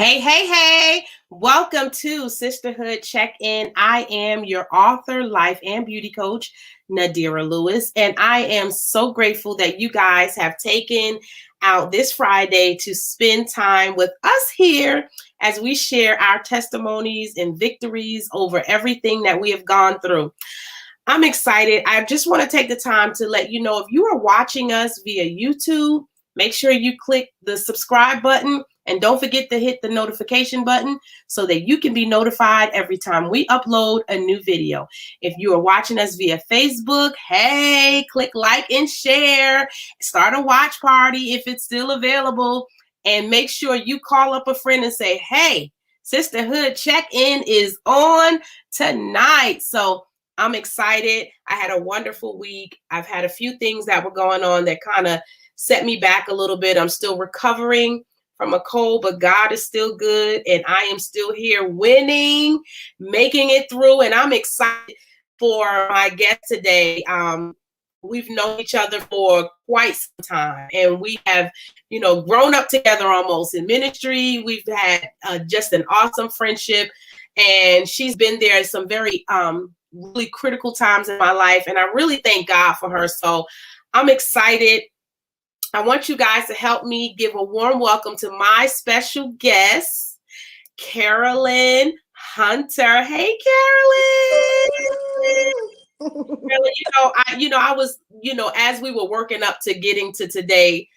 Hey, hey, hey. Welcome to Sisterhood Check-in. I am your author, life, and beauty coach, Nadira Lewis, and I am so grateful that you guys have taken out this Friday to spend time with us here as we share our testimonies and victories over everything that we have gone through. I'm excited. I just want to take the time to let you know if you are watching us via YouTube, make sure you click the subscribe button and don't forget to hit the notification button so that you can be notified every time we upload a new video. If you are watching us via Facebook, hey, click like and share. Start a watch party if it's still available. And make sure you call up a friend and say, hey, Sisterhood Check-in is on tonight. So I'm excited. I had a wonderful week. I've had a few things that were going on that kind of set me back a little bit. I'm still recovering from a cold, but God is still good. And I am still here winning, making it through. And I'm excited for my guest today. We've known each other for quite some time, and we have, grown up together almost in ministry. We've had just an awesome friendship, and she's been there at some very really critical times in my life, and I really thank God for her. So I'm excited. I want you guys to help me give a warm welcome to my special guest, Carolyn Hunter. Hey, Carolyn. I was, as we were working up to getting to today,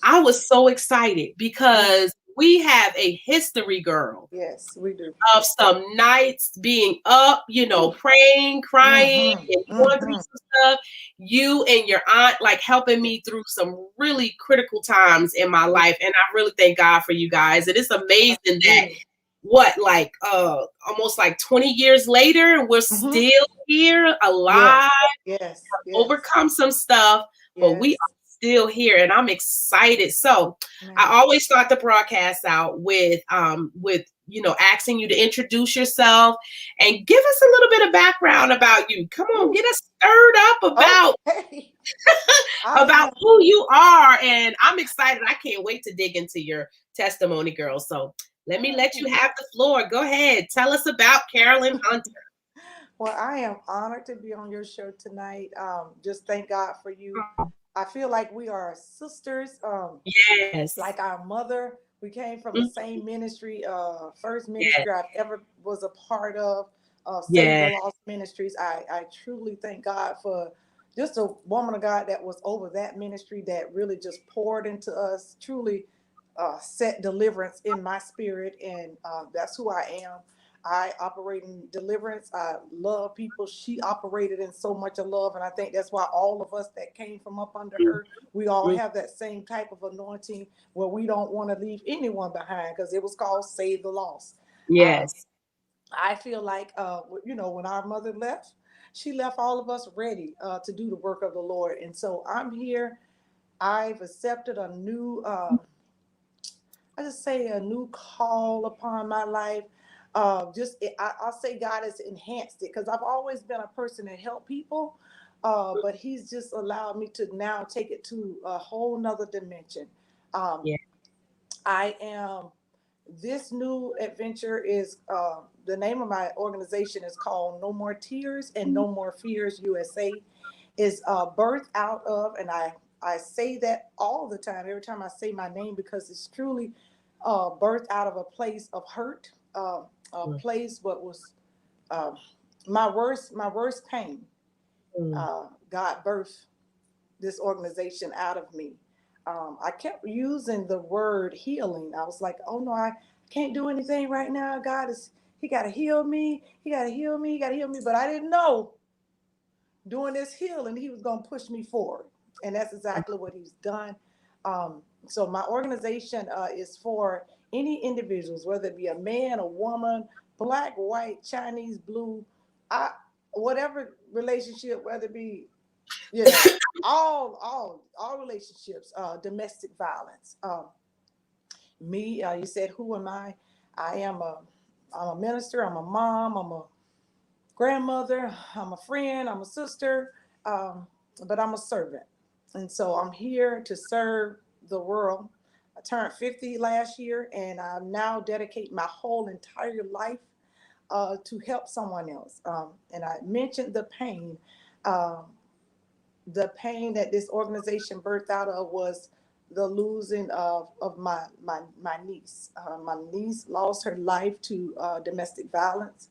I was so excited because we have a history, girl. Yes, we do. Of some nights being up, praying, crying, and going through some stuff. You and your aunt like helping me through some really critical times in my life. And I really thank God for you guys. It is amazing that almost like 20 years later, we're still here alive, yes. overcome some stuff, but we are still here, and I'm excited. So I always start the broadcast out with asking you to introduce yourself and give us a little bit of background about you. Come on, get us stirred up about about who you are. And I'm excited. I can't wait to dig into your testimony, girl. So let you have the floor. Go ahead. Tell us about Carolyn Hunter. Well, I am honored to be on your show tonight. Just thank God for you. I feel like we are sisters. Yes. Like our mother. We came from the same ministry, first ministry I've ever was a part of, Save the Lost Ministries. I truly thank God for just a woman of God that was over that ministry that really just poured into us, truly set deliverance in my spirit. And that's who I am. I operate in deliverance. I love people. She operated in so much of love. And I think that's why all of us that came from up under her, we all have that same type of anointing where we don't want to leave anyone behind, because it was called Save the Lost. Yes. I feel like, when our mother left, she left all of us ready to do the work of the Lord. And so I'm here. I've accepted a new, a new call upon my life. I'll say God has enhanced it, because I've always been a person that helped people, but He's just allowed me to now take it to a whole nother dimension. I am. This new adventure is the name of my organization is called No More Tears and No More Fears USA. Is birthed out of, and I say that all the time, every time I say my name, because it's truly birthed out of a place of hurt, a place what was my worst pain. God birthed this organization out of me. I kept using the word healing. I was like, oh no, I can't do anything right now. He got to heal me. He got to heal me. He got to heal me. But I didn't know doing this healing, He was going to push me forward. And that's exactly what He's done. So my organization is for any individuals, whether it be a man, a woman, black, white, Chinese, blue, whatever relationship, whether it be, all relationships, domestic violence. You said, who am I? I'm a minister. I'm a mom. I'm a grandmother. I'm a friend. I'm a sister. But I'm a servant. And so I'm here to serve the world, turned 50 last year, and I now dedicate my whole entire life to help someone else. And I mentioned the pain. Um, the pain that this organization birthed out of was the losing of my niece. My niece lost her life to domestic violence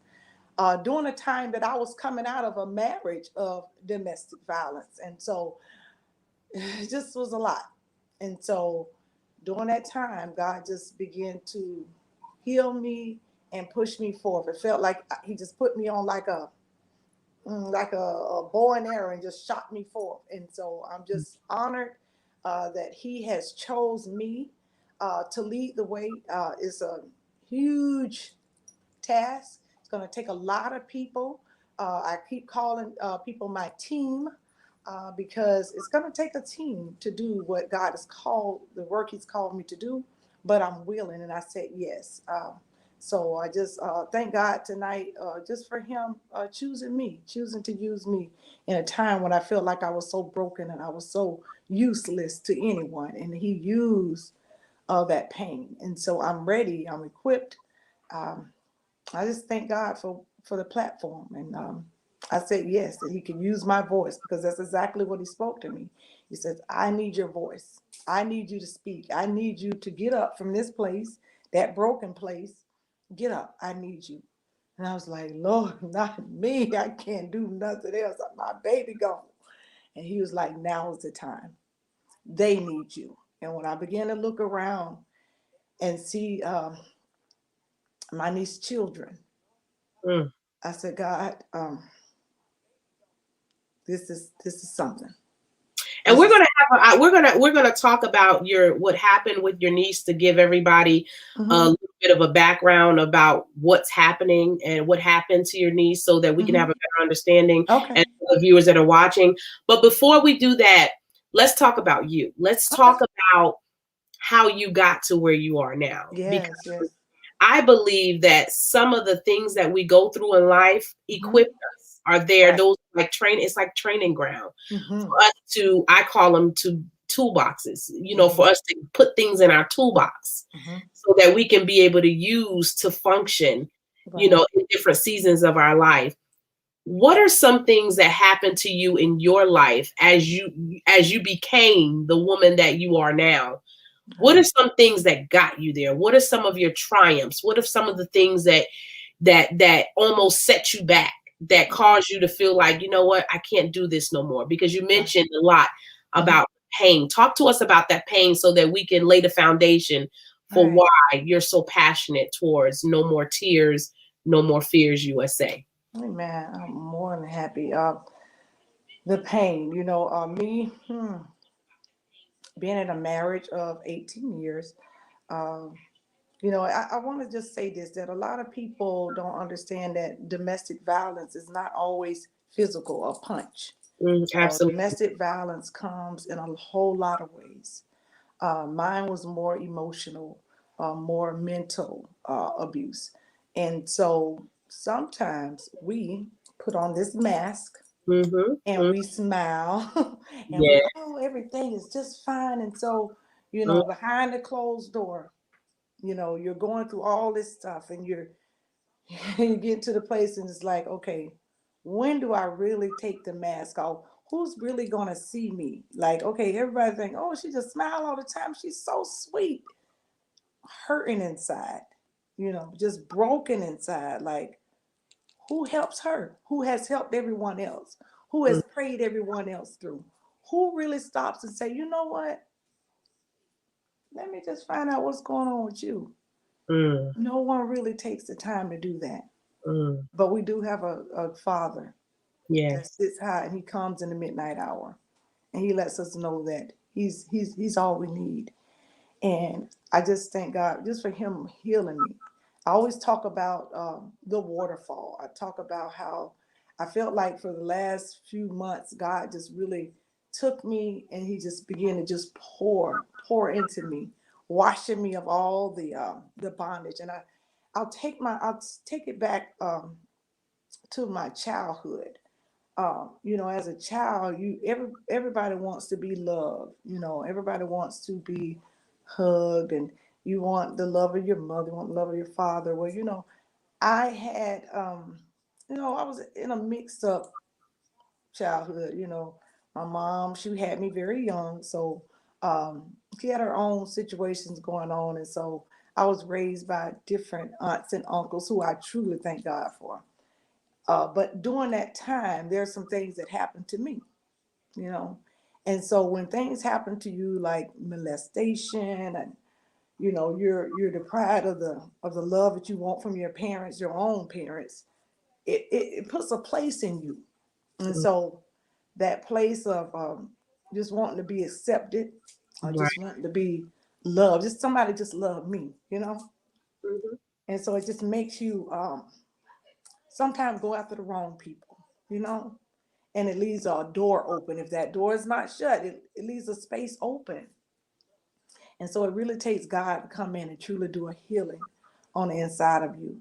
during a time that I was coming out of a marriage of domestic violence. And so it just was a lot. And so during that time, God just began to heal me and push me forward. It felt like he just put me on like a bow and arrow and just shot me forth. And so I'm just honored that he has chose me to lead the way. It's a huge task. It's going to take a lot of people. I keep calling people my team because it's going to take a team to do what God has called, the work he's called me to do. But I'm willing, and I said yes. So I just thank God tonight just for him choosing me, choosing to use me in a time when I felt like I was so broken and I was so useless to anyone. And he used that pain. And so I'm ready, I'm equipped. Um, I just thank God for the platform, and I said yes, that He can use my voice because that's exactly what He spoke to me. He says, "I need your voice. I need you to speak. I need you to get up from this place, that broken place. Get up. I need you." And I was like, "Lord, not me. I can't do nothing else. My baby gone." And He was like, "Now is the time. They need you." And when I began to look around and see my niece's children, Mm. I said, God, this is something. And This we're is gonna have we're gonna talk about your what happened with your niece to give everybody a mm-hmm, little bit of a background about what's happening and what happened to your niece, so that we can mm-hmm. have a better understanding, Okay, and for the viewers that are watching. But before we do that, let's talk about you. Let's okay. talk about how you got to where you are now, because Yes, yes. I believe that some of the things that we go through in life Mm-hmm. equip us, are there. Right. Those like train, it's like training ground Mm-hmm. for us to, I call them to toolboxes, Mm-hmm. for us to put things in our toolbox Mm-hmm. so that we can be able to use to function, Right. in different seasons of our life. What are some things that happened to you in your life as you became the woman that you are now? What Right. are some things that got you there? What are some of your triumphs? What are some of the things that almost set you back, that caused you to feel like, you know what, I can't do this no more? Because you Right. mentioned a lot Mm-hmm. about pain. Talk to us about that pain so that we can lay the foundation for Right. why you're so passionate towards No More Tears, No More Fears USA. Amen. I'm more than happy. The pain, me being in a marriage of 18 years. Um, I want to just say this, that a lot of people don't understand that domestic violence is not always physical, a punch. Absolutely. Domestic violence comes in a whole lot of ways. Mine was more emotional, more mental abuse. And so sometimes we put on this mask and Mm-hmm. we smile and Yeah. oh, everything is just fine. And so, Mm, behind the closed door, you're going through all this stuff and you get to the place and it's like, okay, when do I really take the mask off? Who's really gonna see me? Like, okay, everybody think, oh, she just smile all the time. She's so sweet. Hurting inside, just broken inside. Like, who helps her? Who has helped everyone else? Who mm, has prayed everyone else through? Who really stops and say, you know what? Let me just find out what's going on with you. mm, No one really takes the time to do that. mm. But we do have a father that Yes. sits high and he comes in the midnight hour and he lets us know that he's all we need. And I just thank God just for him healing me. I always talk about the waterfall. I talk about how I felt like for the last few months, God just really took me and he just began to just pour into me, washing me of all the bondage. And I'll take it back to my childhood. As a child, everybody wants to be loved. Everybody wants to be hugged, and you want the love of your mother, you want the love of your father. Well, I had, I was in a mixed up childhood. My mom, she had me very young, so she had her own situations going on, and so I was raised by different aunts and uncles who I truly thank God for. But during that time, there's some things that happened to me, you know. And so when things happen to you like molestation, and you're deprived of the love that you want from your parents, your own parents, it puts a place in you. And so that place of just wanting to be accepted, or Right. just wanting to be loved, just somebody just love me. Mhm. And so it just makes you sometimes go after the wrong people. And it leaves a door open. If that door is not shut, it leaves a space open. And so it really takes God to come in and truly do a healing on the inside of you.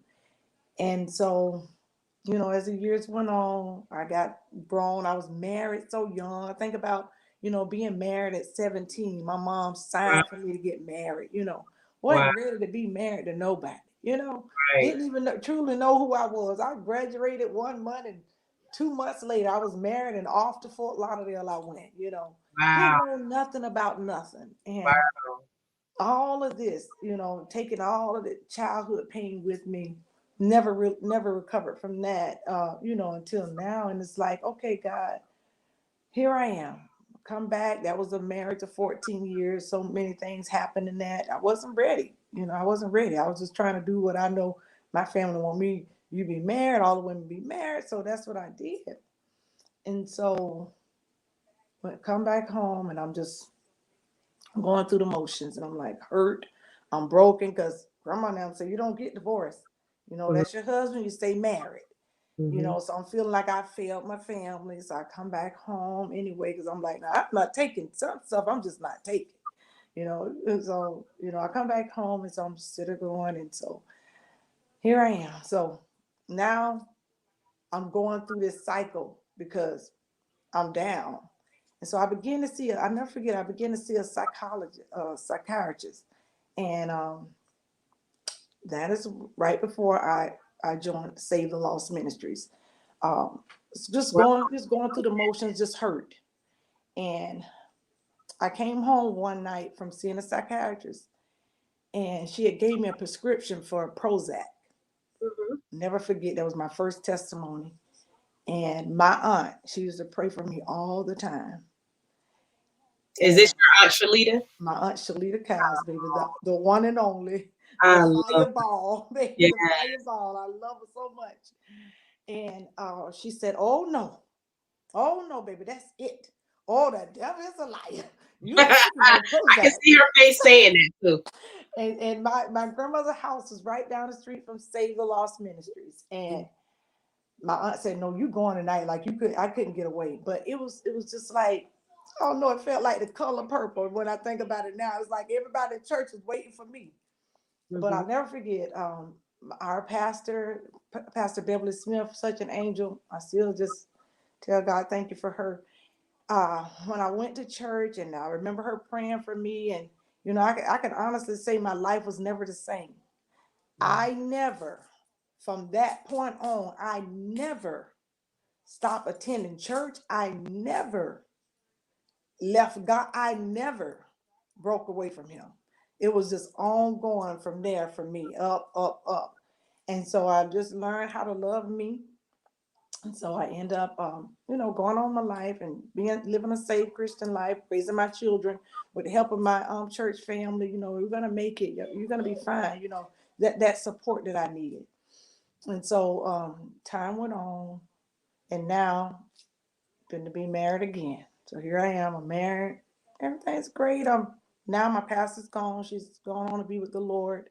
And so, as the years went on, I got grown. I was married so young. I think about, being married at 17. My mom Wow. signed for me to get married. Wow. Wasn't ready to be married to nobody. Right. Didn't even truly know who I was. I graduated 1 month, and 2 months later, I was married, and off to Fort Lauderdale I went. Didn't Wow. know nothing about nothing. And Wow. all of this, taking all of the childhood pain with me, never recovered from that, until now. And it's like, okay, God, here I am. Come back. That was a marriage of 14 years. So many things happened in that. I wasn't ready. I wasn't ready. I was just trying to do what I know my family want me. You be married, all the women be married. So that's what I did. And so when I come back home, and I'm just going through the motions, and I'm like hurt, I'm broken, because grandma now say you don't get divorced. Mhm. That's your husband, you stay married. Mhm. So I'm feeling like I failed my family. So I come back home anyway, because I'm like, nah, I'm not taking some stuff, I'm just not taking. And so, I come back home, and so I'm sitting going, and so here I am. So now I'm going through this cycle because I'm down. And so I begin to see, I never forget, I begin to see a psychiatrist. And that is right before I joined Save the Lost Ministries. Um, just Wow. going through the motions, just hurt. And I came home one night from seeing a psychiatrist, and she had gave me a prescription for Prozac. Mhm. Never forget, that was my first testimony. And my aunt, she used to pray for me all the time. Is And this your Aunt Shalita? my aunt Shalita Cows, baby, the one and only, the I love. fireball, baby, Yeah. the fireball. I love her so much. And she said, oh no, baby, that's it. Oh, the devil is a liar. You taking your I can Prozac. see her face saying that too. And my grandmother's house was right down the street from Save the Lost Ministries. And my aunt said, no, you going tonight. Like I couldn't get away. But it was just like, I don't know, it felt like the color purple. When I think about it now, it's like everybody in church was waiting for me. But Mhm. I'll never forget, our pastor, Pastor Beverly Smith, such an angel. I still just tell God thank you for her. When I went to church, and I remember her praying for me, and I can honestly say my life was never the same. Wow. I never, from that point on, I never stopped attending church. I never left God. I never broke away from Him. It was just ongoing from there for me, up, up, up. And so I just learned how to love me. And so I end up, going on my life and living a safe Christian life, raising my children with the help of my church family. You're gonna make it. You're gonna be fine. That support that I needed. And so time went on, and now going to be married again. So here I am. I'm married. Everything's great. Now my pastor's gone. She's gone on to be with the Lord.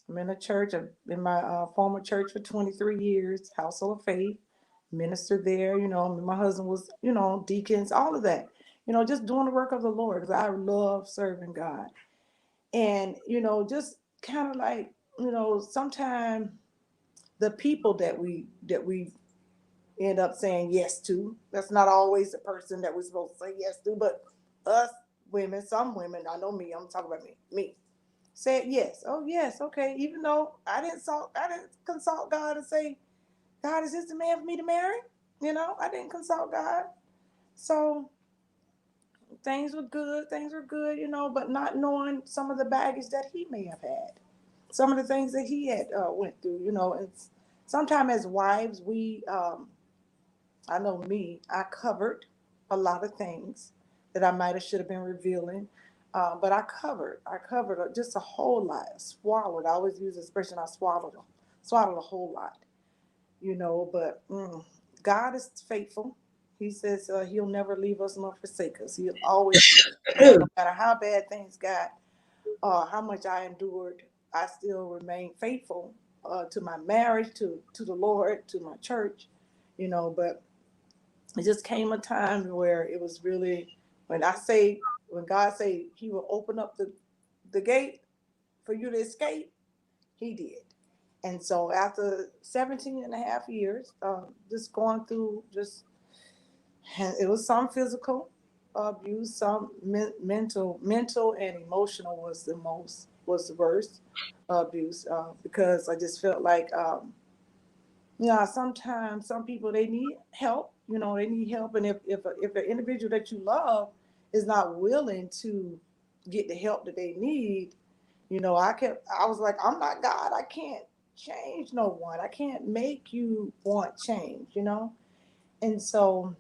I'm in a church. I've been in my former church for 23 years, Household of Faith, ministered there. My husband was, deacons, all of that. Just doing the work of the Lord, because I love serving God. And, just kind of like, sometimes the people that we end up saying yes to, that's not always the person that we're supposed to say yes to, but us, women, some women, I know me, I'm talking about me, said yes. Oh yes, okay. Even though I didn't consult God and say, God, is this the man for me to marry? I didn't consult God. So things were good, but not knowing some of the baggage that he may have had, some of the things that he had went through, and sometimes as wives, I know me, I covered a lot of things that I might have should have been revealing. But I covered just a whole lot, swallowed. I always use the expression, I swallowed a whole lot, but God is faithful. He says he'll never leave us nor forsake us. He'll always be there. No matter how bad things got, how much I endured, I still remain faithful to my marriage, to the Lord, to my church, but it just came a time where it was really, when God say he will open up the gate for you to escape, he did. And so after 17 and a half years, just going through it was some physical abuse, some mental and emotional was the worst abuse, because I just felt like, sometimes some people, they need help. They need help, and if an individual that you love is not willing to get the help that they need, I was like, I'm not God. I can't change no one. I can't make you want change. And so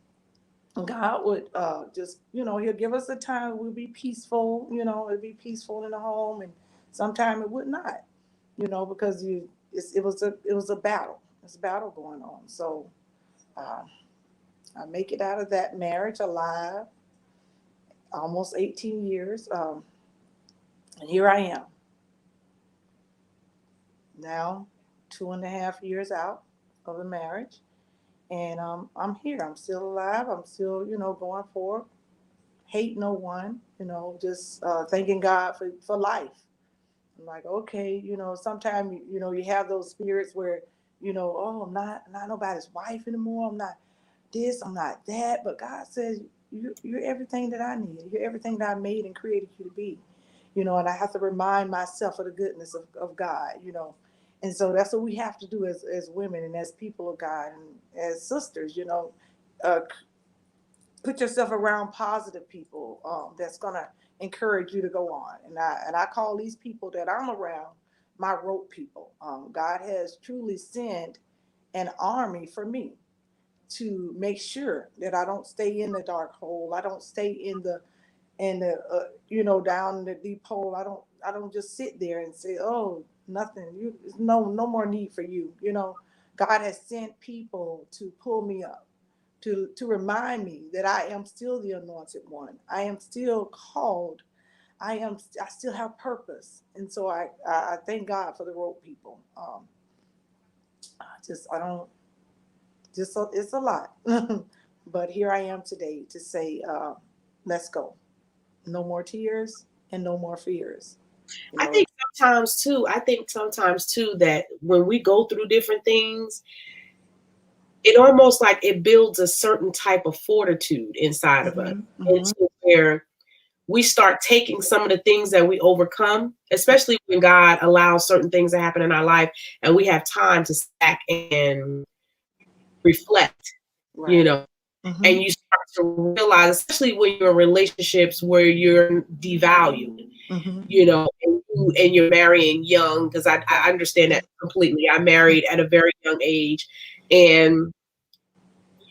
God would just, he'll give us a time we'll be peaceful. It'll be peaceful in the home, and sometimes it would not. Because it was a battle. It's a battle going on. So uh, I make it out of that marriage alive, almost 18 years, and here I am now, 2.5 years out of the marriage, and I'm here. I'm still alive. I'm still, going forward. Hate no one. Just thanking God for life. I'm like, okay, sometimes you have those spirits where, oh, I'm not nobody's wife anymore. I'm not this, I'm not that. But God says you're everything that I need. You're everything that I made and created you to be. And I have to remind myself of the goodness of God. And so that's what we have to do as women and as people of God and as sisters. Uh, put yourself around positive people that's gonna encourage you to go on. And I call these people that I'm around my rope people. God has truly sent an army for me to make sure that I don't stay in the dark hole. I don't stay in the down in the deep hole. I don't just sit there and say, oh, nothing. No more need for you. God has sent people to pull me up, to remind me that I am still the anointed one. I am still called. I still have purpose. And so I thank God for the rope people. I don't just it's a lot. But here I am today to say, let's go. No more tears and no more fears. You I know. think sometimes too that when we go through different things, it almost like it builds a certain type of fortitude inside of us, Mm-hmm, mm-hmm, into where we start taking some of the things that we overcome, especially when God allows certain things to happen in our life and we have time to sit back and reflect, you right. know, Mm-hmm, and you start to realize, especially when you're in relationships where you're devalued, mm-hmm, and you're marrying young, because I understand that completely. I married at a very young age, and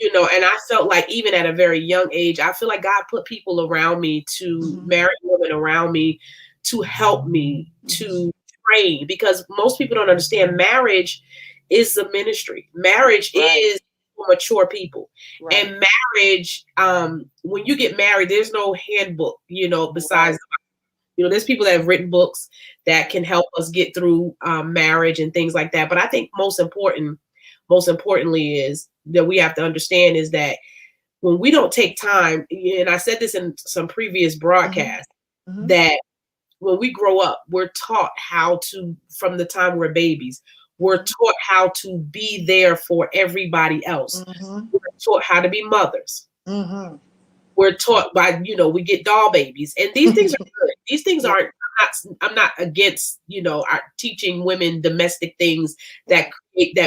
and I felt like even at a very young age, I feel like God put people around me, to mm-hmm, marry women around me, to help me, mm-hmm. to train, because most people don't understand marriage is the ministry. Marriage Right, is for mature people. right, And marriage, when you get married, there's no handbook, besides, right. there's people that have written books that can help us get through marriage and things like that. But I think most importantly is that we have to understand is that when we don't take time, and I said this in some previous Mm-hmm, broadcasts, mm-hmm, that when we grow up, we're taught how to, from the time we're babies, we're taught how to be there for everybody else. mm-hmm, We're taught how to be mothers. mm-hmm. we're taught by, we get doll babies, and these things are good. These things aren't, I'm not against, teaching women domestic things that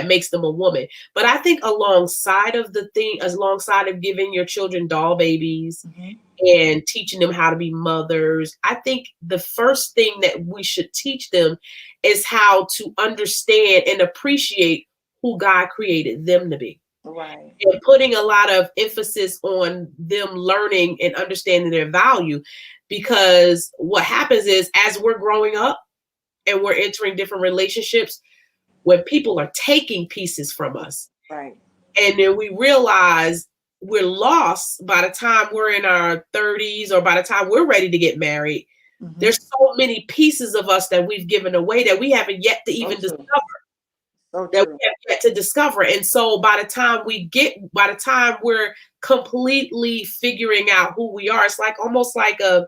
makes them a woman. But I think alongside of giving your children doll babies and teaching them how to be mothers, I think the first thing that we should teach them is how to understand and appreciate who God created them to be. Right. And putting a lot of emphasis on them learning and understanding their value, because what happens is, as we're growing up and we're entering different relationships, when people are taking pieces from us, right, and then we realize we're lost by the time we're in our 30s or by the time we're ready to get married. There's so many pieces of us that we've given away that we haven't yet to even discover. That we have yet to discover. And so by the time we're completely figuring out who we are, it's like almost like a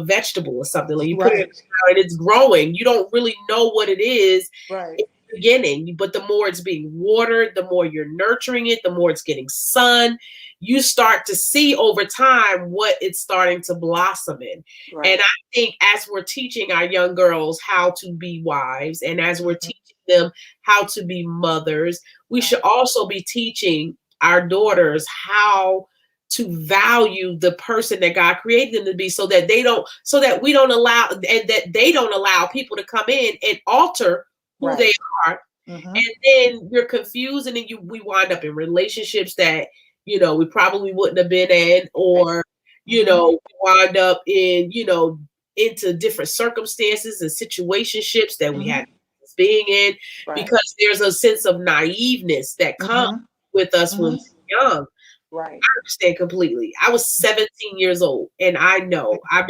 vegetable or something. Like you put it in and it's growing. You don't really know what it is in the beginning, but the more it's being watered, the more you're nurturing it, the more it's getting sun, you start to see over time what it's starting to blossom in. And I think as we're teaching our young girls how to be wives, and as we're teaching them how to be mothers, we should also be teaching our daughters how to value the person that God created them to be, so that they don't allow people to come in and alter who they are. And then you're confused, and then we wind up in relationships that we probably wouldn't have been in, or we wind up in into different circumstances and situationships that we had being in, because there's a sense of naiveness that comes with us when we're young. I understand completely. I was 17 years old, and I know, I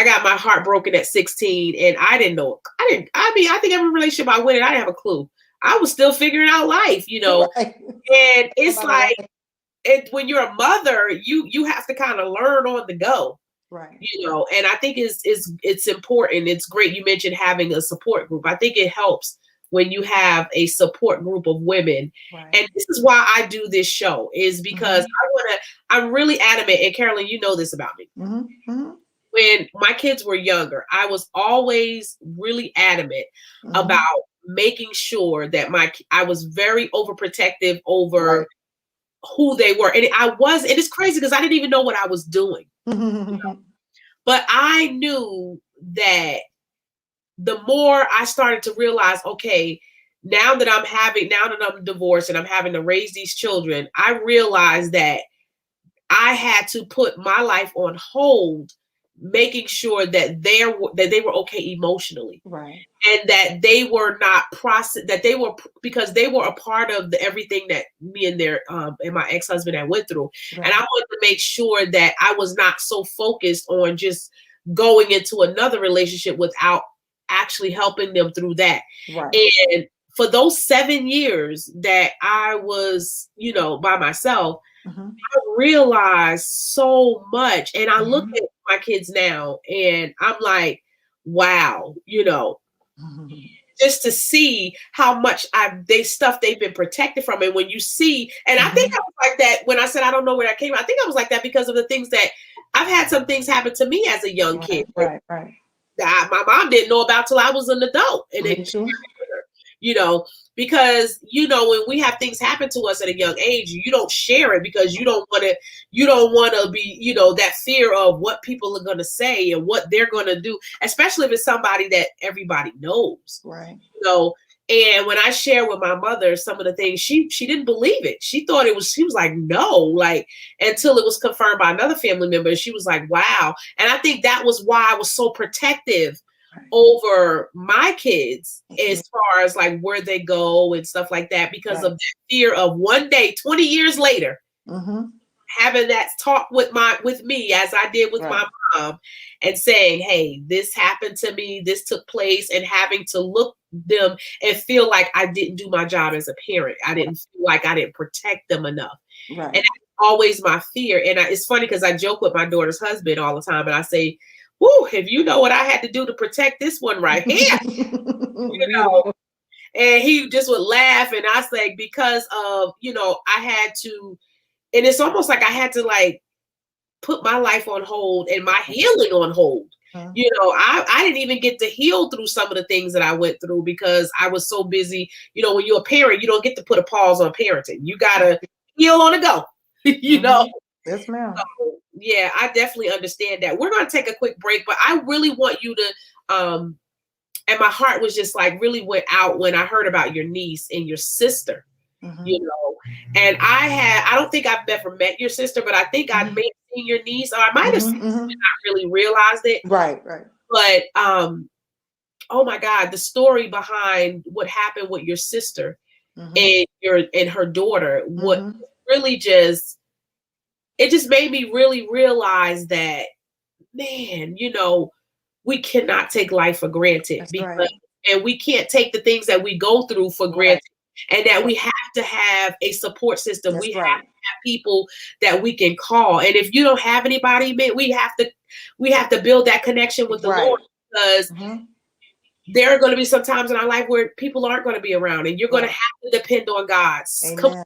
got my heart broken at 16, and I didn't know. I think every relationship I went in, I didn't have a clue. I was still figuring out life, and it's like, when you're a mother, you have to kind of learn on the go, and I think it's important. It's great you mentioned having a support group. I think it helps when you have a support group of women. And this is why I do this show, is because I'm really adamant, and Carolyn, you know this about me. When my kids were younger, I was always really adamant about making sure that I was very overprotective over who they were. And it's crazy because I didn't even know what I was doing. But I knew that the more I started to realize, okay, now that I'm divorced and I'm having to raise these children, I realized that I had to put my life on hold, making sure that they were okay emotionally, and that they were not because they were a part of everything that me and and my ex-husband had went through. And I wanted to make sure that I was not so focused on just going into another relationship without actually helping them through that. And for those 7 years that I was, by myself, I realized so much. And I look at my kids now and I'm like, wow, just to see how much they've been protected from. And when you see, and I think I was like that when I said I don't know where that came from. I think I was like that because of the things that I've had. Some things happen to me as a young kid that my mom didn't know about till I was an adult. And because when we have things happen to us at a young age, you don't share it because you don't want to be, that fear of what people are going to say and what they're going to do, especially if it's somebody that everybody knows. And when I share with my mother some of the things, she didn't believe it. She was like, no, until it was confirmed by another family member. She was like, wow. And I think that was why I was so protective over my kids as far as where they go and stuff like that, because of that fear of one day, 20 years later, having that talk with me as I did with my mom, and saying, hey, this happened to me, this took place, and having to look them and feel like I didn't do my job as a parent. I didn't feel like I didn't protect them enough. And that's always my fear. And it's funny because I joke with my daughter's husband all the time, and I say, whoo, if you know what I had to do to protect this one right here, and he just would laugh. And I say, because of, I had to, And it's almost like I had to like put my life on hold and my healing on hold. You know, I didn't even get to heal through some of the things that I went through because I was so busy. You know, when you're a parent, you don't get to put a pause on parenting. You gotta heal on the go. You know. Yes, ma'am. So, yeah, I definitely understand that. We're gonna take a quick break, but I really want you to and my heart was just like really went out when I heard about your niece and your sister. You know, and I don't think I've ever met your sister, but I think I may have seen your niece, or I might have seen it and not really realized it. Right. But oh my God, the story behind what happened with your sister and her daughter, what really just it just made me really realize that, man, you know, we cannot take life for granted. That's because right. and we can't take the things that we go through for granted. And that we have to have a support system. That's we right. have to have people that we can call. And if you don't have anybody, man, we have to build that connection with the Lord, because there are going to be some times in our life where people aren't going to be around, and you're going to have to depend on God completely.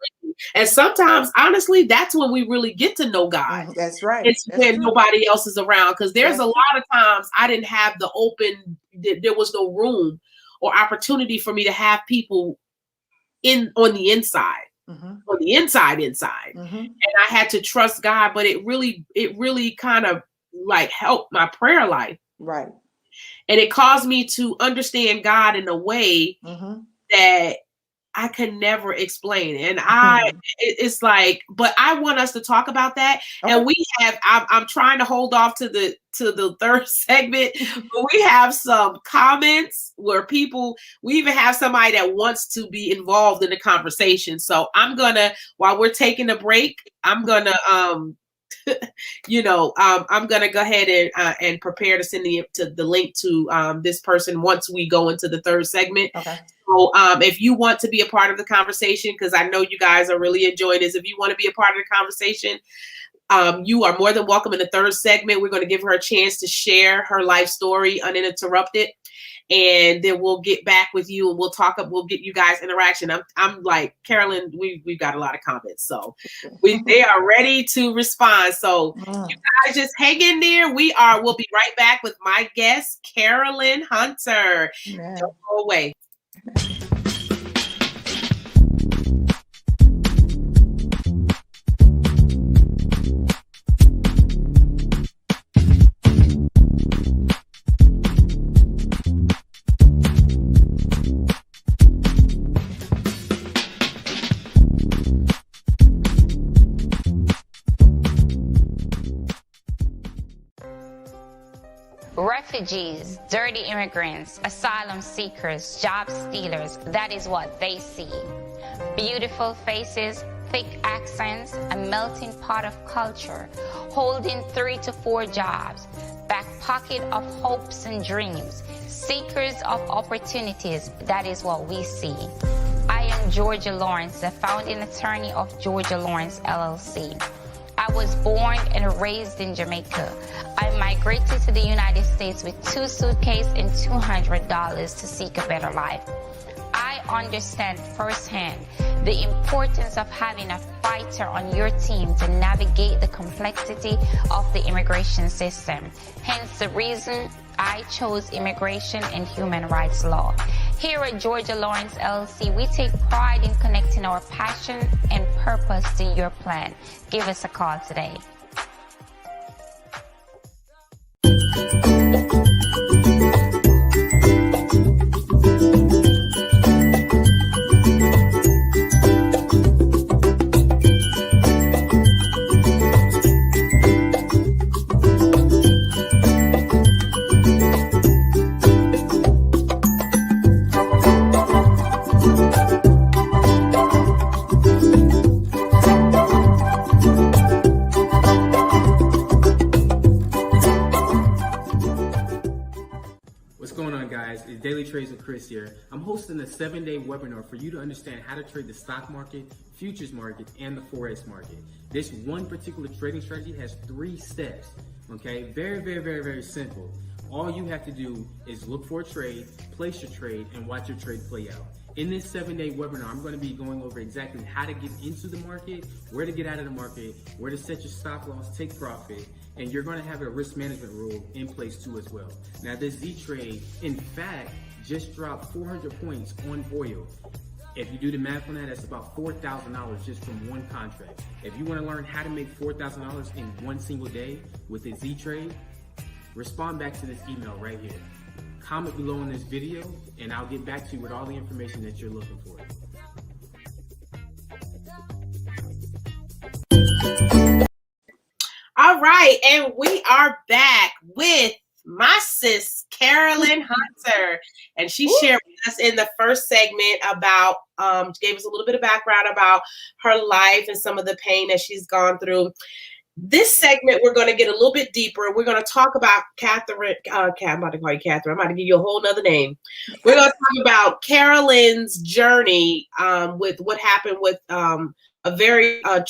And sometimes, honestly, that's when we really get to know God. That's right. It's when nobody else is around, because there's a lot of times I didn't have the open. There was no room or opportunity for me to have people on the inside, on the inside. And I had to trust God, but it really kind of like helped my prayer life. Right. And it caused me to understand God in a way that I could never explain. And it's like, but I want us to talk about that. Okay. And I'm trying to hold off to the third segment, but we have some comments where we even have somebody that wants to be involved in the conversation. So while we're taking a break, I'm gonna I'm gonna go ahead and prepare to send the link to this person once we go into the third segment. Okay. So if you want to be a part of the conversation, because I know you guys are really enjoying this, if you want to be a part of the conversation, you are more than welcome in the third segment. We're going to give her a chance to share her life story uninterrupted. And then we'll get back with you and we'll get you guys interaction. I'm like, Carolyn, we've got a lot of comments. So they are ready to respond. So you guys just hang in there. We'll be right back with my guest, Carolyn Hunter. Don't go away. Refugees, dirty immigrants, asylum seekers, job stealers, that is what they see. Beautiful faces, thick accents, a melting pot of culture, holding 3 to 4 jobs, back pocket of hopes and dreams, seekers of opportunities, that is what we see. I am Georgia Lawrence, the founding attorney of Georgia Lawrence LLC. I was born and raised in Jamaica. I migrated to the United States with 2 suitcases and $200 to seek a better life. I understand firsthand the importance of having a fighter on your team to navigate the complexity of the immigration system. Hence the reason I chose immigration and human rights law. Here at Georgia Lawrence LLC, we take pride in connecting our passion and purpose to your plan. Give us a call today. Daily Trades with Chris here. I'm hosting a 7-day webinar for you to understand how to trade the stock market, futures market, and the Forex market. This one particular trading strategy has 3 steps, okay? Very, very, very, very simple. All you have to do is look for a trade, place your trade, and watch your trade play out. In this 7-day webinar, I'm going to be going over exactly how to get into the market, where to get out of the market, where to set your stop loss, take profit, and you're going to have a risk management rule in place too as well. Now, this Z trade, in fact, just dropped 400 points on oil. If you do the math on that, that's about $4,000 just from one contract. If you want to learn how to make $4,000 in one single day with a Z trade, respond back to this email right here. Comment below on this video, and I'll get back to you with all the information that you're looking for. All right, and we are back with my sis, Carolyn Hunter, and she shared with us in the first segment about, gave us a little bit of background about her life and some of the pain that she's gone through. This segment, we're going to get a little bit deeper. We're going to talk about Catherine. I'm about to call you Catherine. I'm about to give you a whole nother name. We're going to talk about Carolyn's journey with what happened with a very a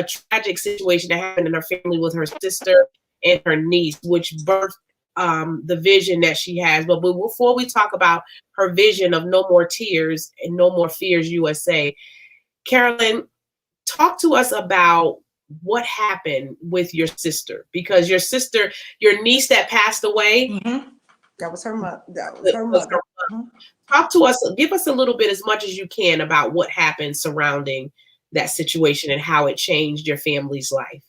tragic situation that happened in her family with her sister and her niece, which birthed the vision that she has. But before we talk about her vision of No More Tears and No More Fears USA, Carolyn, talk to us about what happened with your sister, because your niece that passed away, that was her mother. That was her mother. Talk to us, give us a little bit, as much as you can, about what happened surrounding that situation and how it changed your family's life.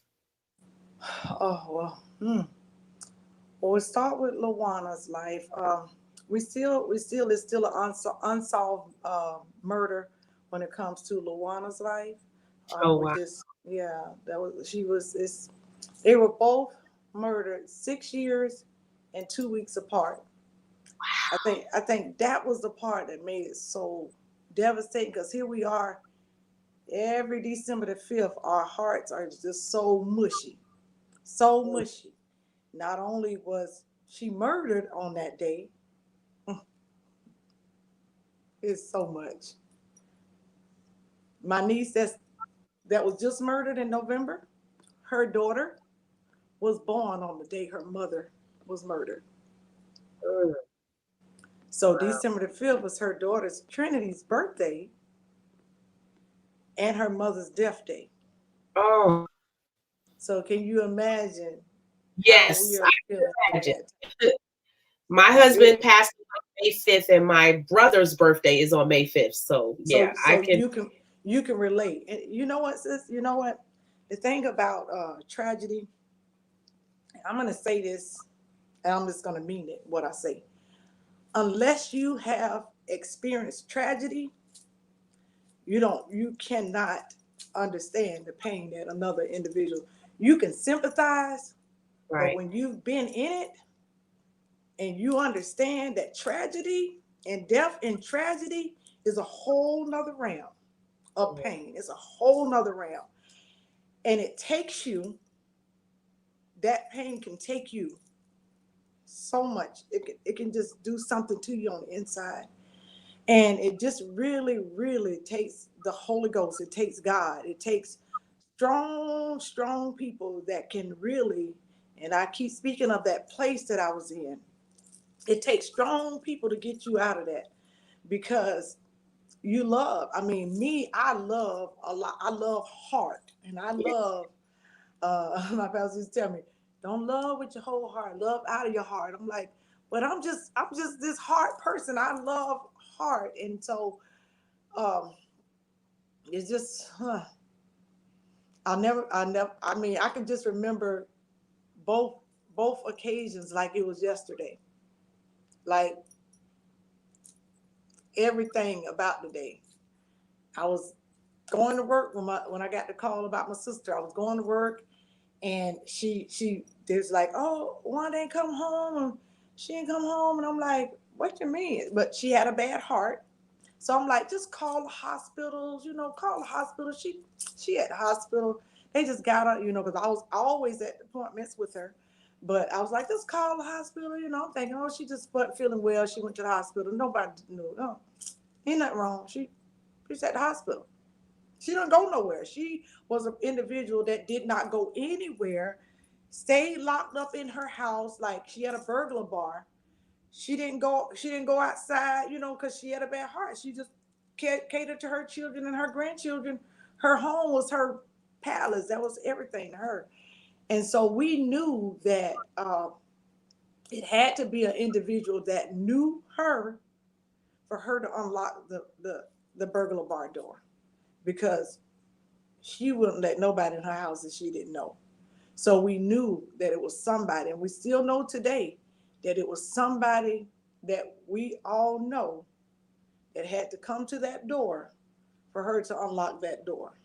Oh, well, we'll start with Lawana's life. It's still an unsolved murder when it comes to Lawana's life. Wow. They were both murdered 6 years and 2 weeks apart. Wow. I think that was the part that made it so devastating, because here we are every December the 5th, our hearts are just so mushy. Not only was she murdered on that day, it's so much. My niece that was just murdered in November, her daughter was born on the day her mother was murdered. So December the 5th was her daughter's, Trinity's, birthday and her mother's death day. Oh. So can you imagine? Yes, I can imagine. My husband passed on May 5th, and my brother's birthday is on May 5th. So I can. You can relate. And you know what, sis? You know what? The thing about tragedy, I'm going to say this, and I'm just going to mean it, what I say. Unless you have experienced tragedy, you cannot understand the pain that another individual. You can sympathize, right, but when you've been in it and you understand that tragedy and death and tragedy is a whole nother realm of pain. It's a whole nother realm. And it takes you, that pain can take you so much. It can just do something to you on the inside. And it just really, really takes the Holy Ghost. It takes God. It takes strong people that can really, and I keep speaking of that place that I was in. It takes strong people to get you out of that, because you love, I love a lot. I love heart, and I love, my pastor used to tell me, don't love with your whole heart, love out of your heart. I'm like, but I'm just this heart person. I love heart. And so, it's just, I can just remember both occasions like it was yesterday. Like everything about the day. I was going to work when I got the call about my sister. I was going to work, and there's like, oh, Wanda ain't come home, and she ain't come home, and I'm like, what you mean? But she had a bad heart, so I'm like, just call the hospitals, call the hospital. She at the hospital. They just got her, because I was always at appointments with her. But I was like, just call the hospital, I'm thinking, oh, she just wasn't feeling well. She went to the hospital. Nobody knew. No, ain't nothing wrong. She's at the hospital. She don't go nowhere. She was an individual that did not go anywhere stayed locked up in her house. Like she had a burglar bar. She didn't go outside, because she had a bad heart. She just catered to her children and her grandchildren. Her home was her palace. That was everything to her. And so we knew that it had to be an individual that knew her for her to unlock the burglar bar door, because she wouldn't let nobody in her house that she didn't know. So we knew that it was somebody, and we still know today that it was somebody that we all know that had to come to that door for her to unlock that door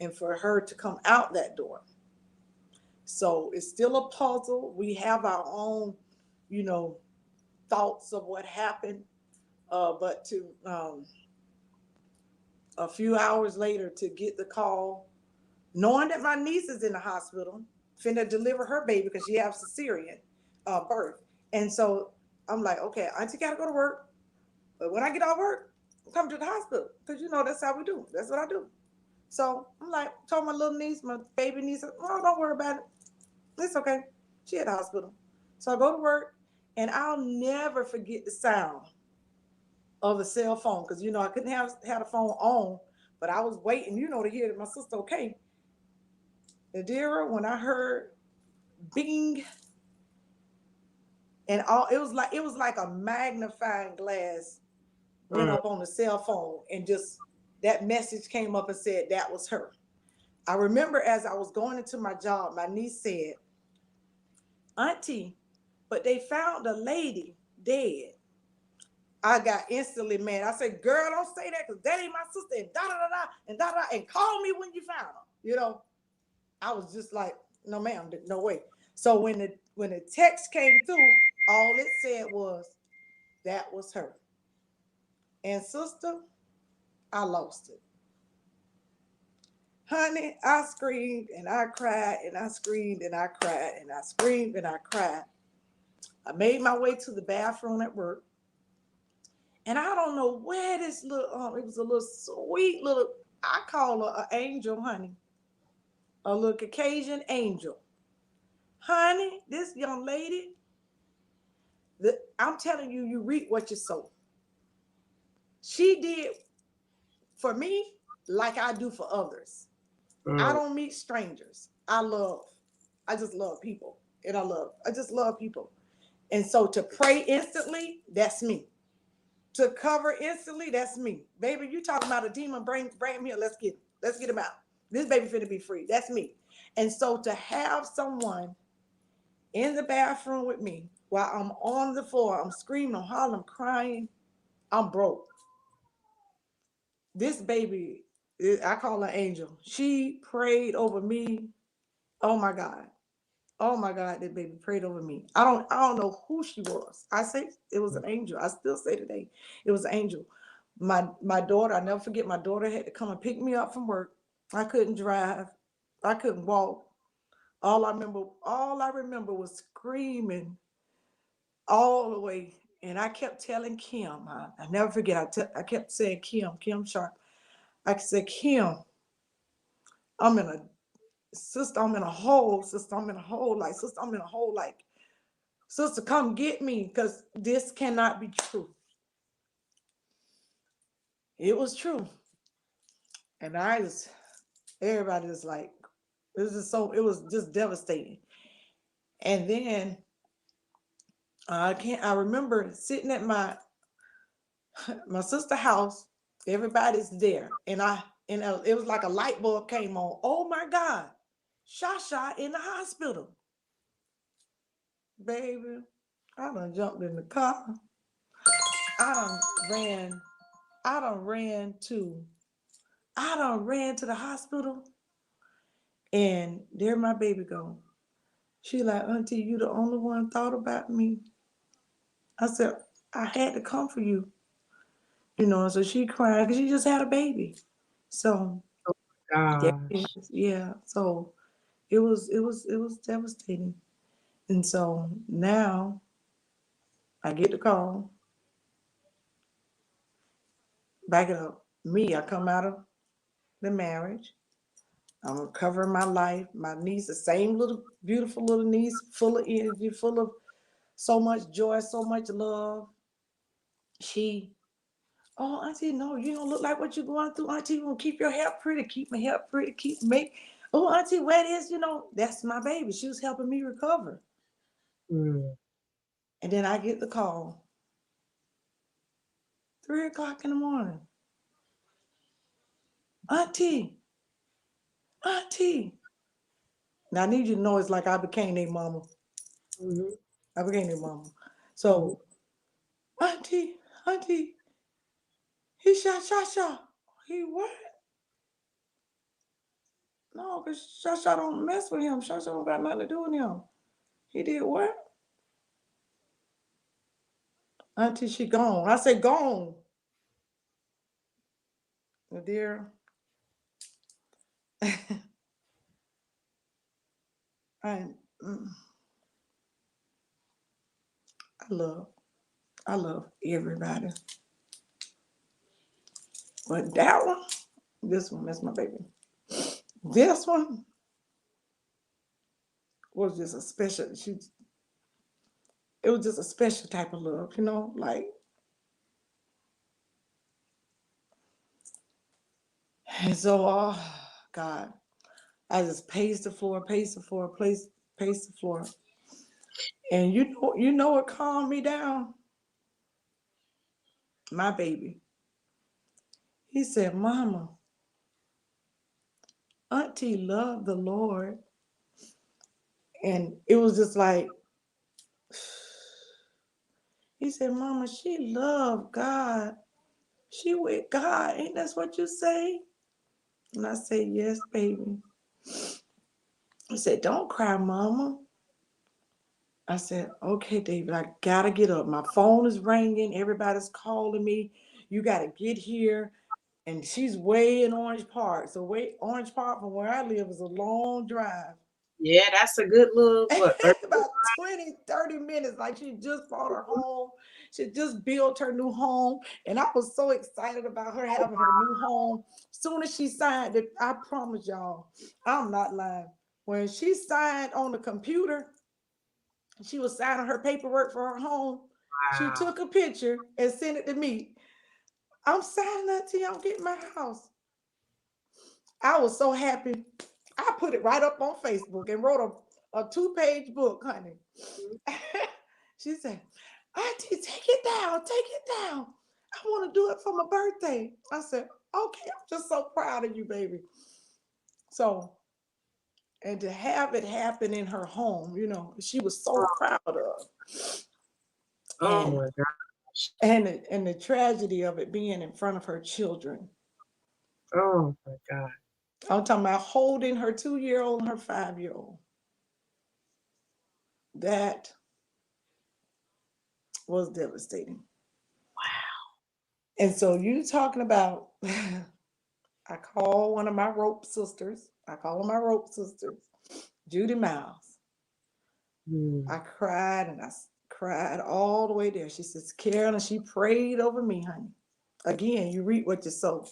and for her to come out that door. So it's still a puzzle. We have our own, thoughts of what happened. But to a few hours later to get the call, knowing that my niece is in the hospital, finna deliver her baby because she has cesarean birth. And so I'm like, okay, auntie gotta go to work. But when I get out of work, I'm coming to the hospital. Because that's how we do. That's what I do. So I'm like, told my little niece, my baby niece, oh, don't worry about it. It's okay. She at the hospital. So I go to work, and I'll never forget the sound of the cell phone. Because, I couldn't have the phone on, but I was waiting, to hear that my sister okay. Nadira, when I heard bing, and all, it was like a magnifying glass went up on the cell phone, and just that message came up and said that was her. I remember as I was going into my job, my niece said, auntie, but they found a lady dead. I got instantly mad. I said, girl, don't say that, because that ain't my sister, and da-da-da-da, and da-da, and call me when you found her. I was just like, no, ma'am, no way. So when the text came through, all it said was, that was her. And sister, I lost it. Honey, I screamed and I cried and I screamed and I cried and I screamed and I cried. I made my way to the bathroom at work. And I don't know where this little, it was a little sweet little, I call her an angel, honey. A little Caucasian angel. Honey, this young lady, I'm telling you, you reap what you sow. She did for me like I do for others. I don't meet strangers. I just love people. And I just love people. And so to pray instantly, that's me. To cover instantly, that's me. Baby, you talking about a demon, bring him here. Let's get him out. This baby finna be free. That's me. And so to have someone in the bathroom with me while I'm on the floor, I'm screaming, I'm hollering, I'm crying, I'm broke. This baby, I call her Angel. She prayed over me. Oh my God. Oh my God, that baby prayed over me. I don't know who she was. I say it was an angel. I still say today, it was an angel. My daughter, I never forget, my daughter had to come and pick me up from work. I couldn't drive. I couldn't walk. All I remember was screaming all the way. And I kept telling Kim, I never forget, I kept saying, Kim Sharp. I said, Kim, I'm in a sister, I'm in a hole, sister, I'm in a hole, like, sister, I'm in a hole, like, sister, come get me, because this cannot be true. It was true. And everybody was like, it was just devastating. And then I remember sitting at my sister's house, everybody's there. And it was like a light bulb came on. Oh my God, Shasha in the hospital. Baby, I done jumped in the car. I done ran I done ran to the hospital, and there my baby go. She like, auntie, you the only one thought about me. I said, I had to come for you. So she cried because she just had a baby. So yeah. So it was devastating. And so now I get the call. Back it up. Me, I come out of the marriage. I'm recovering my life. My niece, the same little beautiful little niece, full of energy, full of so much joy, so much love. She, oh, auntie, no, you don't look like what you're going through. Auntie, you gonna keep your hair pretty, keep my hair pretty, keep me. Oh, auntie, where it is, that's my baby. She was helping me recover. Mm. And then I get the call, 3 o'clock in the morning. Auntie, auntie. Now I need you to know it's like I became their mama. Mm-hmm. I became their mama. Mm-hmm. So, auntie, he shot Shasha. He what? No, because Shasha don't mess with him. Shasha don't got nothing to do with him. He did what? Auntie, she gone. I said, gone. Dear, I, mm, I love everybody. But that one, this one, that's my baby. This one was just a special, it was just a special type of love, like, and so, oh, God, I just paced the floor, paced the floor. And you know what calmed me down? My baby. He said, Mama, Auntie loved the Lord. And it was just like, he said, Mama, she loved God. She with God. Ain't that what you say? And I said, yes, baby. He said, don't cry, Mama. I said, okay, David, I gotta get up. My phone is ringing. Everybody's calling me. You gotta get here. And she's way in Orange Park. So Orange Park from where I live is a long drive. Yeah, that's a good little what? About 20, 30 minutes. Like she just bought her home. She just built her new home. And I was so excited about her having her new home. Soon as she signed it, I promise y'all, I'm not lying. When she signed on the computer, she was signing her paperwork for her home. She Wow. took a picture and sent it to me. I'm signing that till y'all get my house. I was so happy. I put it right up on Facebook and wrote a 2-page book, honey. She said, Auntie, take it down, take it down. I want to do it for my birthday. I said, okay, I'm just so proud of you, baby. So, and to have it happen in her home, she was so proud of. Oh And my gosh. and the tragedy of it being in front of her children. Oh my God. I'm talking about holding her 2-year-old and her 5-year-old. That was devastating. And so you talking about, I call one of my rope sisters. I call her my rope sisters, Judy Miles. I cried and I cried all the way there. She says, Carolyn, she prayed over me, honey. Again, you reap what you sow.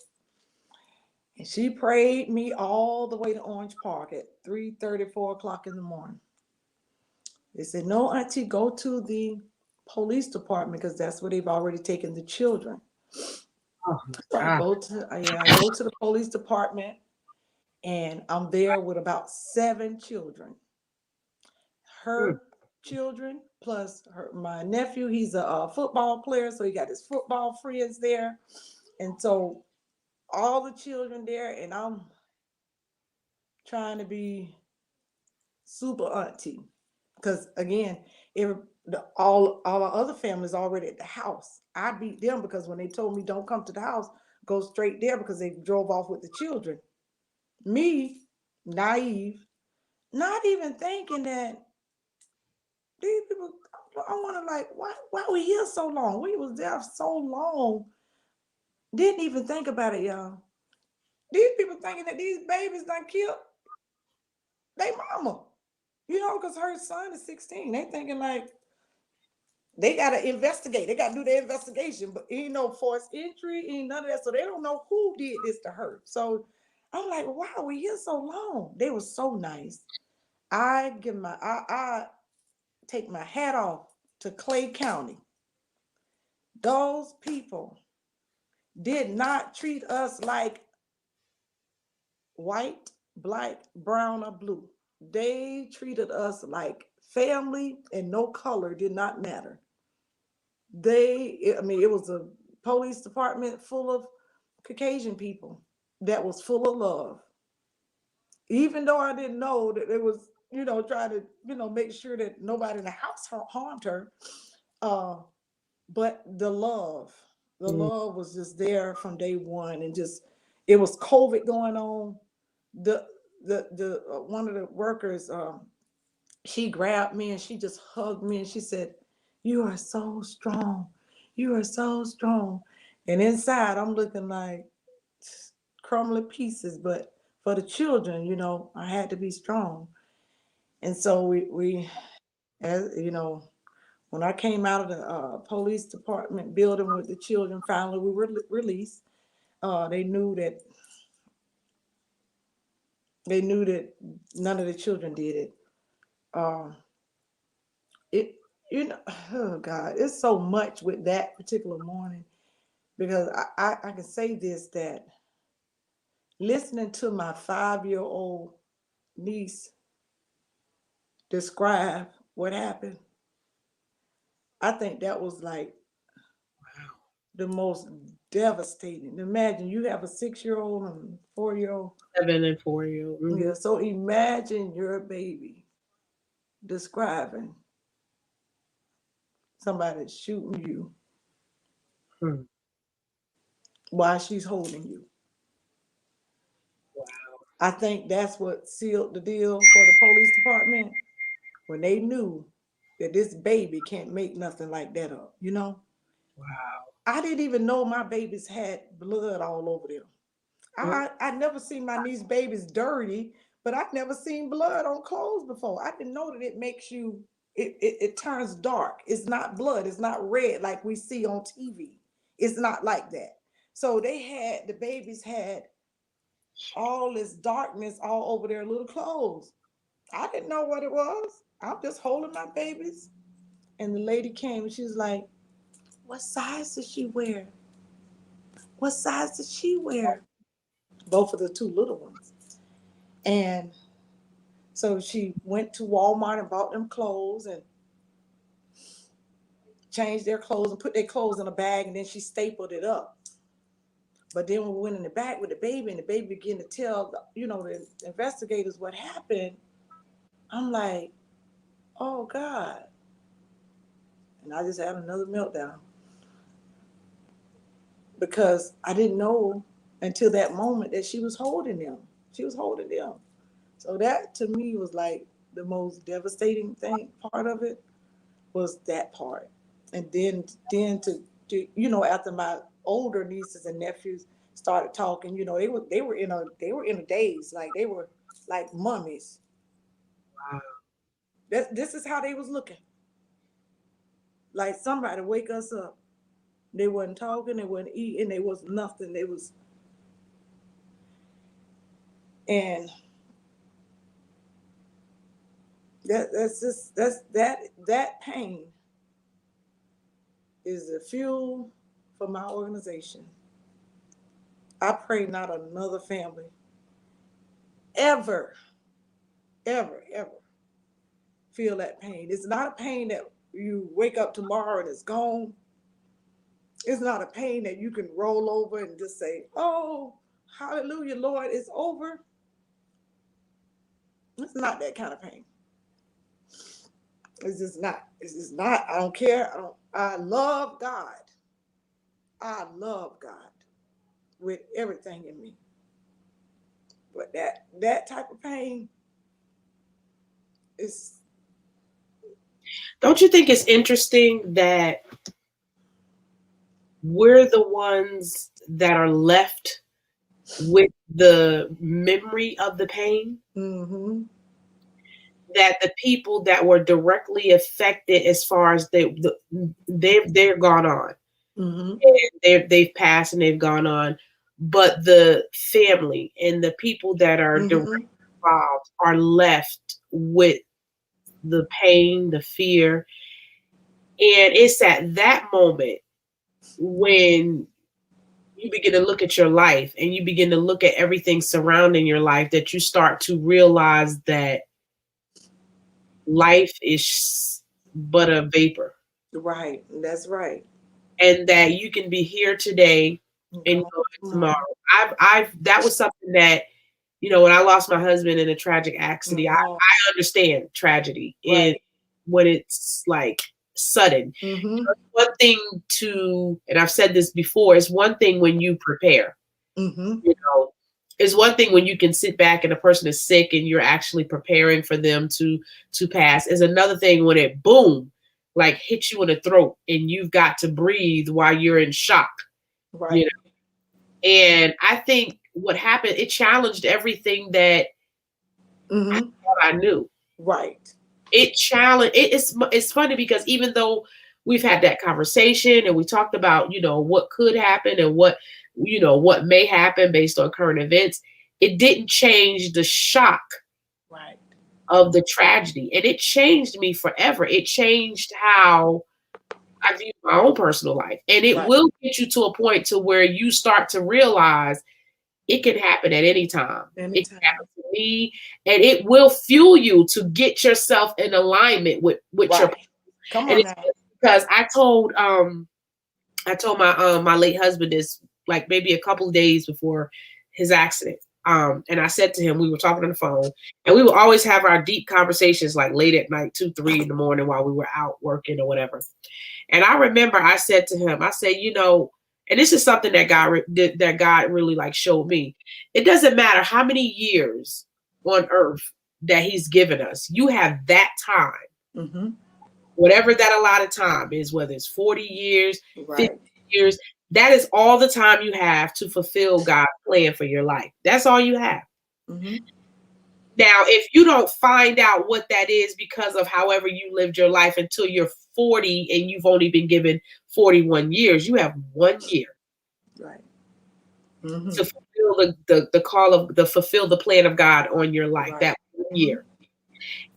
And she prayed me all the way to Orange Park at 3:30, 4 o'clock in the morning. They said, no, Auntie, go to the police department because that's where they've already taken the children. Oh So my I go to the police department and I'm there with about 7 children. Her children plus my nephew, he's a football player, so he got his football friends there. And so all the children there, and I'm trying to be super auntie. Because again, all our other families already at the house. I beat them because when they told me don't come to the house, go straight there because they drove off with the children. Me, naive, not even thinking that these people, I want to like, why we here so long? We was there so long. Didn't even think about it, y'all. These people thinking that these babies done killed they mama. Because her son is 16. They thinking like they gotta investigate. They gotta do their investigation, but ain't no forced entry, ain't none of that. So they don't know who did this to her. So I'm like, why are we here so long? They were so nice. I take my hat off to Clay County. Those people did not treat us like white, black, brown, or blue. They treated us like family, and no color did not matter. It was a police department full of Caucasian people that was full of love. Even though I didn't know that it was, trying to, make sure that nobody in the house harmed her. Uh, but the Mm. love was just there from day one, and just it was COVID going on. The one of the workers, she grabbed me and she just hugged me and she said, "You are so strong. You are so strong." And inside, I'm looking like crumbling pieces. But for the children, I had to be strong. And so we as when I came out of the police department building with the children, finally we were released. They knew that none of the children did it. Um, it oh God, it's so much with that particular morning, because I can say this, that listening to my 5-year-old niece describe what happened, I think that was like the most devastating. Imagine you have a 6-year-old and 4-year-old. 7 and 4 year old. Mm-hmm. Yeah, so imagine your baby describing somebody shooting you Hmm. while she's holding you. Wow. I think that's what sealed the deal for the police department, when they knew that this baby can't make nothing like that up. Wow. I didn't even know my babies had blood all over them. Mm. I never seen my niece babies dirty, but I've never seen blood on clothes before. I didn't know that it makes you, it turns dark. It's not blood. It's not red like we see on TV. It's not like that. So the babies had all this darkness all over their little clothes. I didn't know what it was. I'm just holding my babies. And the lady came and she was like, "What size does she wear? What size does she wear?" Both of the two little ones. And so she went to Walmart and bought them clothes and changed their clothes and put their clothes in a bag, and then she stapled it up. But then when we went in the back with the baby, and the baby began to tell the investigators what happened, I'm like, oh God. And I just had another meltdown, because I didn't know until that moment that she was holding them. She was holding them. So that to me was like the most devastating part of it, was that part. And then to after my older nieces and nephews started talking, they were in a daze, like they were like mummies. Wow. This is how they was looking. Like somebody wake us up. They wasn't talking, they wasn't eating, they was nothing. They was and that pain is the fuel for my organization. I pray not another family ever, ever, ever feel that pain. It's not a pain that you wake up tomorrow and it's gone. It's not a pain that you can roll over and just say, "Oh, hallelujah, Lord, it's over." It's not that kind of pain. It's just not. It's just not. I don't care. I love God. I love God with everything in me. But that type of pain is. Don't you think it's interesting that we're the ones that are left with the memory of the pain? Mm-hmm. That the people that were directly affected, as far as they're gone on, Mm-hmm. and they've passed and they've gone on, but the family and the people that are directly involved are left with the pain, the fear. And it's at that moment when you begin to look at your life and you begin to look at everything surrounding your life that you start to realize that life is but a vapor. Right. That's right. And that you can be here today and go tomorrow. That was something that, when I lost my husband in a tragic accident, I understand tragedy and when it's like sudden. It's one thing and I've said this before, it's one thing when you prepare. It's one thing when you can sit back and a person is sick and you're actually preparing for them to pass. It's another thing when it boom, like hits you in the throat and you've got to breathe while you're in shock. Right. And I think what happened, it challenged everything that I thought I knew. Right. It challenged it's funny because even though we've had that conversation and we talked about, what could happen and what may happen based on current events, it didn't change the shock of the tragedy. And it changed me forever. It changed how I view my own personal life. And it will get you to a point to where you start to realize it can happen at any time. It can happen to me. And it will fuel you to get yourself in alignment with your. Come on now. Because I told my late husband this like maybe a couple of days before his accident. And I said to him, we were talking on the phone, and we would always have our deep conversations like late at night, 2, 3 in the morning while we were out working or whatever. And I remember I said to him, I said, and this is something that God really like showed me. It doesn't matter how many years on earth that he's given us. You have that time, whatever that allotted time is, whether it's 40 years, 50 years, that is all the time you have to fulfill God's plan for your life. That's all you have. Now, if you don't find out what that is because of however you lived your life until you're 40 and you've only been given 41 years, you have 1 year to fulfill the call of fulfill the plan of God on your life. That 1 year.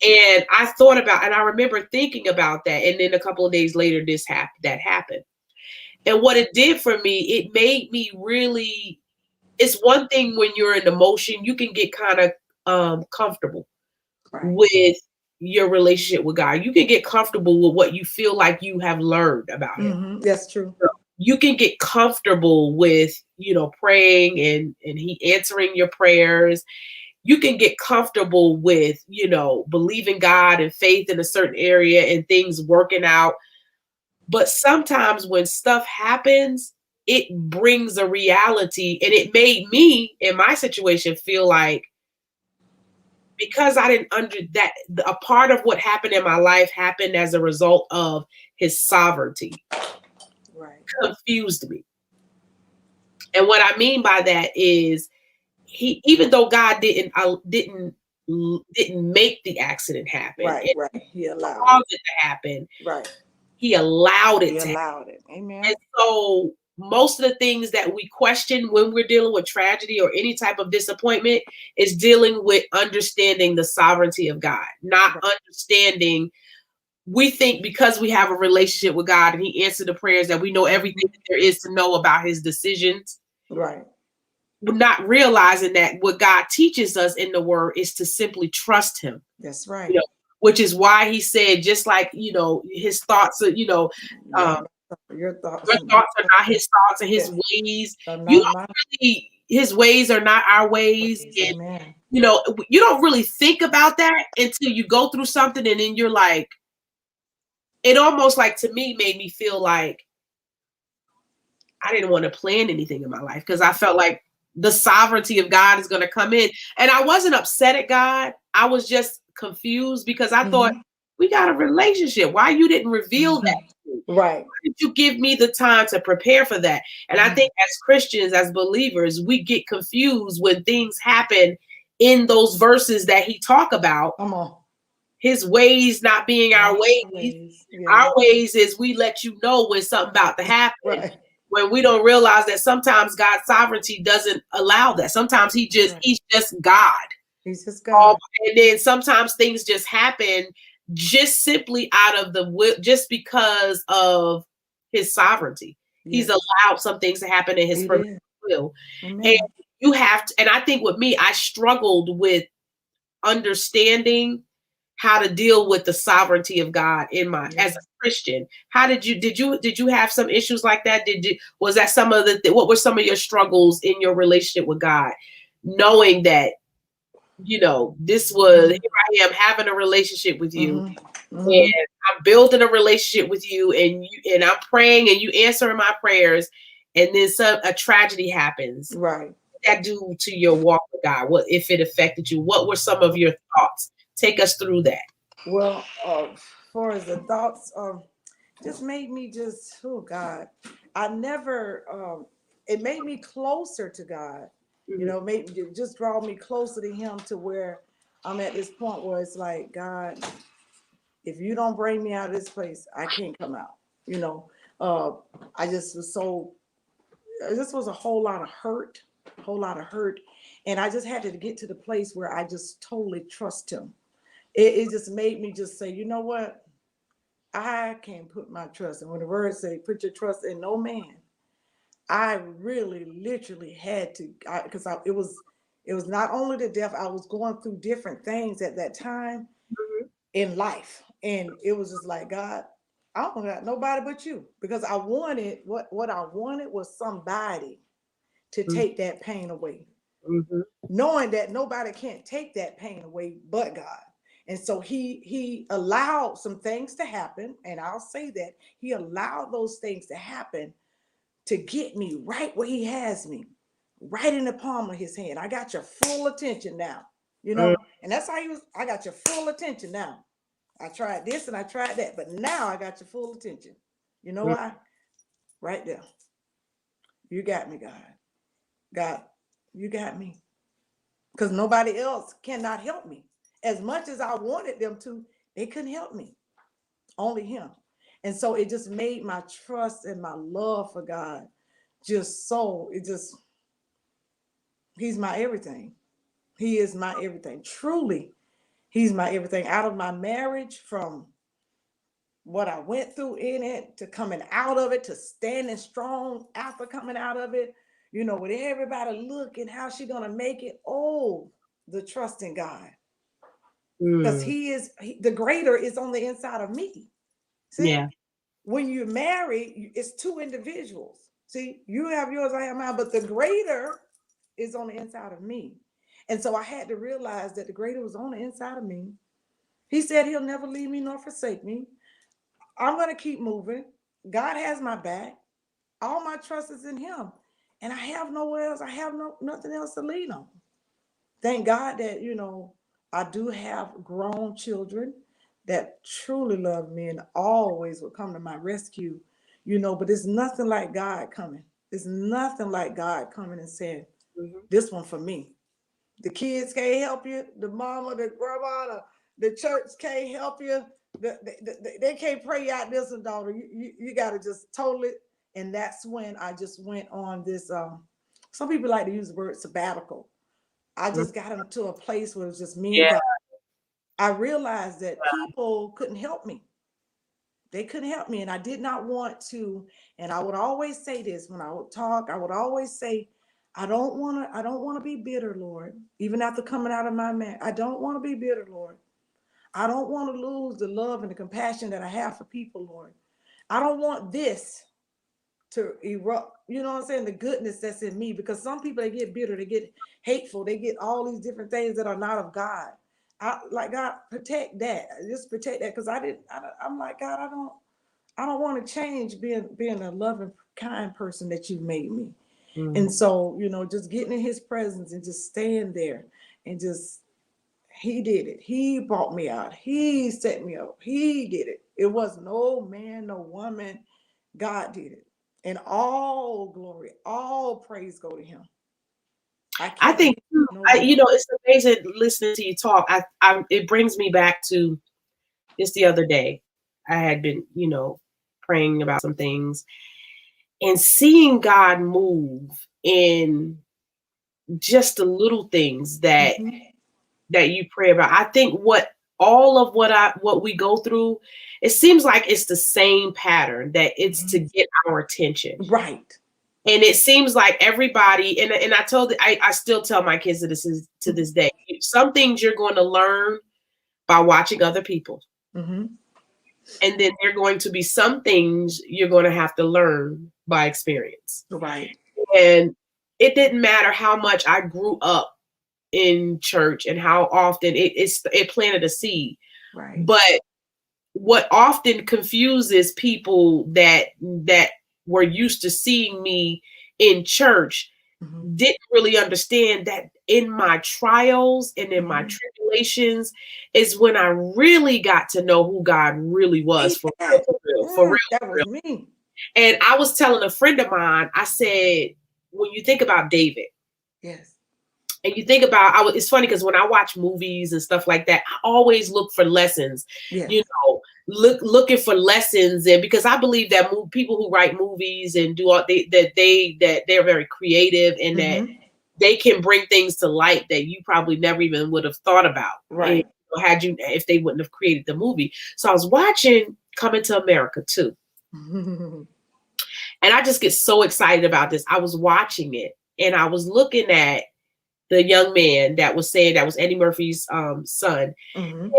And I thought about, and I remember thinking about that. And then a couple of days later, that happened. And what it did for me, it made me really, it's one thing when you're in emotion, you can get kind of comfortable with your relationship with God. You can get comfortable with what you feel like you have learned about him. That's true. So you can get comfortable with, praying and he answering your prayers. You can get comfortable with, believing God and faith in a certain area and things working out. But sometimes when stuff happens, it brings a reality. And it made me, in my situation, feel like, because I didn't that a part of what happened in my life happened as a result of his sovereignty. Confused me. And what I mean by that is even though God didn't make the accident happen. He allowed it to happen. He allowed it to happen. Amen. And so most of the things that we question when we're dealing with tragedy or any type of disappointment is dealing with understanding the sovereignty of God, not understanding. We think because we have a relationship with God and he answered the prayers that we know everything that there is to know about his decisions. We're not realizing that what God teaches us in the word is to simply trust him. That's right. Which is why he said, just like, his thoughts are, your thoughts are not his thoughts, and his ways. His ways are not our ways. And, you don't really think about that until you go through something. And then you're like, it almost like to me made me feel like I didn't want to plan anything in my life because I felt like the sovereignty of God is going to come in. And I wasn't upset at God. I was just confused because I thought, we got a relationship. Why you didn't reveal that? Why did you give me the time to prepare for that? And I think as Christians, as believers, we get confused when things happen in those verses that he talk about. His ways not being our ways. Our ways is we let you know when something about to happen. when we don't realize that sometimes God's sovereignty doesn't allow that. Sometimes he's just God. He's just God. And then sometimes things just happen just simply out of the will, just because of his sovereignty. He's allowed some things to happen in his will. Amen. And you have to, and I think with me, I struggled with understanding how to deal with the sovereignty of God in my as a Christian. How did you have some issues like that? Was that some of what were some of your struggles in your relationship with God, knowing that, you know, this was, here I am having a relationship with you, and I'm building a relationship with you, and I'm praying and you answering my prayers, and then a tragedy happens. Right. What did that do to your walk with God? What if it affected you? What were some of your thoughts? Take us through that. Well, as far as the thoughts, just made me just, oh God, I never, it made me closer to God. You know, just draw me closer to him, to where I'm at this point where it's like, God, if you don't bring me out of this place, I can't come out. You know, I just was this was a whole lot of hurt. And I just had to get to the place where I just totally trust him. It just made me just say, you know what? I can't put my trust. And when the word say, put your trust in no man, I really literally had to, because it was not only the death, I was going through different things at that time in life. And it was just like, God, I don't got nobody but you, because I wanted, what I wanted was somebody to take that pain away. Knowing that nobody can't take that pain away but God. And so he allowed some things to happen. And I'll say that he allowed those things to happen to get me right where he has me, right in the palm of his hand. I got your full attention now, you know, and that's how I got your full attention now. I tried this and I tried that, but now I got your full attention. You know why? Right there. You got me, God. God, you got me. Because nobody else cannot help me. As much as I wanted them to, they couldn't help me. Only him. And so it just made my trust and my love for God he's my everything. He is my everything. Truly, he's my everything. Out of my marriage, from what I went through in it, to coming out of it, to standing strong after coming out of it, you know, with everybody looking, how she gonna make it? Oh, the trust in God. Because the greater is on the inside of me. See, when you're married, it's two individuals. See, you have yours, I have mine, but the greater is on the inside of me. And so I had to realize that the greater was on the inside of me. He said he'll never leave me nor forsake me. I'm going to keep moving. God has my back. All my trust is in him. And I have nowhere else. I have nothing else to lean on. Thank God that, you know, I do have grown children that truly love me and always will come to my rescue, you know, but it's nothing like God coming. It's nothing like God coming and saying, this one for me. The kids can't help you. The mama, the grandma, the church can't help you. They can't pray you out this one, daughter. You got to just totally. And that's when I just went on this, some people like to use the word sabbatical. I just got into a place where it was just me and God. I realized that people couldn't help me. They couldn't help me. And I did not want to. And I would always say this when I would talk, I would always say, I don't want to be bitter, Lord. Even after coming out of my man, I don't want to be bitter, Lord. I don't want to lose the love and the compassion that I have for people, Lord. I don't want this to erupt, you know what I'm saying? The goodness that's in me, because some people, they get bitter, they get hateful, they get all these different things that are not of God. Like, God, protect that. Just protect that. Because I'm like, God, I don't want to change being a loving, kind person that you made me. And so, you know, just getting in his presence and just staying there and just, he did it. He brought me out. He set me up. He did it. It was no man, no woman. God did it. And all glory, all praise go to him. I think, you know, it's amazing listening to you talk. It brings me back to just the other day. I had been, you know, praying about some things. and seeing God move in just the little things that you pray about. I think what we go through, it seems like it's the same pattern, that it's to get our attention. Right. And it seems like everybody, and I still tell my kids that to this day, some things you're going to learn by watching other people. Mm-hmm. And then there are going to be some things you're going to have to learn by experience. Right. And it didn't matter how much I grew up in church and how often it planted a seed. Right. But what often confuses people that were used to seeing me in church didn't really understand that in my trials and in my tribulations is when I really got to know who God really was for real. That was me. And I was telling a friend of mine, I said, when you think about David, yes, and you think about, it's funny because when I watch movies and stuff like that, I always look for lessons. yes. You know, looking for lessons, and because I believe that people who write movies and do all that they're very creative, and that they can bring things to light that you probably never even would have thought about, right? If they wouldn't have created the movie. So I was watching Coming to America too, and I just get so excited about this. I was watching it, and I was looking at the young man that was Eddie Murphy's son, and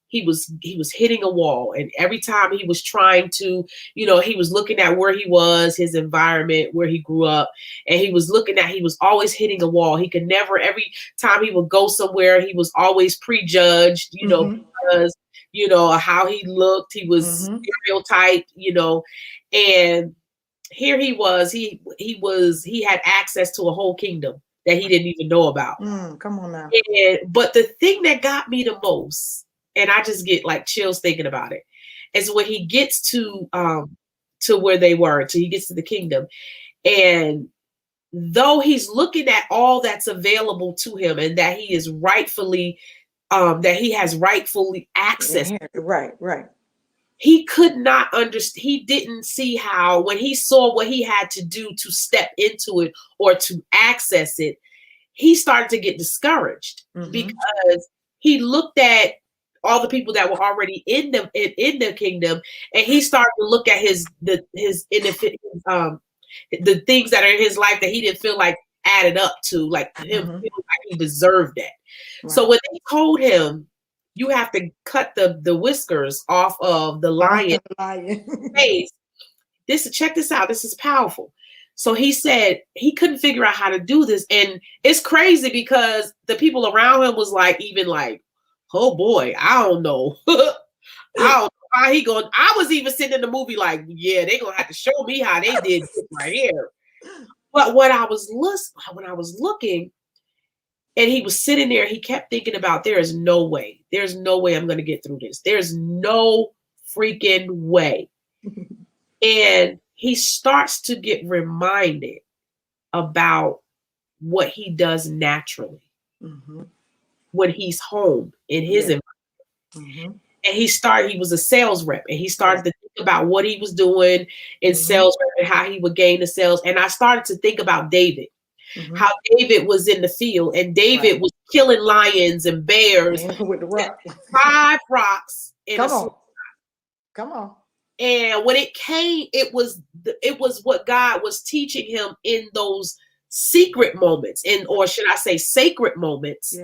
he was hitting a wall, and every time he was trying to, he was looking at where he was, his environment, where he grew up, and he was always hitting a wall. He could never, every time he would go somewhere, he was always prejudged, because how he looked, he was stereotyped, and here he was, he had access to a whole kingdom that he didn't even know about. Come on now. But the thing that got me the most, and I just get like chills thinking about it, is when he gets to where they were, till he gets to the kingdom. And though he's looking at all that's available to him, and that he is rightfully, that he has rightfully access. Right. He could not understand. He didn't see how, when he saw what he had to do to step into it or to access it, he started to get discouraged, because he looked at all the people that were already in the kingdom, and he started to look at the things that are in his life that he didn't feel like added up to, like him feeling like he deserved that. Right. So when they told him, you have to cut the whiskers off of the lion face, check this out, this is powerful. So he said he couldn't figure out how to do this. And it's crazy because the people around him was like, even like, oh boy, I don't know. I don't know how he going. I was even sitting in the movie like, yeah, they're going to have to show me how they did this right here. But when I was looking, and he was sitting there, he kept thinking about, there's no way I'm going to get through this. There's no freaking way. And he starts to get reminded about what he does naturally when he's home in his environment. And he was a sales rep, and he started to think about what he was doing in sales rep and how he would gain the sales. And I started to think about David. How David was in the field, and David was killing lions and bears with the rock. 5 rocks. Come on. And when it came, it was what God was teaching him in those secret moments, or should I say sacred moments,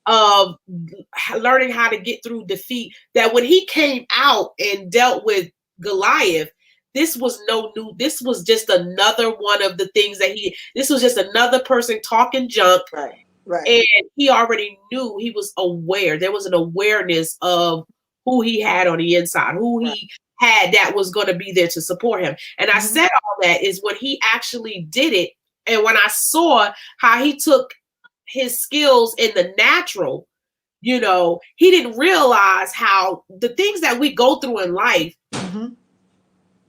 of learning how to get through defeat. That when he came out and dealt with Goliath, this was this was just another one of the things that this was just another person talking junk. Right. And he already knew, he was aware. There was an awareness of who he had on the inside, who he had that was going to be there to support him. And I said all that is when he actually did it. And when I saw how he took his skills in the natural, he didn't realize how the things that we go through in life,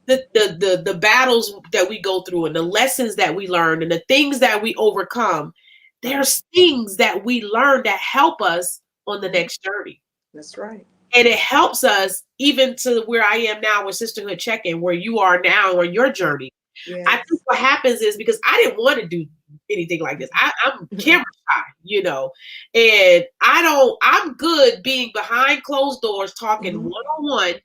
the battles that we go through and the lessons that we learn and the things that we overcome, there's things that we learn that help us on the next journey. That's right. And it helps us even to where I am now with Sisterhood Check-in, where you are now on your journey. I Yes. think what happens is because I didn't want to do anything like this. I'm camera shy, and I'm good being behind closed doors talking Mhm. one-on-one,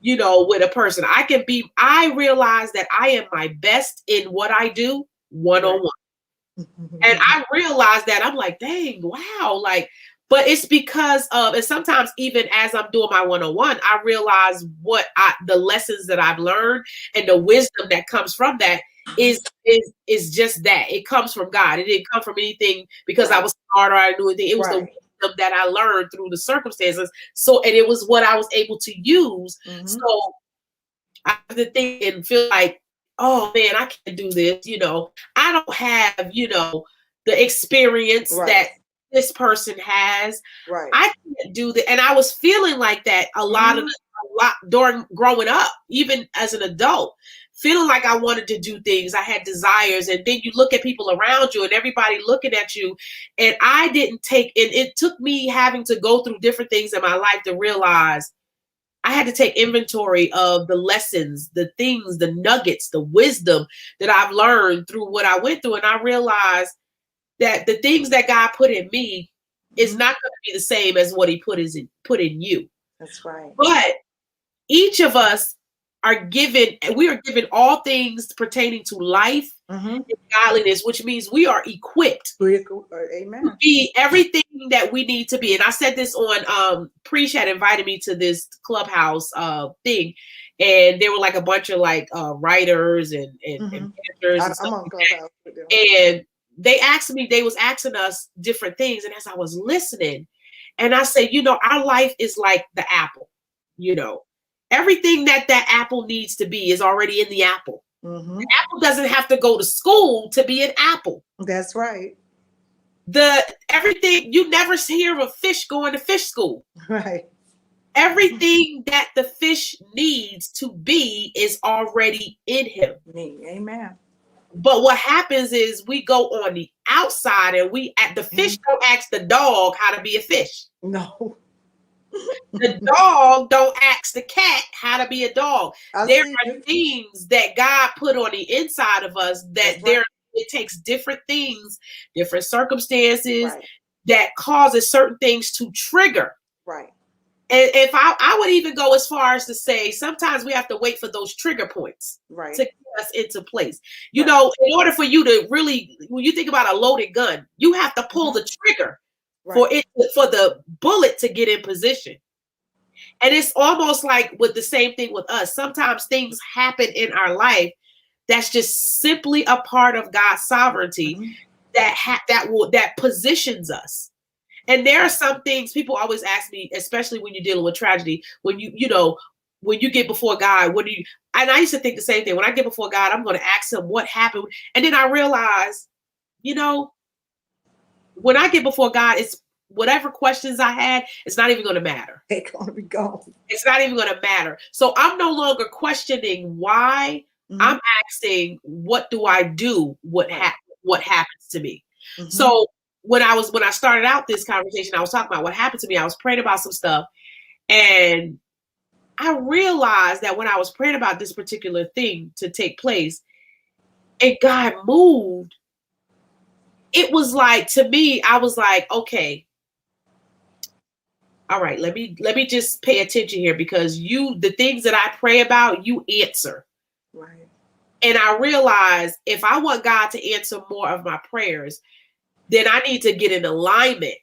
with a person. I realize that I am my best in what I do one-on-one. And I realized that I'm like, dang, wow. Like, but it's because of, and sometimes even as I'm doing my one-on-one, I realize the lessons that I've learned and the wisdom that comes from that is just that. It comes from God. It didn't come from anything because I was smart or I knew anything. It was the Right. wisdom that I learned through the circumstances. So, and it was what I was able to use. Mhm. So I have to think and feel like, oh man, I can't do this. I don't have, the experience Right. that this person has. Right. I can't do that. And I was feeling like that a lot during growing up, even as an adult, feeling like I wanted to do things. I had desires. And then you look at people around you and everybody looking at you. And I didn't it took me having to go through different things in my life to realize I had to take inventory of the lessons, the things, the nuggets, the wisdom that I've learned through what I went through. And I realized that the things that God put in me is not going to be the same as what he put in you. That's right. But each of us we are given all things pertaining to life and godliness, which means we are equipped Amen. to be everything that we need to be. And I said this on Preach had invited me to this clubhouse thing, and there were like a bunch of like writers and pastors and stuff I'm on Clubhouse with them. and they was asking us different things. And as I was listening, and I said, our life is like the apple, everything that apple needs to be is already in the apple. The apple doesn't have to go to school to be an apple. That's right. Everything, you never hear of a fish going to fish school. Right. Everything that the fish needs to be is already in him. Amen. But what happens is we go on the outside and the fish don't ask the dog how to be a fish. No. The dog don't ask the cat how to be a dog. There are things that God put on the inside of us that it takes different things, different circumstances that causes certain things to trigger. Right. And if I would even go as far as to say, sometimes we have to wait for those trigger points to get us into place. In order for you to really, when you think about a loaded gun, you have to pull the trigger for the bullet to get in position. And it's almost like with the same thing with us. Sometimes things happen in our life that's just simply a part of God's sovereignty that positions us. And there are some things people always ask me, especially when you're dealing with tragedy, when when you get before God, and I used to think the same thing. When I get before God, I'm going to ask him what happened. And then I realize, when I get before God, it's whatever questions I had, it's not even going to matter. They're going to be gone. It's not even going to matter. So I'm no longer questioning why. I'm asking, what do I do? What happens to me? So when I started out this conversation, I was talking about what happened to me. I was praying about some stuff, and I realized that when I was praying about this particular thing to take place, and God moved, it was like, to me, I was like, okay, all right, let me just pay attention here, because the things that I pray about, you answer. Right. And I realized if I want God to answer more of my prayers, then I need to get in alignment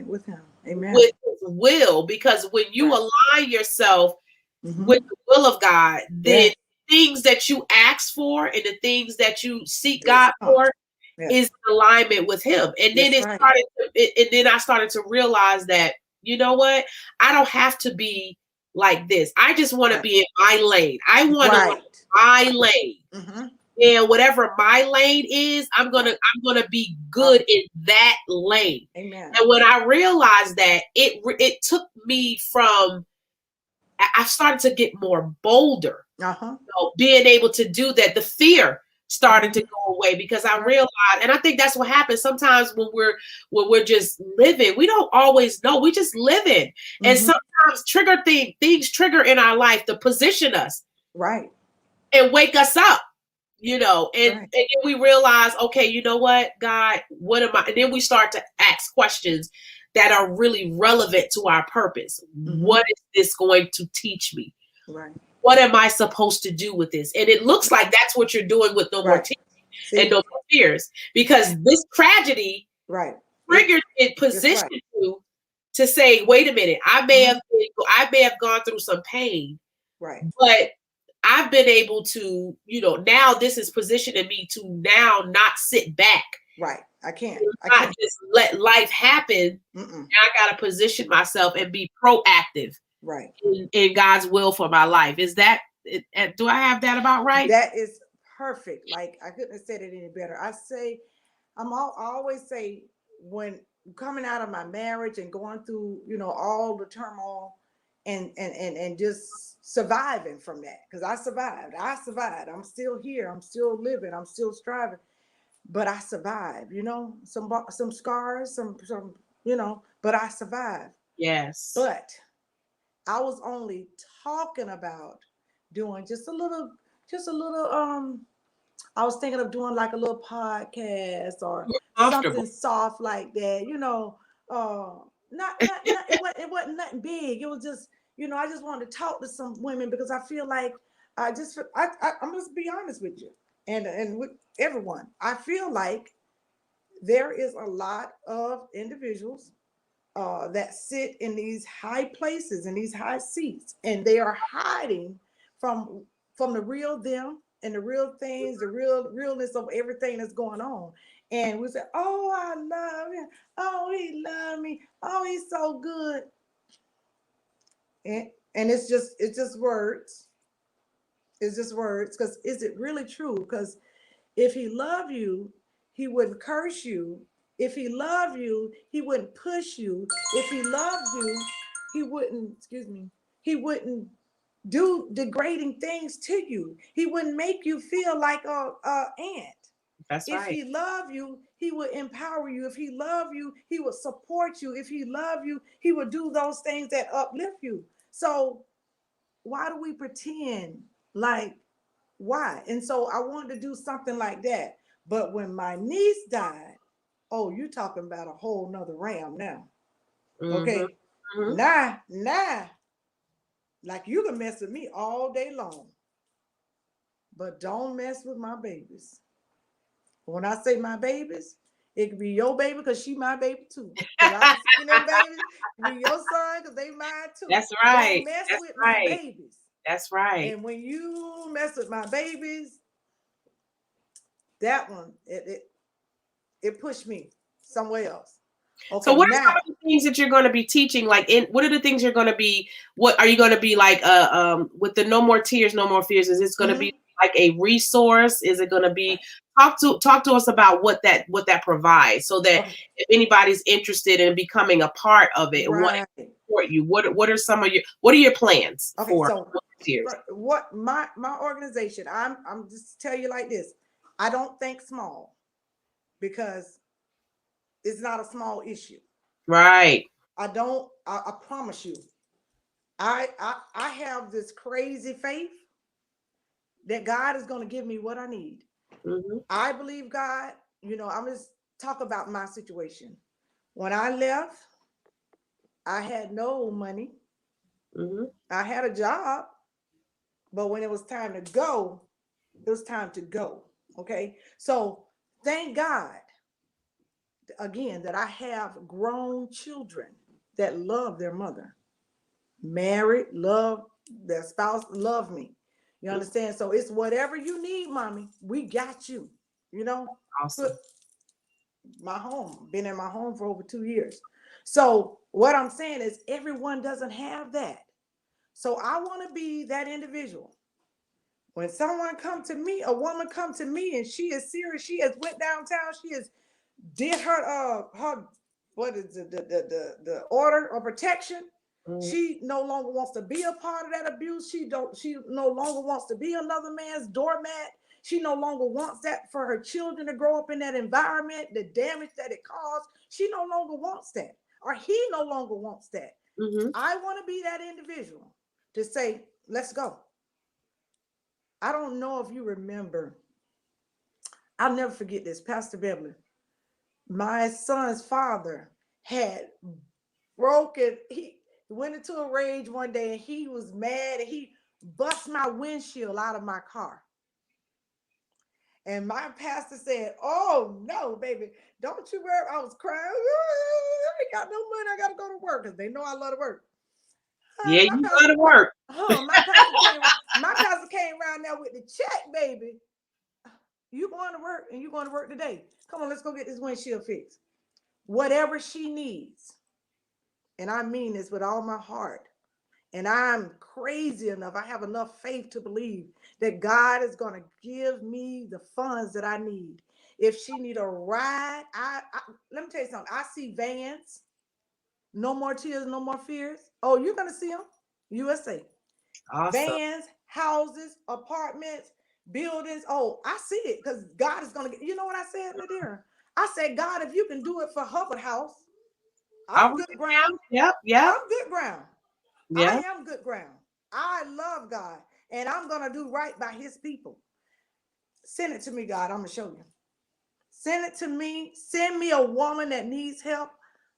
with him. Amen. With his will, because when you align yourself with the will of God, then things that you ask for and the things that you seek God for is in alignment with him. And then I started to realize that, you know what? I don't have to be like this. I just want to be in my lane. I want to my lane. And whatever my lane is, I'm gonna be good in that lane. Amen. And when I realized that, it took me from, I started to get more bolder. Being able to do that, the fear started to go away, because I realized, and I think that's what happens sometimes when we're just living. We don't always know. We just living, and sometimes things trigger in our life to position us, right, and wake us up. you know, and then we realize, okay, you know what, God, what am I? And then we start to ask questions that are really relevant to our purpose. What is this going to teach me? Right. What am I supposed to do with this? And it looks like that's what you're doing with No More Tears and No More Fears, because this tragedy triggered it, positioned you to say, wait a minute, I may have gone through some pain, but I've been able to, you know, now this is positioning me to now not sit back. Right. I can't just let life happen. Now I got to position myself and be proactive. Right. In God's will for my life. Is that, do I have that about right? That is perfect. Like, I couldn't have said it any better. I always say, when coming out of my marriage and going through, you know, all the turmoil and just surviving from that, because I survived. I'm still here. I'm still living. I'm still striving, but I survived, you know, some scars, some, you know, but I survived. Yes. But I was only talking about doing just a little, I was thinking of doing like a little podcast or something soft like that, you know. It wasn't nothing big. It was just, you know, I just wanted to talk to some women, because I feel like I'm just be honest with you and with everyone. I feel like there is a lot of individuals that sit in these high places, in these high seats, and they are hiding from the real them and the real things, the realness of everything that's going on. And we say, "Oh, I love him. Oh, he loved me. Oh, he's so good." And it's just words. It's just words. Because is it really true? Because if he loved you, he wouldn't curse you. If he loved you, he wouldn't push you. If he loved you, he wouldn't do degrading things to you. He wouldn't make you feel like a ant. That's right. If he loved you, he would empower you. If he loved you, he would support you. If he loved you, he would do those things that uplift you. So why do we pretend like, why? And so I wanted to do something like that. But when my niece died, oh, you talking about a whole nother ram now. Okay. Nah, like, you can mess with me all day long, but don't mess with my babies. When I say my babies, it could be your baby because she my baby too. Because I seen them babies. It could be your son because they mine too. That's right. Don't mess with my babies. That's right. And when you mess with my babies, that one, it pushed me somewhere else. Okay, so what are some of the things that you're going to be teaching? Like, what are the things you're going to be? What are you going to be like? With the No More Tears, No More Fears, is this going to be like a resource? Is it going to be talk to us about what that provides, so that if anybody's interested in becoming a part of it, and want to support you, what are your plans for No More Tears? What my organization? I'm just tell you like this. I don't think small, because it's not a small issue. Right. I promise you. I have this crazy faith that God is going to give me what I need. I believe God. You know, I'm just talk about my situation. When I left, I had no money. I had a job, but when it was time to go, it was time to go. Okay. So thank God, again, that I have grown children that love their mother, married, love their spouse, love me. You understand? So it's whatever you need, mommy, we got you. You know, awesome. My home, been in my home for over 2 years. So what I'm saying is, everyone doesn't have that. So I want to be that individual. When someone come to me, a woman come to me, and she is serious, she has went downtown, she has did her what is it, the order of protection. She no longer wants to be a part of that abuse. She no longer wants to be another man's doormat. She no longer wants that for her children to grow up in that environment, the damage that it caused. She no longer wants that, or he no longer wants that. I want to be that individual to say, let's go. I don't know if you remember I'll never forget this. Pastor Beverly, my son's father had broken. He went into a rage one day and he was mad and he bust my windshield out of my car. And my pastor said, "Oh no, baby, don't you worry." I was crying. I ain't got no money. I got to go to work because they know I love to work. Yeah, My you pastor, got to work. my pastor came around there with the check, baby. You going to work and you going to work today. Come on, let's go get this windshield fixed. Whatever she needs. And I mean this with all my heart. And I'm crazy enough. I have enough faith to believe that God is going to give me the funds that I need. If she need a ride, let me tell you something. I see vans. No more tears, no more fears. Oh, you're going to see them. USA. Awesome. Vans, houses, apartments, buildings. Oh, I see it because God is going to get, you know what I said, Nadira? I said, God, if you can do it for Hubbard House, I'm good ground. Yep. I'm good ground. Yeah. I am good ground. I love God and I'm going to do right by his people. Send it to me, God. I'm going to show you. Send it to me. Send me a woman that needs help.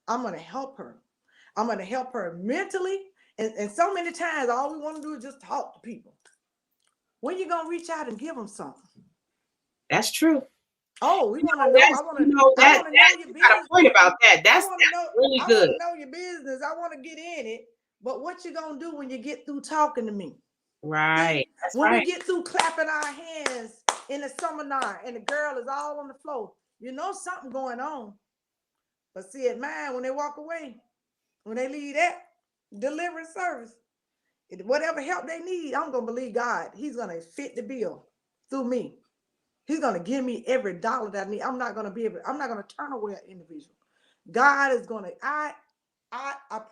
I'm going to help her. I'm going to help her mentally. And so many times, all we want to do is just talk to people. When you going to reach out and give them something? That's true. Oh, we want to know. I want to know your business. Got a point about that. That's really good. I want to know your business. I want to get in it. But what you going to do when you get through talking to me? Right. See, when we get through clapping our hands in the seminar and the girl is all on the floor, you know something going on. But see, at mine, when they walk away, when they leave that deliverance service, whatever help they need, I'm going to believe God. He's going to fit the bill through me. He's going to give me every dollar that I need. I'm not going to turn away an individual. God is going to, I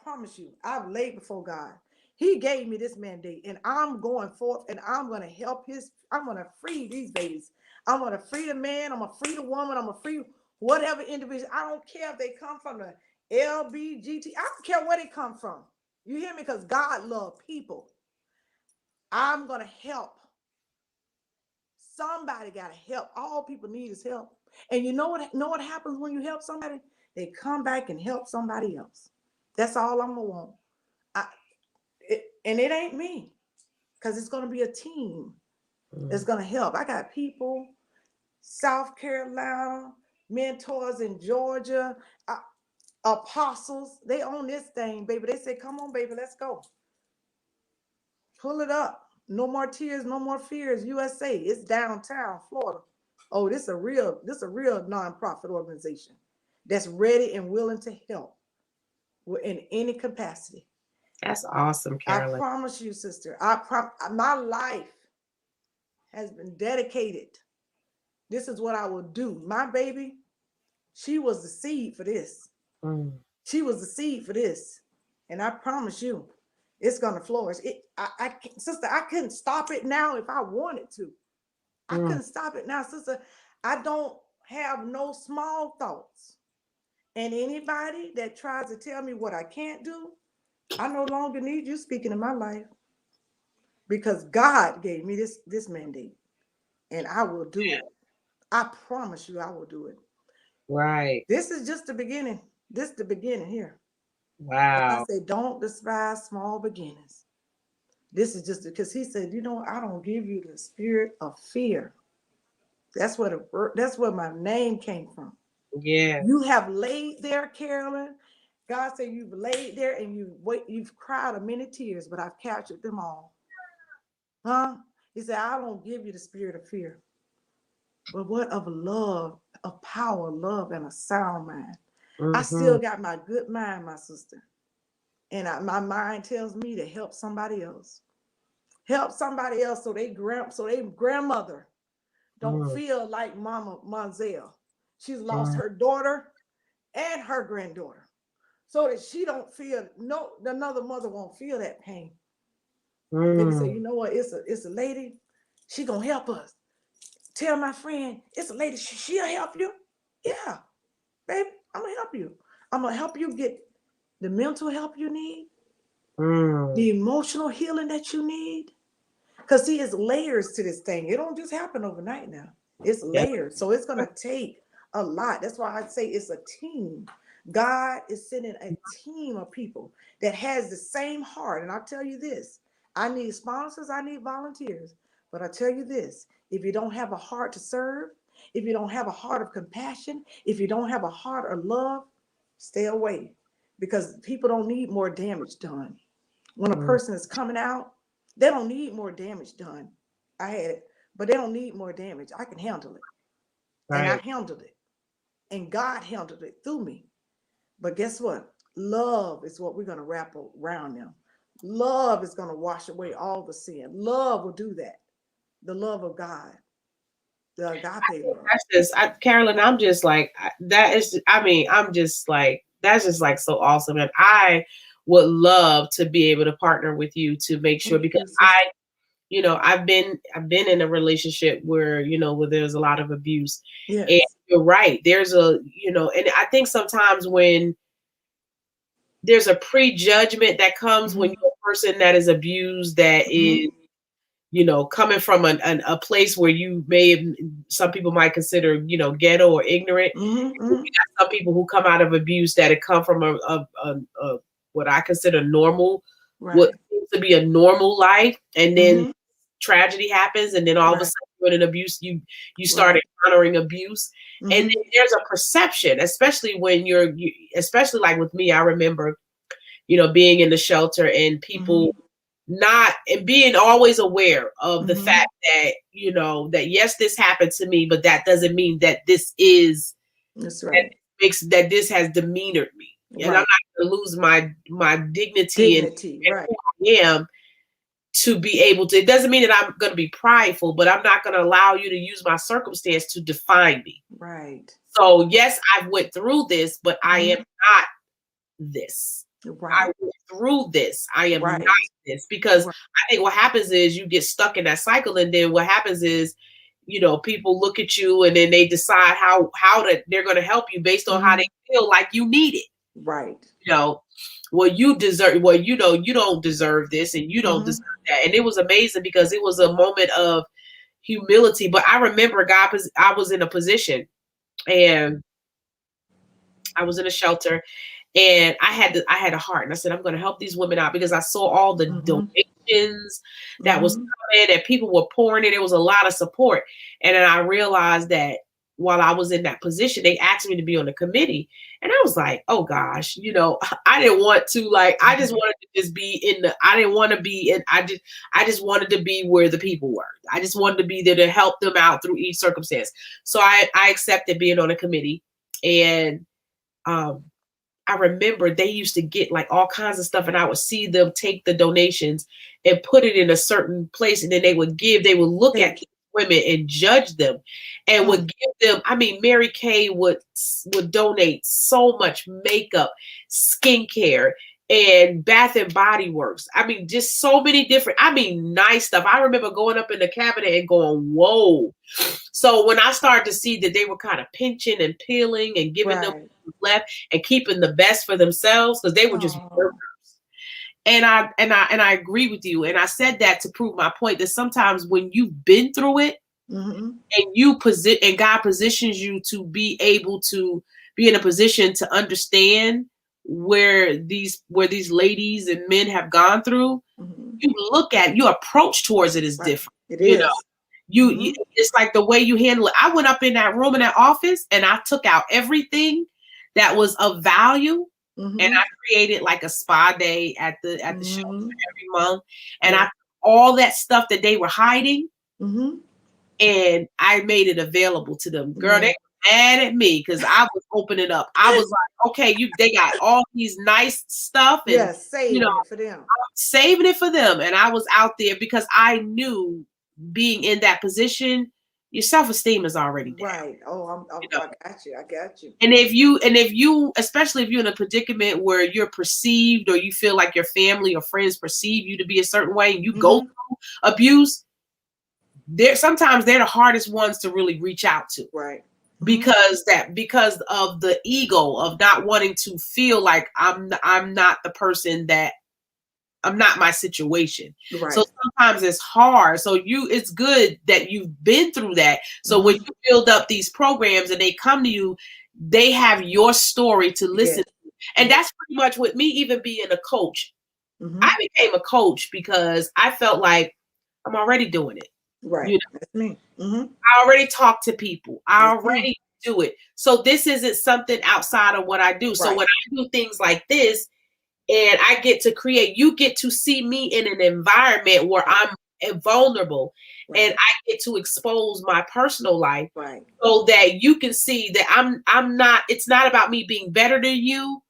promise you, I've laid before God. He gave me this mandate and I'm going forth and I'm going to I'm going to free these babies. I'm going to free the man. I'm going to free the woman. I'm going to free whatever individual. I don't care if they come from the LBGT. I don't care where they come from. You hear me? Because God loves people. I'm going to help. Somebody got to help. All people need is help. And you know what happens when you help somebody? They come back and help somebody else. That's all I'm going to want. And it ain't me, because it's going to be a team that's going to help. I got people, South Carolina, mentors in Georgia, apostles. They own this thing, baby. They say, come on, baby, let's go. Pull it up. No more tears, no more fears. USA. It's downtown Florida. Oh, this is a real nonprofit organization that's ready and willing to help in any capacity. That's awesome, Carolyn. I promise you, sister. My life has been dedicated. This is what I will do. My baby, she was the seed for this. She was the seed for this. And I promise you, it's going to flourish. Sister, I couldn't stop it now if I wanted to. I couldn't stop it now, sister. I don't have no small thoughts. And anybody that tries to tell me what I can't do, I no longer need you speaking in my life, because God gave me this mandate and I will do it. I promise you I will do it. Right. This is just the beginning. This is the beginning here. Wow. I say, don't despise small beginnings. This is just because he said, I don't give you the spirit of fear. That's where my name came from. Yeah. You have laid there, Carolyn. God said you've laid there and you've cried many tears, but I've captured them all. Huh? He said, I don't give you the spirit of fear, but what of love, of power, love, and a sound mind. I still got my good mind, my sister. And my mind tells me to help somebody else. Help somebody else so they grandmother don't feel like Mama Monzel. She's lost her daughter and her granddaughter. So that she don't feel, another mother won't feel that pain. Maybe say, you know what, it's a lady, she gonna help us. Tell my friend, it's a lady, she'll help you. Yeah, baby, I'm gonna help you. I'm gonna help you get the mental help you need, the emotional healing that you need. Because see, it's layers to this thing. It don't just happen overnight now. It's layered. So it's going to take a lot. That's why I say it's a team. God is sending a team of people that has the same heart. And I'll tell you this, I need sponsors, I need volunteers. But I tell you this, if you don't have a heart to serve, if you don't have a heart of compassion, if you don't have a heart of love, stay away, because people don't need more damage done. When a person is coming out, they don't need more damage done. I had it, but they don't need more damage. I can handle it. Right. And I handled it. And God handled it through me. But guess what? Love is what we're going to wrap around them. Love is going to wash away all the sin. Love will do that. The love of God. The agape love. Carolyn, I'm just like, that's just like so awesome. And I would love to be able to partner with you to make sure, because I've been in a relationship where, where there's a lot of abuse. Yes. And you're right. There's and I think sometimes when there's a prejudgment that comes when you're a person that is abused, that is, coming from a place where you some people might consider, ghetto or ignorant. You got some people who come out of abuse that have come from a what I consider normal, what seems to be a normal life, and then tragedy happens, and then all of a sudden you're in an abuse, you start encountering abuse, and then there's a perception, especially when especially like with me. I remember, being in the shelter and people being always aware of the fact that, that yes, this happened to me, but that doesn't mean that this is, that this has demeanored me. And I'm not going to lose my dignity and who I am to be able to. It doesn't mean that I'm going to be prideful, but I'm not going to allow you to use my circumstance to define me. Right. So yes, I went through this, but I am not this. I went through this. I am not this, because I think what happens is you get stuck in that cycle, and then what happens is, people look at you and then they decide how they're going to help you based on how they feel like you need it. Right. Well, you deserve. Well, you don't deserve this, and you don't deserve that. And it was amazing because it was a moment of humility. But I remember I was in a position, and I was in a shelter. And I had a heart, and I said, I'm going to help these women out, because I saw all the donations that was coming, and people were pouring in. There was a lot of support. And then I realized that while I was in that position, they asked me to be on the committee. And I was like, oh gosh, I didn't want to, I just wanted to just be I didn't want to be in, I just wanted to be where the people were. I just wanted to be there to help them out through each circumstance. So I accepted being on a committee. And, I remember they used to get all kinds of stuff, and I would see them take the donations and put it in a certain place. And then they would look at women and judge them, and would give them, Mary Kay would donate so much makeup, skincare, and Bath and Body Works. Just so many different, nice stuff. I remember going up in the cabinet and going, whoa. So when I started to see that they were kind of pinching and peeling and giving them what was left and keeping the best for themselves, because they were just workers. And I agree with you. And I said that to prove my point, that sometimes when you've been through it, and God positions you to be able to be in a position to understand where these ladies and men have gone through, your approach towards it is different. It is. It's like the way you handle it. I went up in that room in that office, and I took out everything that was of value, and I created a spa day at the shelter every month, and I took all that stuff that they were hiding, and I made it available to them. Girl, they were mad at me because I was opening up. I was like, okay, they got all these nice stuff, and saving it for them. Saving it for them, and I was out there because I knew, being in that position, your self-esteem is already down. Right. Oh, I got you. And if you, especially if you're in a predicament where you're perceived, or you feel like your family or friends perceive you to be a certain way, and you go through abuse, sometimes they're the hardest ones to really reach out to. Right. Because of the ego of not wanting to feel like I'm not the person that not my situation. Right. So sometimes it's hard. So it's good that you've been through that. So when you build up these programs and they come to you, they have your story to listen to. And that's pretty much with me even being a coach. I became a coach because I felt like I'm already doing it. Right. You know? That's me. I already talk to people. I already do it. So this isn't something outside of what I do. So when I do things like this and I get to create, you get to see me in an environment where I'm vulnerable and I get to expose my personal life so that you can see that I'm not, it's not about me being better than you.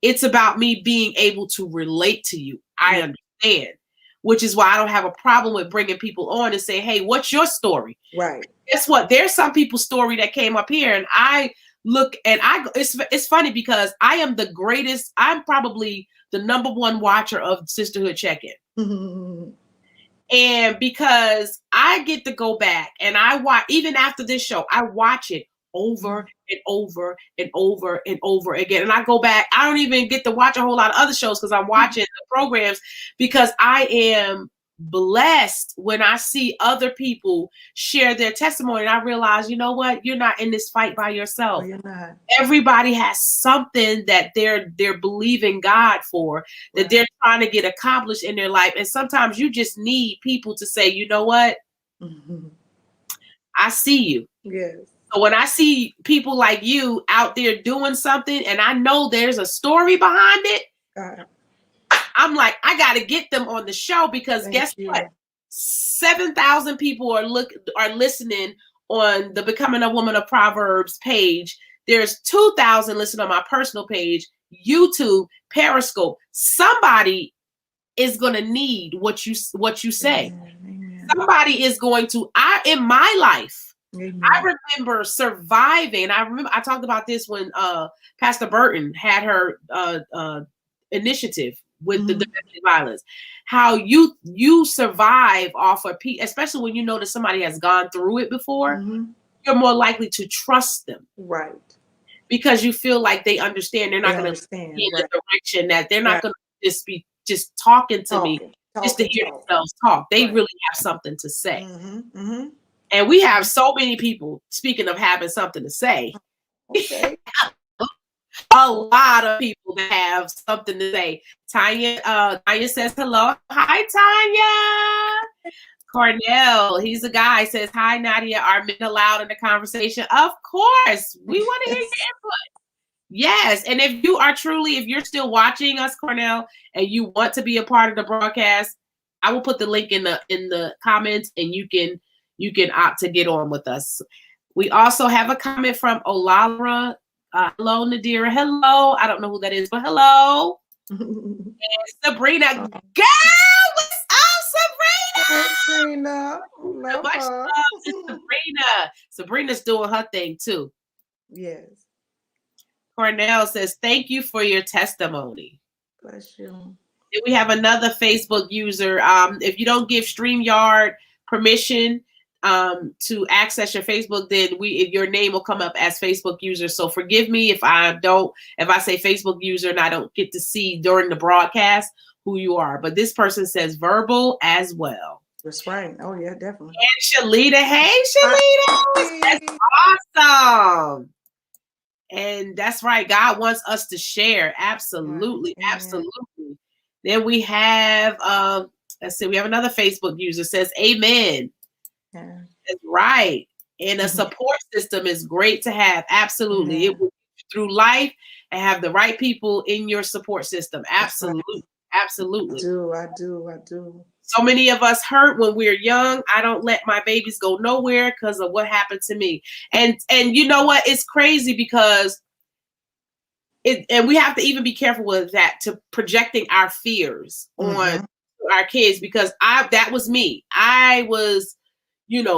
It's about me being able to relate to you. I understand, which is why I don't have a problem with bringing people on and say, hey, what's your story? Right. Guess what? There's some people's story that came up here and I look and it's funny because I am the greatest. I'm probably the #1 watcher of Sisterhood Check-in. And because I get to go back and I watch, even after this show, I watch it over and over and over and over again. And I go back, I don't even get to watch a whole lot of other shows because I'm watching the programs because I am blessed when I see other people share their testimony. And I realize, you know what? You're not in this fight by yourself. No, you're not. Everybody has something that they're believing God for, that they're trying to get accomplished in their life. And sometimes you just need people to say, you know what? I see you. Yes. So when I see people like you out there doing something and I know there's a story behind it, I'm like, I got to get them on the show because guess what? 7,000 people are listening on the Becoming a Woman of Proverbs page. There's 2,000 listening on my personal page, YouTube, Periscope. Somebody is going to need what you say. Amen. Somebody is going to, in my life, Amen. I remember surviving. I talked about this when Pastor Burton had her initiative with the domestic violence. How you survive off of especially when you know that somebody has gone through it before. You're more likely to trust them, right? Because you feel like they understand. They're not going to be in the direction that they're not going to just be talking to me just to hear themselves talk. They really have something to say. And we have so many people, speaking of having something to say, a lot of people that have something to say. Tanya says hello. Hi, Tanya. Cornell, he's a guy, says, hi, Nadia. Are men allowed in the conversation? Of course. We want to hear your input. Yes. And if you're still watching us, Cornell, and you want to be a part of the broadcast, I will put the link in the comments and you can opt to get on with us. We also have a comment from Olara. Hello, Nadira. Hello. I don't know who that is, but hello. And Sabrina. Girl, what's up, Sabrina? Much love to Sabrina. Sabrina's doing her thing too. Yes. Cornell says, thank you for your testimony. Bless you. Then we have another Facebook user. If you don't give StreamYard permission to access your Facebook, then your name will come up as Facebook user. So forgive me if I say Facebook user and I don't get to see during the broadcast who you are. But this person says verbal as well. That's right. Oh yeah, definitely. And Shalita, hey Shalita, that's awesome. And that's right. God wants us to share. Absolutely. Right. Absolutely. Then we have, let's see, we have another Facebook user says, amen. Yeah. That's right. And a support system is great to have. Absolutely. It will get you through life and have the right people in your support system. Absolutely. Right. Absolutely. I do. So many of us hurt when we're young. I don't let my babies go nowhere because of what happened to me. And you know what? It's crazy because and we have to even be careful with that, to projecting our fears on our kids, because that was me. I was,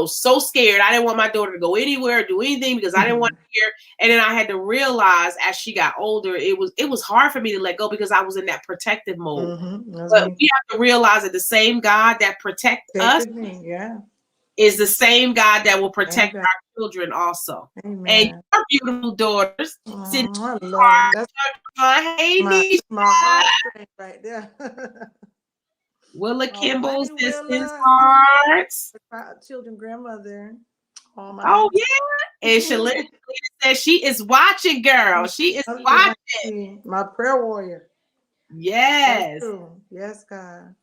so scared. I didn't want my daughter to go anywhere or do anything because I didn't want to hear. And then I had to realize as she got older, it was hard for me to let go because I was in that protective mode. But we have to realize that the same God that protects us is the same God that will protect our children also. Amen. And your beautiful daughters. I love hey, Nisha. Right there. Willa All Kimball's righty, distance Willa. hearts. My children grandmother. All Oh mine. yeah. And Shalita says she is watching, girl. She is watching. My prayer warrior. That's Yes. true. Yes, God.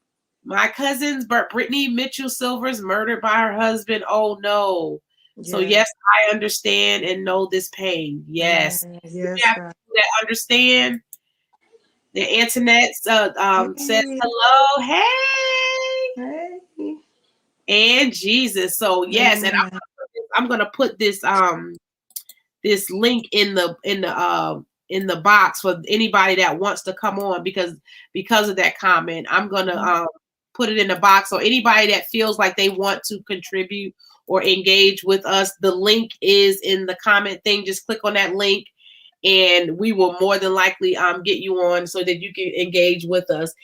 My cousin's Brittany Mitchell Silver's murdered by her husband. Oh no. So yes, I understand and know this pain. Yes. Yes, We have God. people that understand. The Antoinette says Hey. hello. Hey. Hey. And Jesus. So yes, and Amen. I'm gonna put this this link in the box for anybody that wants to come on because of that comment. I'm gonna put it in the box. So anybody that feels like they want to contribute or engage with us, the link is in the comment thing. Just click on that link and we will more than likely get you on so that you can engage with us.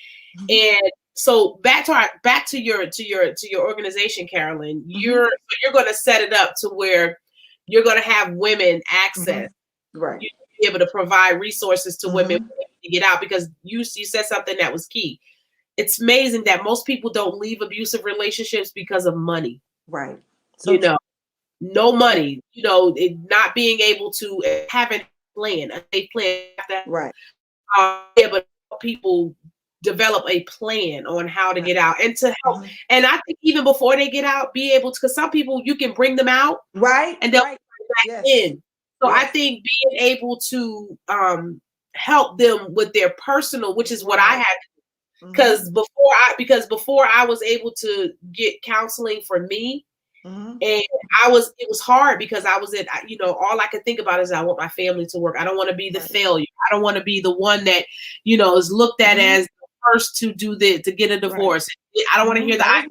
And so back to your organization, Carolyn. You're going to set it up to where you're going to have women access, right? You be able to provide resources to women to get out because you said something that was key. It's amazing that most people don't leave abusive relationships because of money, right? So no money, not being able to have a plan, a safe plan, right? But people develop a plan on how to get out and to help. And I think even before they get out, be able to, because some people you can bring them out, right? And they'll come back in. So I think being able to help them with their personal, which is what I had to do. Because before I was able to get counseling for me, and it was hard because I was all I could think about is I want my family to work. I don't want to be the failure. I don't want to be the one that, is looked at as the first to do to get a divorce. I don't want to hear that.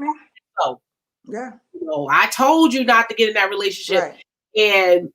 I told you not to get in that relationship. And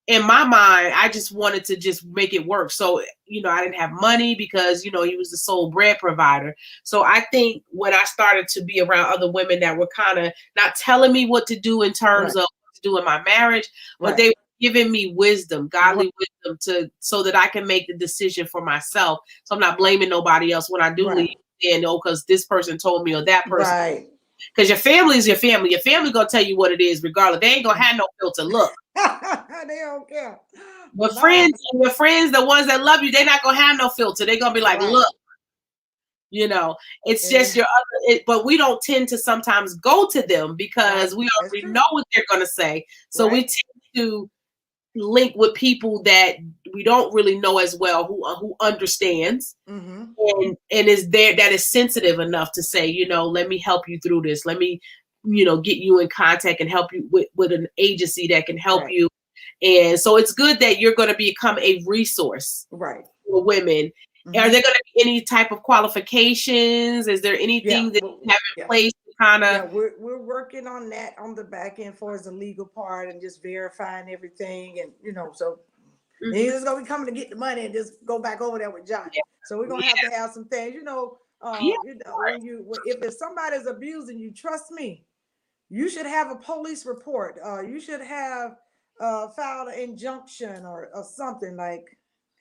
in my mind, I just wanted to just make it work. So, I didn't have money because, he was the sole bread provider. So I think when I started to be around other women that were kind of not telling me what to do in terms of what to do in my marriage, but they were giving me wisdom, godly wisdom so that I can make the decision for myself. So I'm not blaming nobody else when I do leave and because this person told me or that person. Right. Because your family is your family. Your family gonna tell you what it is, regardless. They ain't gonna have no filter. Look, they don't care. But your friends, the ones that love you, they're not gonna have no filter. They're gonna be like, look, it's just your other. But we don't tend to sometimes go to them because we already know what they're gonna say. So we tend to link with people that we don't really know as well, who understands and is there, that is sensitive enough to say, let me help you through this. Let me, get you in contact and help you with an agency that can help you. And so it's good that you're going to become a resource for women. Are there going to be any type of qualifications? Is there anything that you have in place to kind of? We're working on that on the back end for the legal part and just verifying everything. And, so he's just going to be coming to get the money and just go back over there with Johnny. So we're going to have some things, if somebody's abusing you, trust me, you should have a police report. You should have filed an injunction or something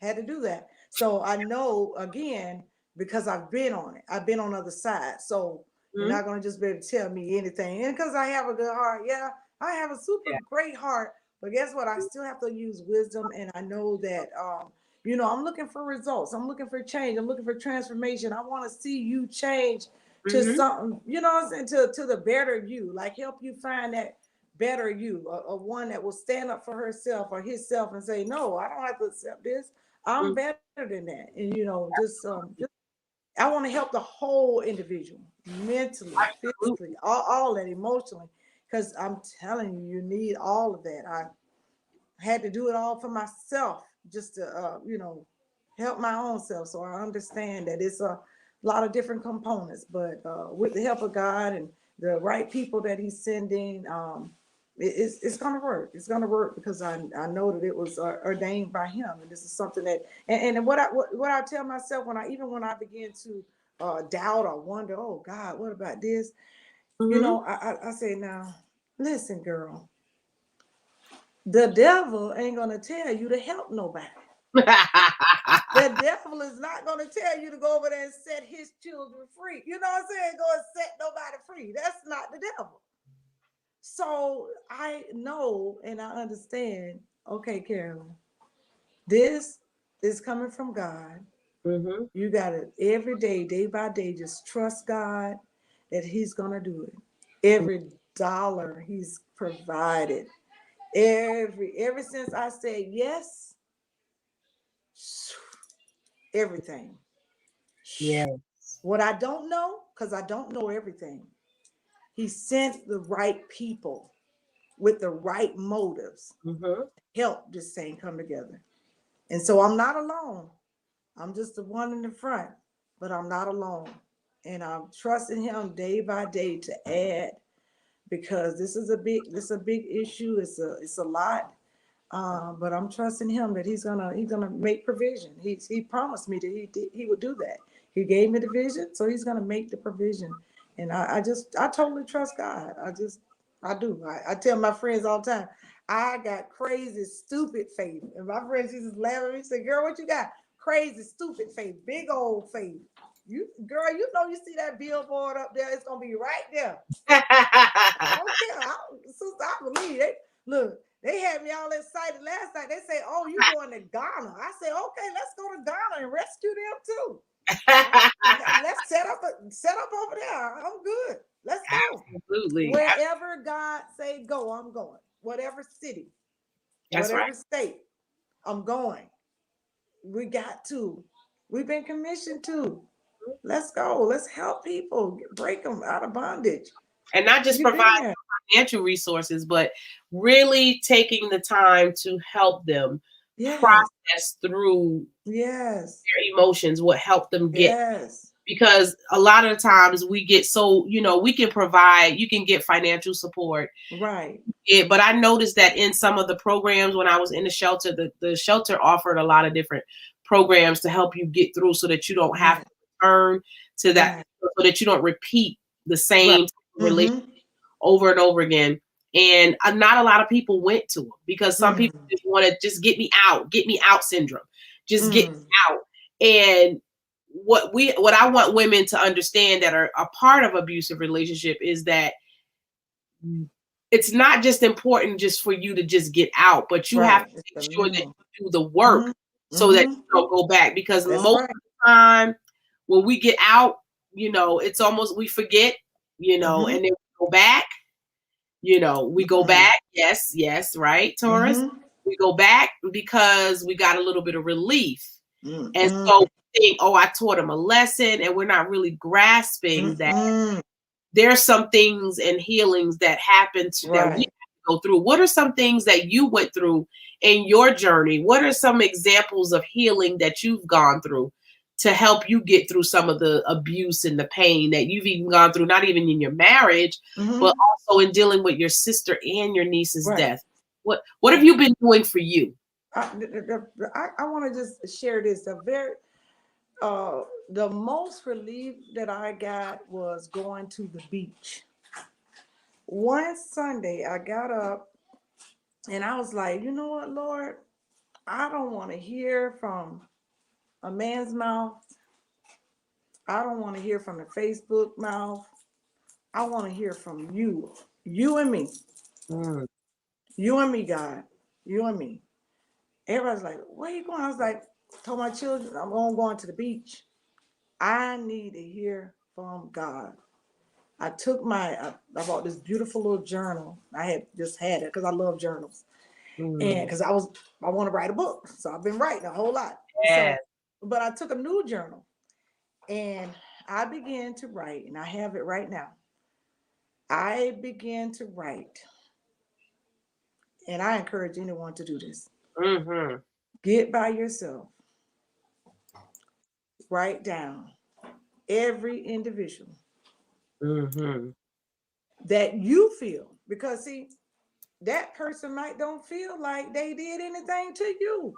had to do that. So I know, again, because I've been on it. I've been on the other side. So you're not going to just be able to tell me anything. And because I have a good heart, I have a super great heart. But guess what? I still have to use wisdom. And I know that, I'm looking for results. I'm looking for change. I'm looking for transformation. I want to see you change to something, to the better you, help you find that better you, a one that will stand up for herself or himself and say, no, I don't have to accept this. I'm better than that. And, just I want to help the whole individual, mentally, physically, all that, emotionally, because I'm telling you, you need all of that. I had to do it all for myself just to, help my own self. So I understand that it's a lot of different components, but with the help of God and the right people that he's sending, it's going to work. It's going to work because I know that it was ordained by him. And this is something that, and what I tell myself when I begin to doubt or wonder, oh God, what about this? I say, now, listen, girl, the devil ain't going to tell you to help nobody. The devil is not going to tell you to go over there and set his children free. You know what I'm saying? Go and set nobody free. That's not the devil. So I know and I understand, okay, Carolyn, this is coming from God. Mm-hmm. You got to every day by day, just trust God that he's going to do it. Every dollar he's provided. Ever since I said yes, everything. Yeah. What I don't know, because I don't know everything, he sent the right people with the right motives Mm-hmm. to help this thing come together. And so I'm not alone. I'm just the one in the front, but I'm not alone. And I'm trusting him day by day to add, because this is a big issue. It's a lot. But I'm trusting him that he's gonna make provision. He promised me that he would do that. He gave me the vision, so he's gonna make the provision. And I totally trust God. I do. I tell my friends all the time, I got crazy, stupid faith. And my friends used to laugh at me and say, girl, what you got? Crazy, stupid faith, big old faith. Girl, you see that billboard up there, it's gonna be right there. I don't care. Sister, I believe it. Look, they had me all excited last night. They say, "Oh, you going to Ghana?" I said, "Okay, let's go to Ghana and rescue them too. Let's set up over there. I'm good. Let's go. Absolutely. Wherever God say go, I'm going. Whatever city, That's whatever right. state, I'm going. We got to. We've been commissioned to. Let's go. Let's help people break them out of bondage. And not just You've been provide there. financial resources, but really taking the time to help them Yes. process through Yes. their emotions, what helped them get. Yes. Because a lot of the times we get so, we can provide, you can get financial support. Right. But I noticed that in some of the programs when I was in the shelter, the shelter offered a lot of different programs to help you get through so that you don't have to return to that, so that you don't repeat the same relationship over and over again. And not a lot of people went to them because some people just want to just get me out syndrome, just get me out. And what I want women to understand that are a part of abusive relationship is that it's not just important just for you to just get out, but you have to make sure that you do the work so that you don't go back. Because most of the time when we get out, it's almost we forget, and then we go back, we go back. Yes, right, Taurus. We go back because we got a little bit of relief. And so we think, oh, I taught him a lesson, and we're not really grasping that there's some things and healings that happen that we have to go through. What are some things that you went through in your journey? What are some examples of healing that you've gone through to help you get through some of the abuse and the pain that you've even gone through, not even in your marriage, but also in dealing with your sister and your niece's death? What have you been doing for you? I want to just share this. The most relief that I got was going to the beach. One Sunday, I got up and I was like, you know what, Lord? I don't want to hear from a man's mouth. I don't want to hear from a Facebook mouth. I want to hear from you. You and me. You and me, God. You and me. Everybody's like, where you going? I was like, told my children, I'm going to the beach. I need to hear from God. I bought this beautiful little journal. I had it because I love journals. And because I want to write a book. So I've been writing a whole lot. So, but I took a new journal and I began to write, and I have it right now. I began to write. And I encourage anyone to do this. Get by yourself. Write down every individual that you feel. Because see, that person might don't feel like they did anything to you.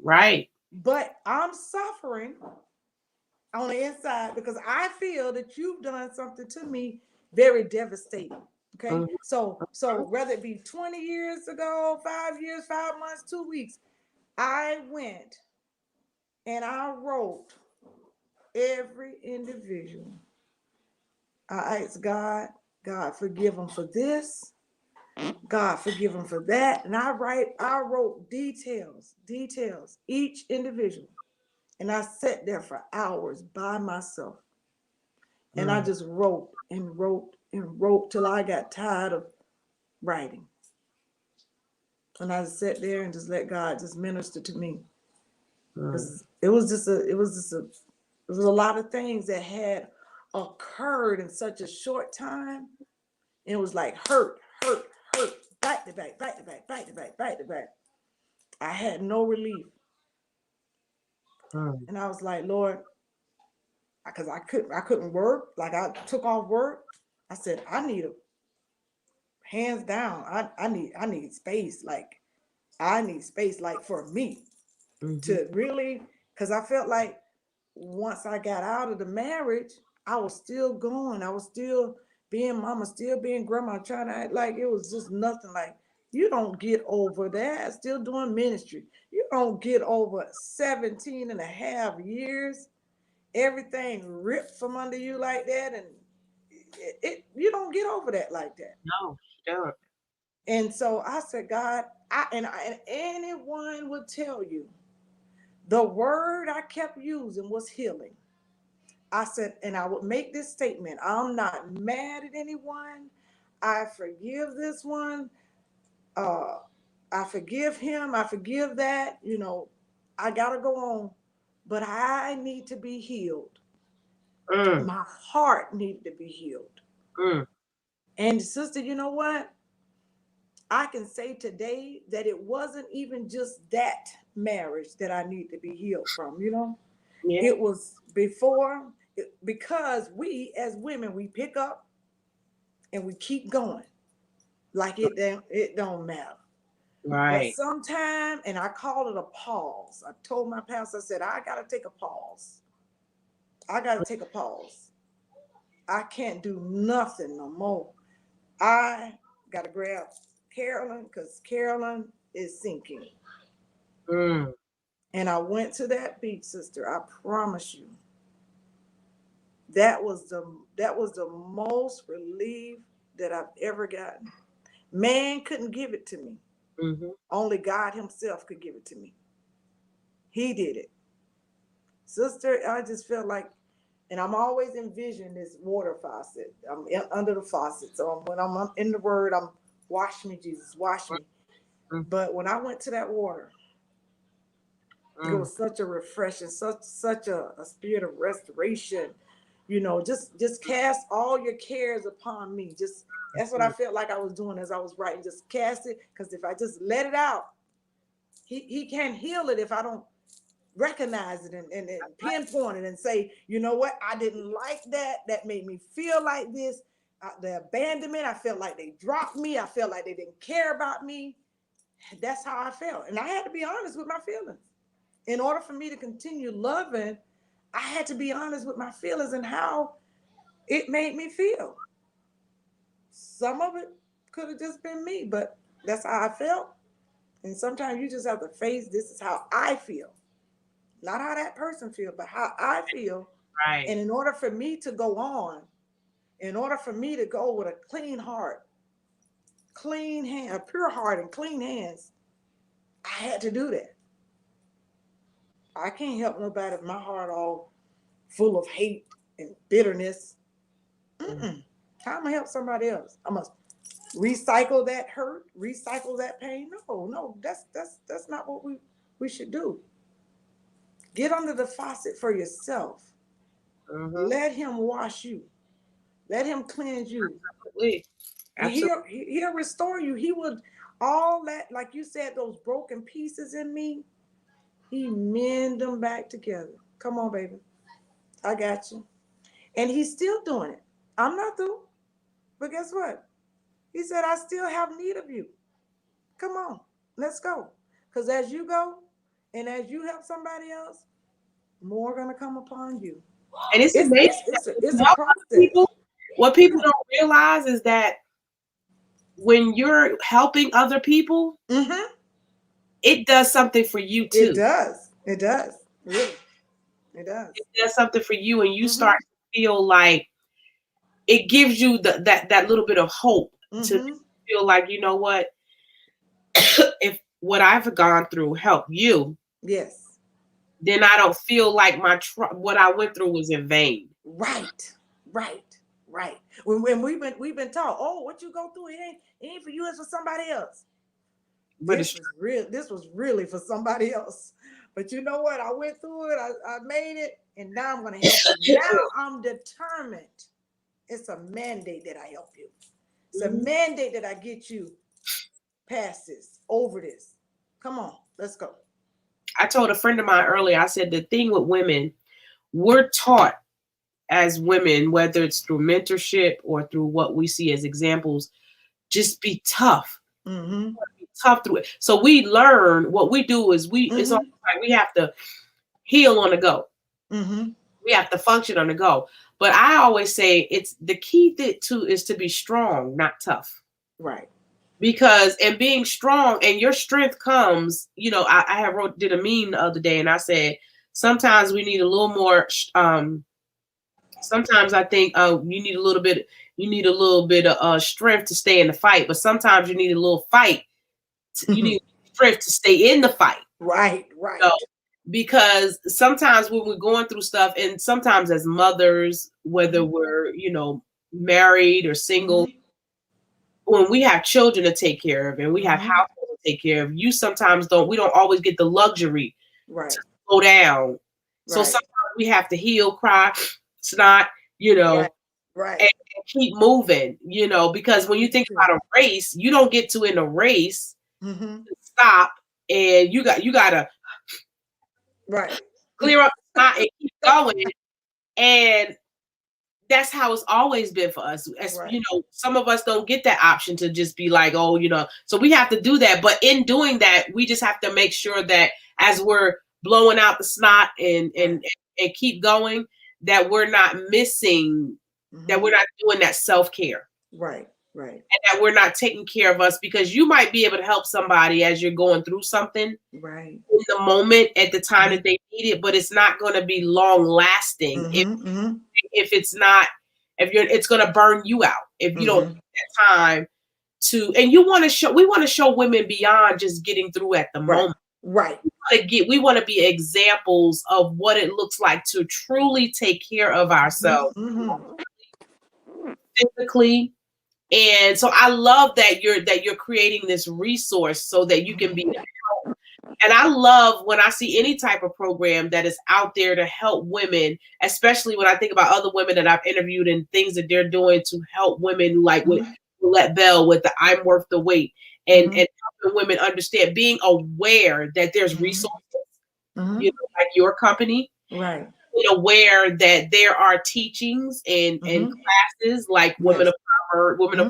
Right. But I'm suffering on the inside because I feel that you've done something to me very devastating. Okay. So whether it be 20 years ago, 5 years, 5 months, 2 weeks, I went And I wrote every individual. I asked God, God, forgive them for this. God, forgive them for that. And I wrote details, each individual. And I sat there for hours by myself. And I just wrote and wrote and wrote till I got tired of writing. And I just sat there and just let God just minister to me. It was a lot of things that had occurred in such a short time. And it was like hurt, back to back, back to back, back to back, back to back. I had no relief. And I was like, Lord, because I couldn't work. Like I took off work. I said, I need a hands down. I need space. Like I need space, like for me to really, because I felt like once I got out of the marriage, I was still going. I was still being mama, still being grandma, trying to act like it was just nothing. Like, you don't get over that. Still doing ministry. You don't get over 17 and a half years. Everything ripped from under you like that. And you don't get over that like that. No, you don't. And so I said, God, and anyone would tell you, the word I kept using was healing. I said, and I would make this statement, I'm not mad at anyone. I forgive this one. I forgive him. I forgive that. I got to go on. But I need to be healed. My heart needed to be healed. And sister, you know what? I can say today that it wasn't even just that marriage that I need to be healed from, Yeah. It was before, because we as women, we pick up and we keep going like it don't matter. Right. But sometime, and I call it a pause. I told my pastor, I said, I got to take a pause. I got to take a pause. I can't do nothing no more. I got to grab Carolyn because Carolyn is sinking. And I went to that beach, sister. I promise you. That was the most relief that I've ever gotten. Man couldn't give it to me. Only God himself could give it to me. He did it. Sister, I just felt like, and I'm always envisioning this water faucet. I'm under the faucet. So when I'm in the word, I'm wash me, Jesus, wash me. But when I went to that water, it was such a refreshing, such a spirit of restoration. Just cast all your cares upon me. That's what I felt like I was doing as I was writing. Just cast it, because if I just let it out, he can't heal it if I don't recognize it and pinpoint it and say, you know what, I didn't like that. That made me feel like this. The abandonment, I felt like they dropped me. I felt like they didn't care about me. That's how I felt. And I had to be honest with my feelings. In order for me to continue loving, I had to be honest with my feelings and how it made me feel. Some of it could have just been me, but that's how I felt. And sometimes you just have to face, this is how I feel. Not how that person feels, but how I feel. Right. And in order for me to go on, in order for me to go with a clean heart, clean hand, a pure heart and clean hands, I had to do that. I can't help nobody if my heart all full of hate and bitterness. How am I gonna help somebody else? I must recycle that hurt, recycle that pain. No, that's not what we should do. Get under the faucet for yourself. Let him wash you. Let him cleanse you. Absolutely. He'll restore you. He would, all that, like you said, those broken pieces in me, he mend them back together. Come on, baby. I got you. And he's still doing it. I'm not through. But guess what? He said, I still have need of you. Come on, let's go. Because as you go and as you help somebody else, more going to come upon you. And it's amazing. It's a process. What people don't realize is that when you're helping other people, it does something for you too. It does. It does. Really, it does. It does something for you, and you start to feel like it gives you that little bit of hope to feel like, you know what, if what I've gone through helped you, Yes. then I don't feel like what I went through was in vain. Right. When we've been taught, oh, what you go through, it ain't for you, it's for somebody else. But this was really for somebody else. But you know what? I went through it. I made it, and now I'm going to help you. Now I'm determined. It's a mandate that I help you. It's a mandate that I get you past this, over this. Come on, let's go. I told a friend of mine earlier, I said the thing with women, we're taught as women, whether it's through mentorship or through what we see as examples, just be tough. Be tough through it. So we learn, what we do is it's almost like we have to heal on the go. We have to function on the go. But I always say it's the key is to be strong, not tough. Right. Because in being strong, and your strength comes, I did a meme the other day, and I said, sometimes we need a little more, sometimes I think you need a little bit of strength to stay in the fight, but sometimes you need a little fight. You need strength to stay in the fight. Right. Because sometimes when we're going through stuff, and sometimes as mothers, whether we're, married or single, when we have children to take care of and we have households to take care of, we don't always get the luxury to slow down. So sometimes we have to heal, cry, snot, and keep moving, because when you think about a race, you don't get to in a race stop, and you gotta clear up the snot and keep going. And that's how it's always been for us. Some of us don't get that option to just be like, oh, so we have to do that. But in doing that, we just have to make sure that as we're blowing out the snot and keep going, that we're not missing, that we're not doing that self-care. Right. And that we're not taking care of us, because you might be able to help somebody as you're going through something in the moment at the time that they need it, but it's not going to be long lasting if it's not, it's going to burn you out if you don't take that time to. And we want to show women beyond just getting through at the moment. We want to be examples of what it looks like to truly take care of ourselves physically. And so I love that you're creating this resource so that you can be help. And I love when I see any type of program that is out there to help women, especially when I think about other women that I've interviewed and things that they're doing to help women, like with Let Bell with the I'm Worth the Wait, and helping women understand, being aware that there's resources, like your company, aware that there are teachings and classes like Women of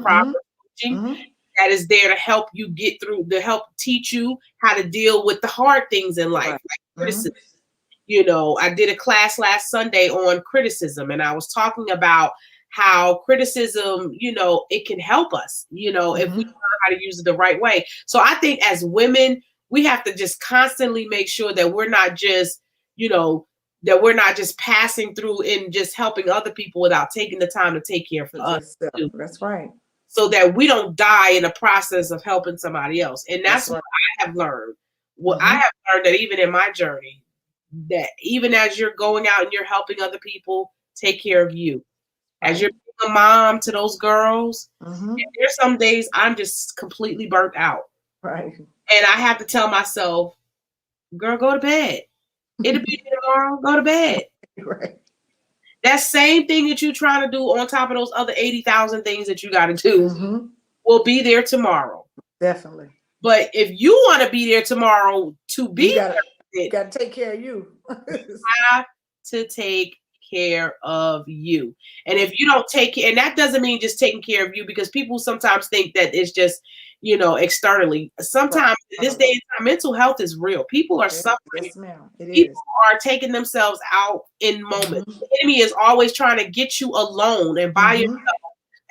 Proverbs coaching that is there to help you get through, to help teach you how to deal with the hard things in life, like criticism. I did a class last Sunday on criticism, and I was talking about how criticism, it can help us, if we learn how to use it the right way. So I think as women, we have to just constantly make sure that we're not just, that we're not just passing through and just helping other people without taking the time to take care of us. That's right. So that we don't die in the process of helping somebody else. And that's what I have learned. I have learned that even in my journey, that even as you're going out and you're helping other people, take care of you. As you're being a mom to those girls, there's some days I'm just completely burnt out. Right. And I have to tell myself, girl, go to bed. It'll be there tomorrow. Go to bed. Right. That same thing that you're trying to do on top of those other 80,000 things that you got to do will be there tomorrow. Definitely. But if you want to be there tomorrow to be there, you got to take care of you. You have to take care of you. And if you don't take care, and that doesn't mean just taking care of you, because people sometimes think that it's just, externally. Sometimes in this day and time, mental health is real. People are suffering. Yes, ma'am. People are taking themselves out in moments. The enemy is always trying to get you alone and by yourself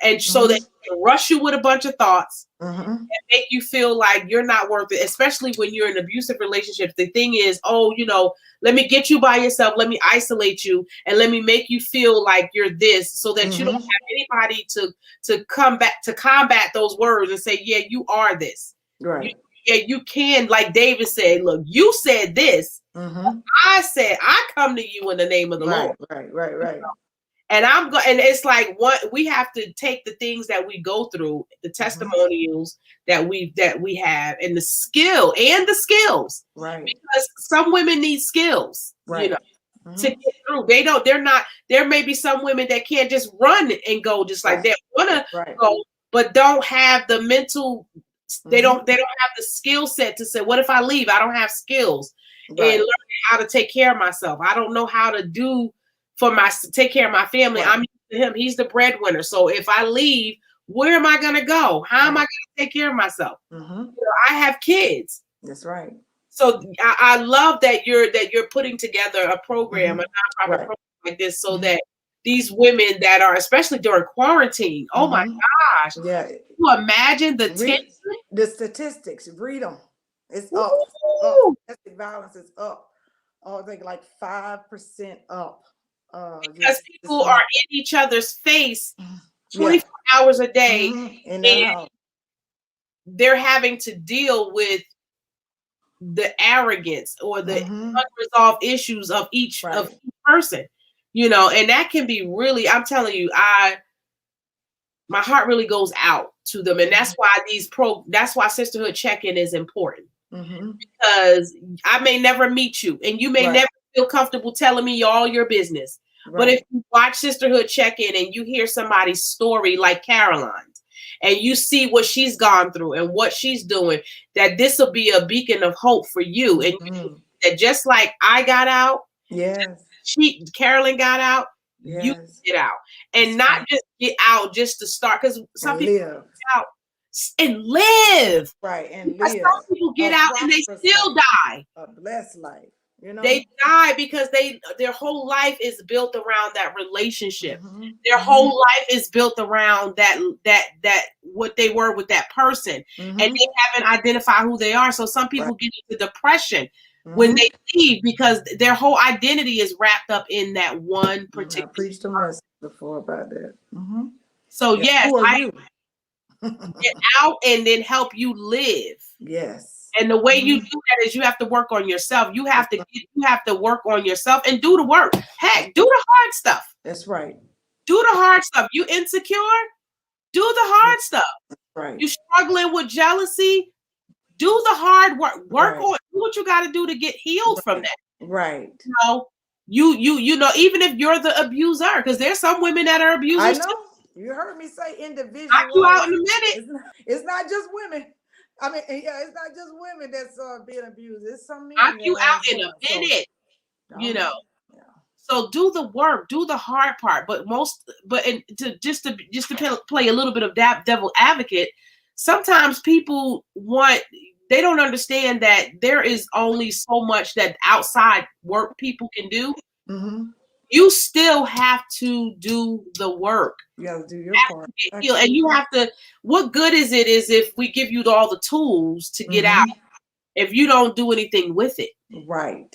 And so they rush you with a bunch of thoughts Mm-hmm. and make you feel like you're not worth it, especially when you're in abusive relationships. The thing is, oh, you know, let me get you by yourself, let me isolate you, and let me make you feel like you're this, so that you don't have anybody to come back to combat those words and say, yeah, you are this. Right. You can, like David said, look, you said this. Mm-hmm. I said, I come to you in the name of the Lord. Right. And and it's like, what we have to take the things that we go through, the testimonials that we have, and the skills. Right. Because some women need skills, Right. you know, to get through. There may be some women that can't just run and go just like that. Wanna go, but don't have the mental, they don't have the skill set to say, what if I leave? I don't have skills in learning how to take care of myself. I don't know how to take care of my family. I'm used to him. He's the breadwinner. So if I leave, where am I going to go? How am I going to take care of myself? You know, I have kids. That's right. So I love that you're putting together a program, a nonprofit program like this, so that these women that are, especially during quarantine, oh my gosh, can you imagine the statistics? Read them. It's up. Domestic violence is up. I think like 5% up. Because people are in each other's face 24 hours a day, and they're having to deal with the arrogance or the unresolved issues of each person, you know, and that can be really, I'm telling you, my heart really goes out to them. And that's why that's why Sisterhood Check-in is important, because I may never meet you and you may never feel comfortable telling me all your business. But if you watch Sisterhood Check-in and you hear somebody's story like Caroline's, and you see what she's gone through and what she's doing, that this will be a beacon of hope for you. And that just like I got out, Carolyn got out, you get out. And not just get out just to start, because some people get out and live. And live. Some people get out and they still die. A blessed life. You know? They die because their whole life is built around that relationship. Their whole life is built around that what they were with that person, and they haven't identified who they are. So some people get into depression when they leave, because their whole identity is wrapped up in that one particular. I preached a message before about that. So yes, get out and then help you live. Yes. And the way you do that is you have to work on yourself. You have to work on yourself and do the work. Heck, do the hard stuff. That's right. Do the hard stuff. You insecure? Do the hard stuff. Right. You struggling with jealousy? Do the hard work. Work on. Do what you got to do to get healed from that. Right. You know, even if you're the abuser, because there's some women that are abusers. I know. You heard me say individual. Knock you out in a minute. It's not just women. I mean, it's not just women that's being abused. It's some men. Knock you out in a minute. You know. So do the work, do the hard part. But just to play a little bit of devil advocate, sometimes people they don't understand that there is only so much that outside work people can do. You still have to do the work. You have to do your part. And you have to, what good is it if we give you all the tools to get out, if you don't do anything with it? Right.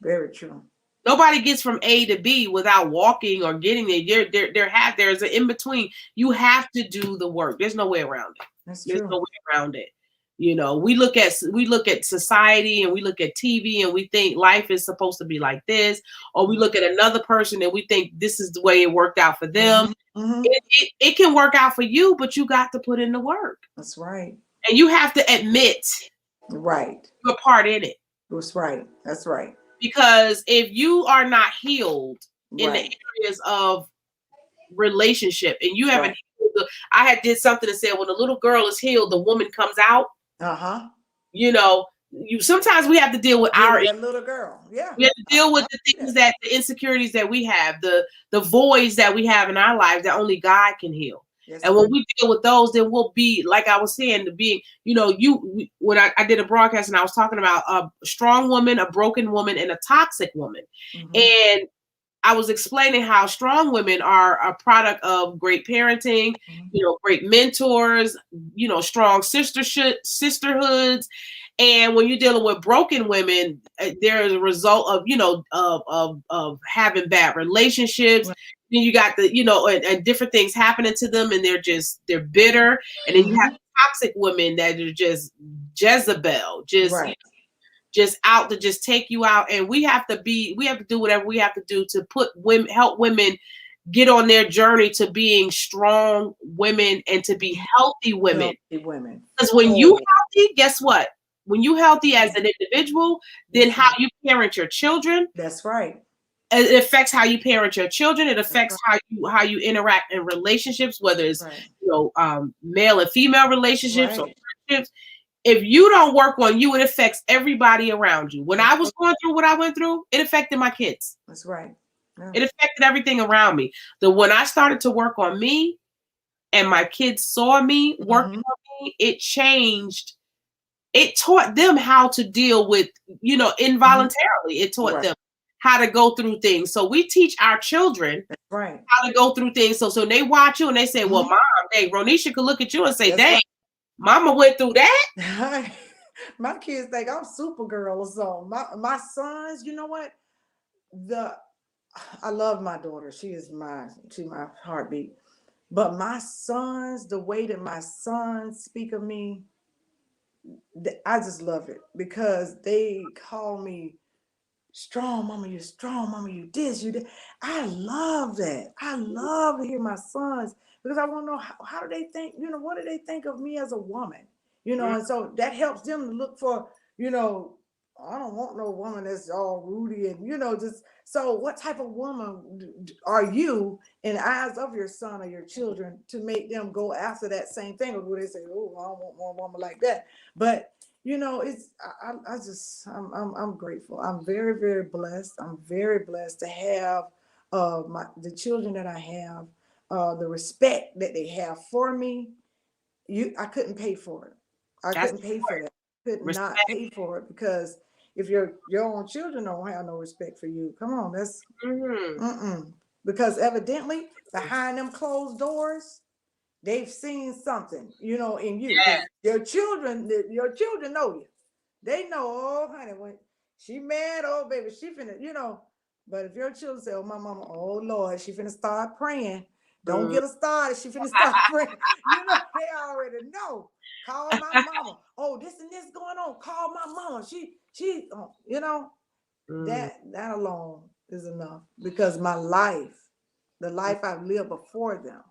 Very true. Nobody gets from A to B without walking or getting there. There's an in between. You have to do the work. There's no way around it. There's no way around it. You know, we look at society and we look at TV and we think life is supposed to be like this, or we look at another person and we think this is the way it worked out for them. It can work out for you, but you got to put in the work. That's right. And you have to admit your part in it. That's right. That's right. Because if you are not healed in the areas of relationship and you haven't healed, I had did something that said when a little girl is healed, the woman comes out. You know, sometimes we have to deal with that little girl. Yeah. We have to deal with the things the insecurities that we have, the voids that we have in our lives that only God can heal. Yes, and when we deal with those, then we'll be, like I was saying, when I did a broadcast and I was talking about a strong woman, a broken woman, and a toxic woman. And I was explaining how strong women are a product of great parenting, great mentors, strong sisterhoods. And when you're dealing with broken women, there is a result of, of having bad relationships. Right. Then you got the, and different things happening to them, and they're bitter. And then you have toxic women that are just Jezebel, just out to just take you out. And we have to do whatever we have to do to help women get on their journey to being strong women and to be healthy women. Because when you healthy, guess what? When you healthy as an individual, then how you parent your children. That's right. It affects how you parent your children. It affects how you interact in relationships, whether it's male and female relationships or friendships. If you don't work on you, it affects everybody around you. When I was going through what I went through, it affected my kids. That's right. Yeah. It affected everything around me. When I started to work on me and my kids saw me working on me, it changed. It taught them how to deal with, involuntarily. It taught them how to go through things. So we teach our children how to go through things. So they watch you and they say, well, Mom, dang, Ronisha could look at you and say, dang, Mama went through that. My kids think I'm Supergirl or something. My sons, you know what? I love my daughter. She's my heartbeat. But my sons, the way that my sons speak of me, I just love it because they call me strong mama, you're strong mama, you this, you that. I love that. I love to hear my sons because I want to know how do they think, what do they think of me as a woman, and so that helps them to look for, I don't want no woman that's all rudy and, just, so what type of woman are you in the eyes of your son or your children to make them go after that same thing? Or do they say, oh, I don't want one woman like that? But, I'm grateful. I'm very, very blessed. I'm very blessed to have the children that I have, the respect that they have for me. I couldn't pay for it. I couldn't pay for that. Could not pay for it because if your own children don't have no respect for you, come on, that's because evidently behind them closed doors, they've seen something, in you. Your children know you. They know, oh honey, when she mad, oh baby, she finna, But if your children say, oh my mama, oh Lord, she finna start praying. Don't get her started. She finna start praying. They already know. Call my mama. Oh, this and this going on. Call my mama. She, that alone is enough because my life, the life I've lived before them,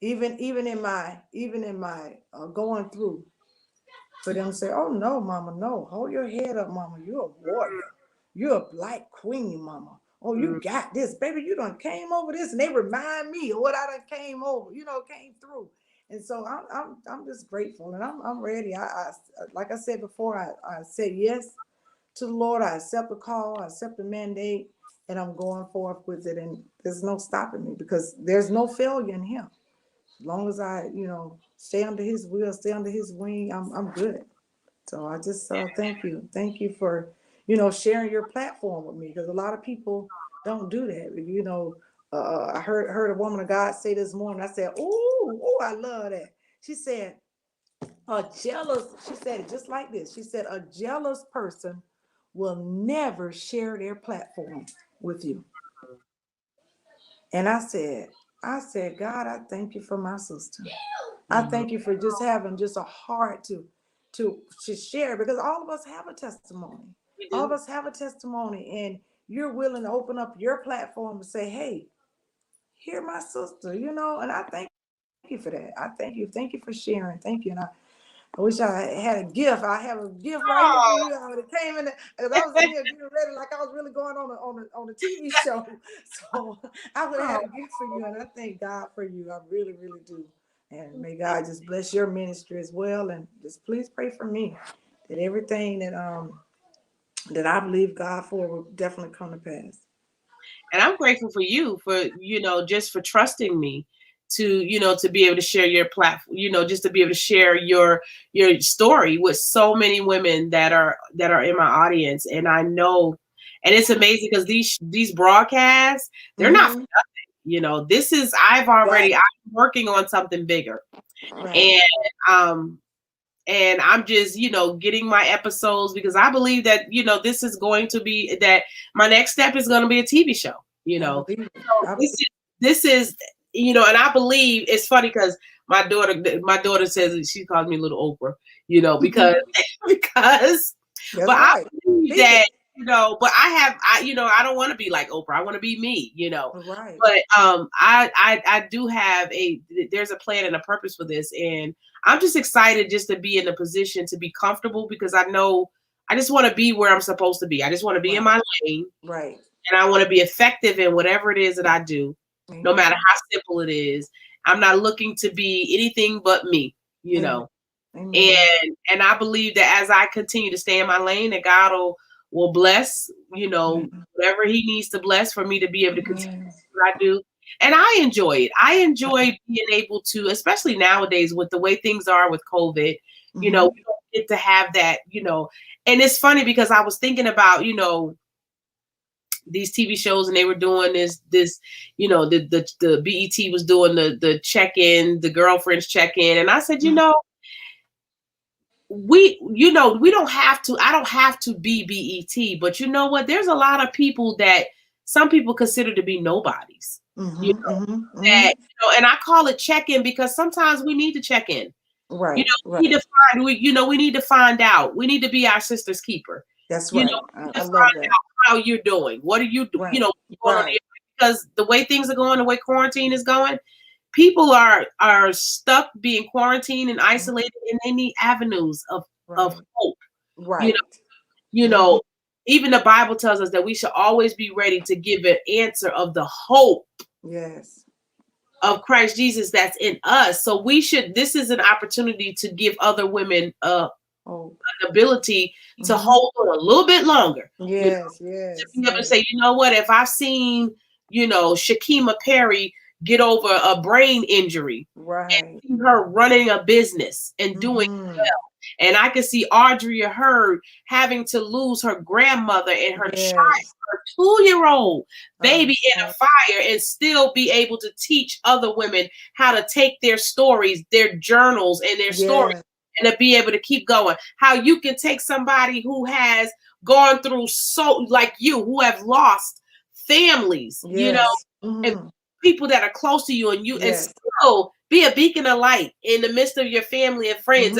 even in my going through, for them to say, oh no, mama, no, hold your head up, mama. You're a warrior. You're a black queen, mama. Oh, you got this, baby. You done came over this, and they remind me of what I done came over. Came through, and so I'm just grateful, and I'm ready. I like I said before, I said yes to the Lord. I accept the call. I accept the mandate, and I'm going forth with it. And there's no stopping me because there's no failure in Him. As long as I, stay under His will, stay under His wing, I'm good. So I just thank you for. Sharing your platform with me because a lot of people don't do that. I heard a woman of God say this morning. I said, "Oh, I love that." She said, she said it just like this. She said, a jealous person will never share their platform with you. And I said, God, I thank you for my sister. I thank you for just having just a heart to share because all of us have a testimony. All of us have a testimony, and you're willing to open up your platform and say, hey, hear my sister, and I thank you for that. I thank you. Thank you for sharing. Thank you. And I wish I had a gift. I have a gift right here for you. I would have came in because I was in here getting ready like I was really going on a TV show. So I would have had a gift for you, and I thank God for you. I really, really do. And may God just bless your ministry as well. And just please pray for me that everything that I believe God for will definitely come to pass. And I'm grateful for you for, just for trusting me to, to be able to share your platform, just to be able to share your story with so many women that are in my audience. And I know, And it's amazing because these broadcasts, they're not for nothing. You know, I'm working on something bigger. Right. And I'm just, you know, getting my episodes because I believe that, you know, this is going to be that my next step is going to be a TV show, you know. So this is, you know, and I believe it's funny because my daughter says she calls me Little Oprah, you know, because but I believe that, you know, but you know, I don't want to be like Oprah. I want to be me, you know. Right. But I do have there's a plan and a purpose for this, and I'm just excited just to be in a position to be comfortable because I know I just want to be where I'm supposed to be. I just want to be in my lane. Right. And I want to be effective in whatever it is that I do, no matter how simple it is. I'm not looking to be anything but me, you know. And I believe that as I continue to stay in my lane, that God will bless, you know, whatever he needs to bless for me to be able to continue what I do. And I enjoy it. I enjoy being able to, especially nowadays with the way things are with COVID, you know, we don't get to have that, you know. And it's funny because I was thinking about, you know, these TV shows and they were doing this, you know, the BET was doing the check-in, the girlfriends check-in. And I said, you know, we don't have to, I don't have to be BET, but you know what? There's a lot of people that some people consider to be nobodies, you know, that, you know, and I call it check-in because sometimes we need to check in, right? You know, we need to find out. We need to be our sister's keeper. That's right. You know, I love that. How you're doing? What are you doing? You know, because the way things are going, the way quarantine is going, people are stuck being quarantined and isolated, and they need avenues of hope. Right. You know, even the Bible tells us that we should always be ready to give an answer of the hope. Yes. Of Christ Jesus that's in us. So this is an opportunity to give other women an ability to hold on a little bit longer. Yes, you know, to be able to say, you know what, if I've seen, you know, Shakima Perry get over a brain injury and see her running a business and doing well. And I can see Audrey Hurd having to lose her grandmother and her child, her 2-year-old baby in a fire, and still be able to teach other women how to take their stories, their journals, and their stories, and to be able to keep going. How you can take somebody who has gone through like you, who have lost families, you know, and people that are close to you, and and still be a beacon of light in the midst of your family and friends.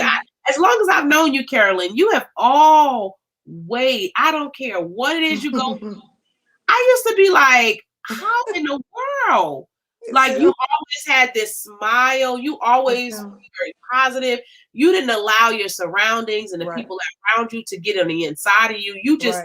As long as I've known you, Carolyn, you have always, I don't care what it is you go through. I used to be like, how in the world? Like, you always had this smile. You always were very positive. You didn't allow your surroundings and the people around you to get on the inside of you. You just,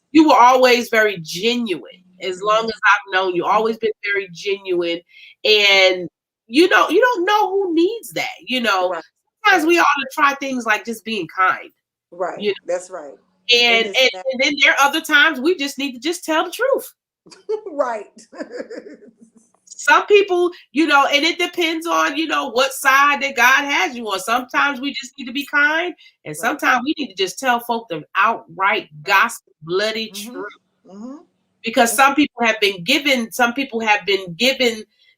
you were always very genuine. As long as I've known you, always been very genuine. And, you know, you don't know who needs that, you know. Sometimes we ought to try things like just being kind. Right. You know? That's right. And then there are other times we just need to just tell the truth. Right. Some people, you know, and it depends on, you know, what side that God has you on. Sometimes we just need to be kind, and sometimes we need to just tell folk the outright gospel, bloody truth. Because some people have been given,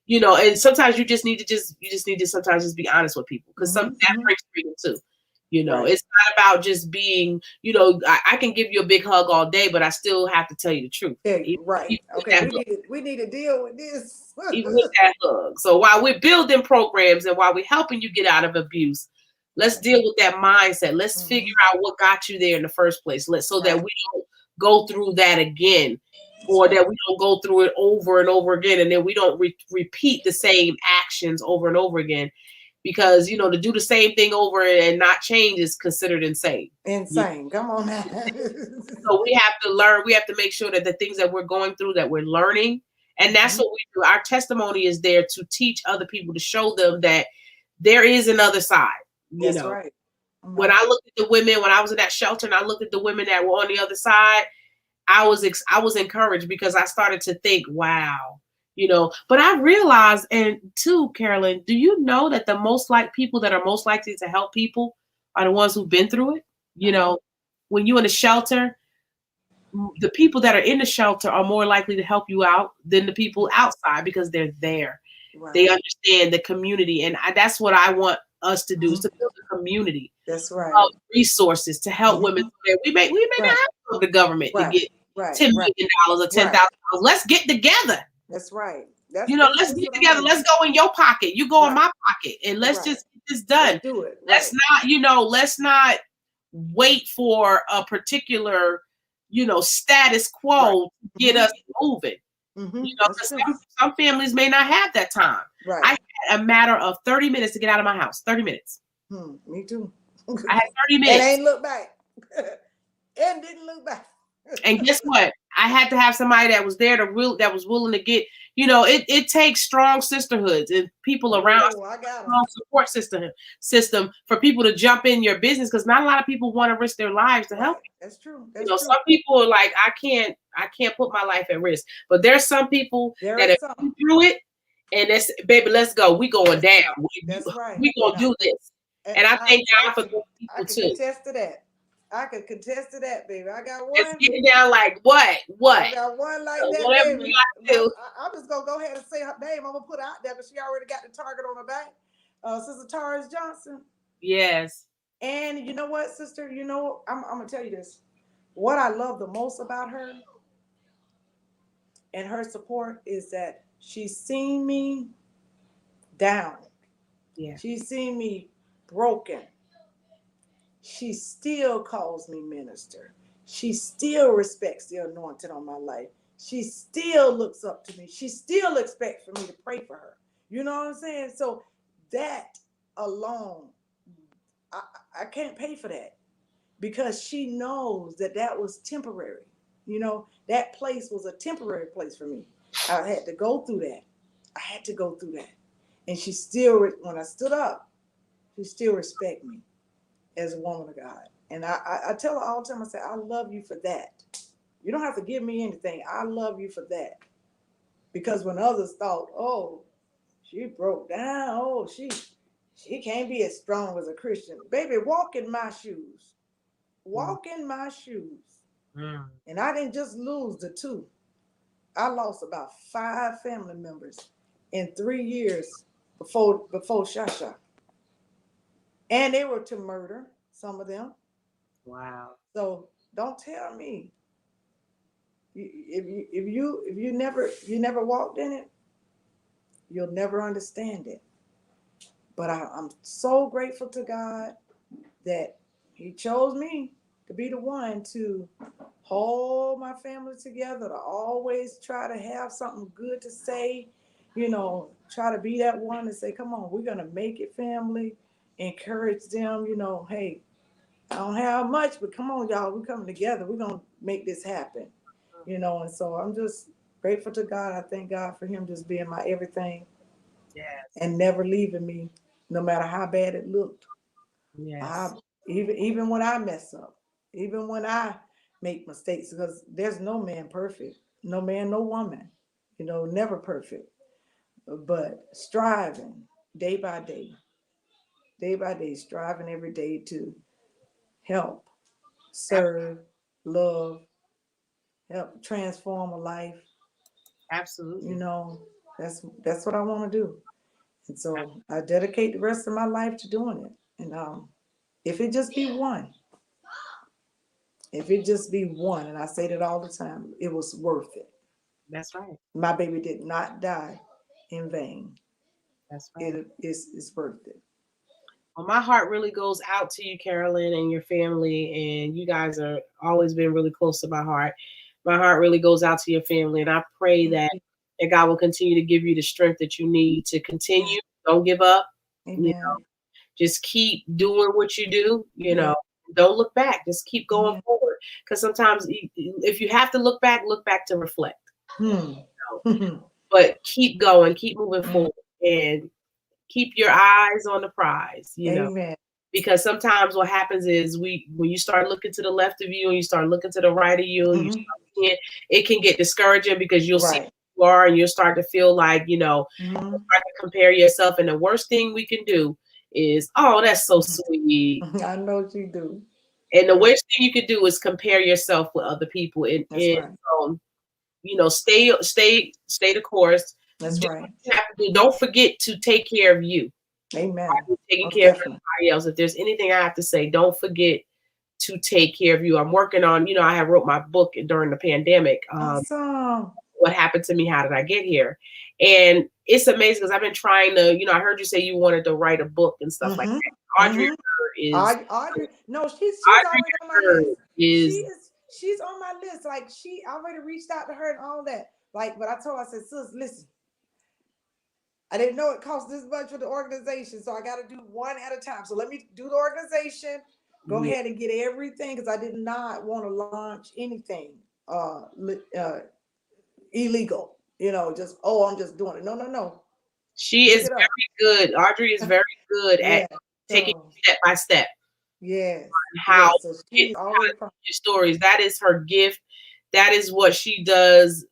you know, and sometimes you just need to sometimes just be honest with people, because that brings freedom too. You know, it's not about just being, you know, I can give you a big hug all day, but I still have to tell you the truth. Okay, we need to deal with this. Even with that hug. So while we're building programs and while we're helping you get out of abuse, let's deal with that mindset. Let's figure out what got you there in the first place. So that we don't go through that again. Or that we don't go through it over and over again, and then we don't repeat the same actions over and over again. Because, you know, to do the same thing over and not change is considered insane. Insane. Come on now. So we have to learn. We have to make sure that the things that we're going through, that we're learning. And that's what we do. Our testimony is there to teach other people, to show them that there is another side. You know, right. When I looked at the women, when I was in that shelter and I looked at the women that were on the other side, I was encouraged, because I started to think, wow, you know, but I realized, and too, Carolyn, do you know that the people that are most likely to help people are the ones who've been through it? You know, when you're in a shelter, the people that are in the shelter are more likely to help you out than the people outside because they're there. Right. They understand the community, and that's what I want us to do is to build a community. That's right. Of resources to help women. We may not have to go to the government to get $10 million or $10,000. Let's get together. That's right. Let's get together. Let's go in your pocket. You go in my pocket, and let's just get this done. Let's do it. Let's not, let's not wait for a particular, status quo to get us moving. Because some families may not have that time. Right. I had a matter of 30 minutes to get out of my house. 30 minutes. Me too. I had 30 minutes. And ain't look back. And didn't look back. And guess what? I had to have somebody that was there that was willing to get, it takes strong sisterhoods and people around strong support system for people to jump in your business, because not a lot of people want to risk their lives to help. That's true. Some people are like, I can't put my life at risk. But there's some people that have been through it, and that's, baby, let's go. We going down. We gonna do this. And I thank God for those people too. I can contest to that, baby. I got one. It's getting down like what? I got one like that, baby. I'm just gonna go ahead and say her name. I'm gonna put it out there because she already got the target on her back. Sister Taurus Johnson. Yes. And you know what, sister? I'm gonna tell you this. What I love the most about her and her support is that she's seen me down. Yeah. She's seen me broken. She still calls me minister. She still respects the anointing on my life. She still looks up to me. She still expects for me to pray for her. You know what I'm saying? So that alone, I can't pay for that, because she knows that was temporary. That place was a temporary place for me. I had to go through that. And she still, when I stood up, she still respect me as a woman of God. And I tell her all the time, I say, I love you for that. You don't have to give me anything. I love you for that. Because when others thought, oh, she broke down, oh, she can't be as strong as a Christian. Baby, walk in my shoes. Walk in my shoes. Mm. And I didn't just lose the 2. I lost about 5 family members in 3 years before Shasha. And they were to murder, some of them. Wow. So don't tell me if you never walked in it, you'll never understand it. But I'm so grateful to God that He chose me to be the one to hold my family together, to always try to have something good to say, try to be that one to say, come on, we're gonna make it, family. Encourage them, hey, I don't have much, but come on, y'all, we're coming together. We're going to make this happen, and so I'm just grateful to God. I thank God for Him just being my everything. Yes. And never leaving me, no matter how bad it looked. Yes. Even when I mess up, even when I make mistakes, because there's no man perfect, no man, no woman, never perfect, but striving day by day, striving every day to help, serve, love, help transform a life. Absolutely. That's what I want to do. And so I dedicate the rest of my life to doing it. And if it just be one, and I say that all the time, it was worth it. That's right. My baby did not die in vain. That's right. It's worth it. Well, my heart really goes out to you, Carolyn, and your family, and you guys are always been really close to my heart. My heart really goes out to your family, and I pray that God will continue to give you the strength that you need to continue. Don't give up. Amen. Just keep doing what you do. Don't look back. Just keep going forward. Because sometimes, if you have to look back to reflect. But keep going, keep moving forward, and keep your eyes on the prize, Amen. Because sometimes what happens is when you start looking to the left of you and you start looking to the right of you, it can get discouraging because you'll see who you are and you'll start to feel like, start to compare yourself. And the worst thing we can do is, oh, that's so sweet. I know you do. And the worst thing you could do is compare yourself with other people. That's right. Stay the course. That's Do right. what you have to do. Don't forget to take care of you. Amen. Taking Most care definitely. of everybody else. If there's anything I have to say, don't forget to take care of you. I'm working on, I have wrote my book during the pandemic. Awesome. What happened to me? How did I get here? And it's amazing because I've been trying to, I heard you say you wanted to write a book and stuff like that. Audrey Audrey, no, she's Audrey already on my list. is She's on my list. Like I already reached out to her and all that. Like, but I told her, I said, sis, listen, I didn't know it cost this much for the organization, so I got to do one at a time. So let me do the organization. Go ahead and get everything because I did not want to launch anything illegal. I'm just doing it. No. She is very good. Audrey is very good at taking step by step. Yes. How so she's already your stories. That is her gift. That is what she does.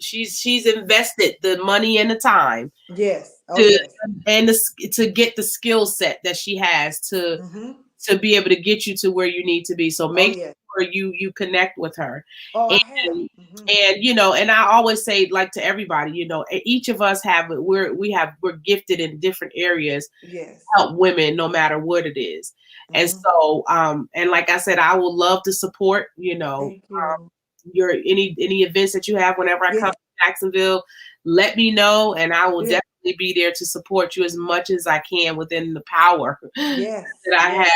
She's invested the money and the time. Yes. To get the skill set that she has to be able to get you to where you need to be. So make sure you connect with her. And I always say, like, to everybody, each of us we're gifted in different areas. Yes. Help women no matter what it is. And so and like I said, I would love to support, your any events that you have whenever I come to Jacksonville. Let me know and I will definitely be there to support you as much as I can within the power that I have,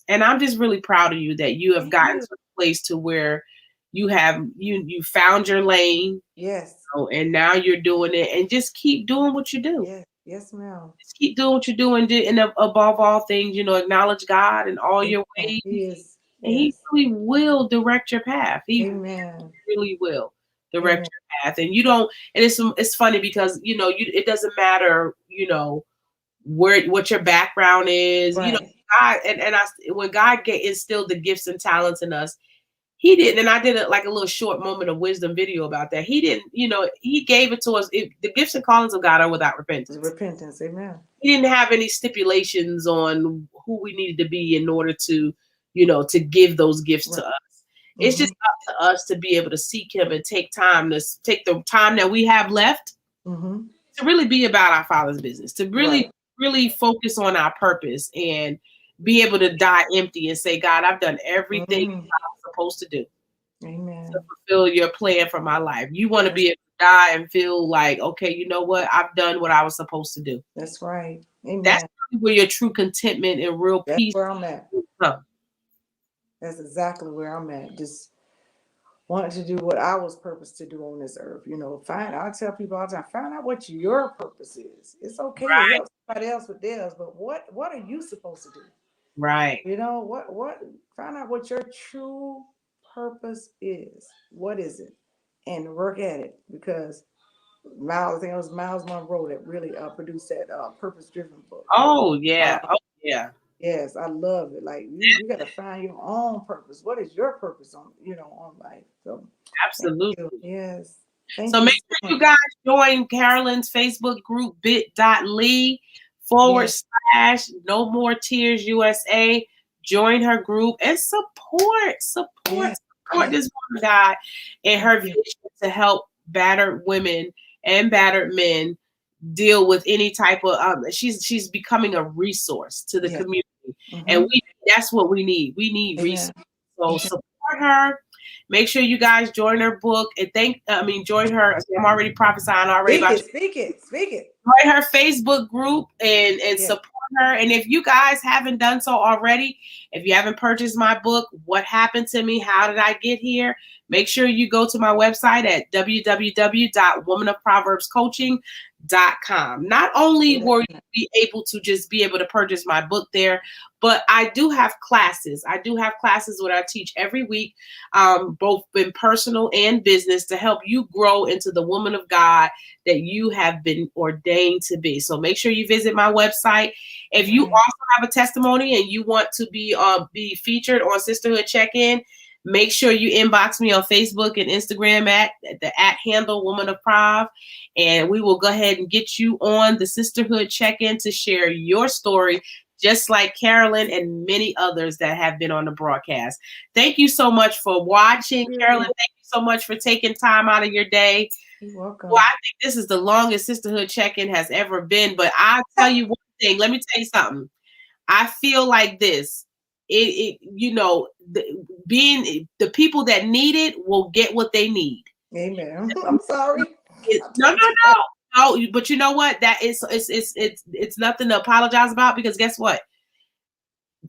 and I'm just really proud of you that you have gotten to a place to where you have you found your lane. Yes. And now you're doing it, and just keep doing what you do. Yes, ma'am. Just keep doing what you're doing, and above all things, acknowledge God in all your ways. He really will direct your path. He really will direct your path. And you don't. And it's funny because it doesn't matter what your background is. God when God instilled the gifts and talents in us, He didn't. And I did a little short moment of wisdom video about that. He didn't. He gave it to us. The gifts and callings of God are without repentance. Repentance, amen. He didn't have any stipulations on who we needed to be in order to to give those gifts to us. It's just up to us to be able to seek Him and take the time that we have left to really be about our Father's business, to really focus on our purpose and be able to die empty and say, God, I've done everything I'm supposed to do. Amen. To fulfill your plan for my life. You want to be able to die and feel like, okay, you know what? I've done what I was supposed to do. That's right. Amen. That's where your true contentment and real peace. That's where I'm at. That's exactly where I'm at. Just wanting to do what I was purposed to do on this earth. I tell people all the time, find out what your purpose is. It's okay to help somebody else with theirs, but what are you supposed to do? Right. What find out what your true purpose is. What is it? And work at it, because I think it was Miles Monroe that really produced that purpose-driven book. Oh yeah. Yes, I love it. Like you got to find your own purpose. What is your purpose on life? So absolutely. Yes. So make sure you guys join Carolyn's Facebook group bit.ly/No More Tears USA. Join her group and support this woman of God and her vision to help battered women and battered men deal with any type of she's becoming a resource to the community. And that's what we need. We need resources. So support her. Make sure you guys join her book and join her. I'm already prophesying already. Speak it. Join her Facebook group and support her. And if you guys haven't done so already, if you haven't purchased my book, What Happened to Me? How Did I Get Here? Make sure you go to my website at www.womanofproverbscoaching.com. Not only will you be able to purchase my book there, but I do have classes. Where I teach every week, both in personal and business, to help you grow into the woman of God that you have been ordained to be. So make sure you visit my website. If you also have a testimony and you want to be featured on Sisterhood Check-in, make sure you inbox me on Facebook and Instagram at handle Woman of Prov, and we will go ahead and get you on the Sisterhood Check-in to share your story, just like Carolyn and many others that have been on the broadcast. Thank you so much for watching, Carolyn. Thank you so much for taking time out of your day. You're welcome. Well, I think this is the longest Sisterhood Check-in has ever been, but I'll tell you one thing. Let me tell you something. I feel like this. Being the people that need it will get what they need. Amen. I'm sorry. No. But you know what? That is it's nothing to apologize about, because guess what?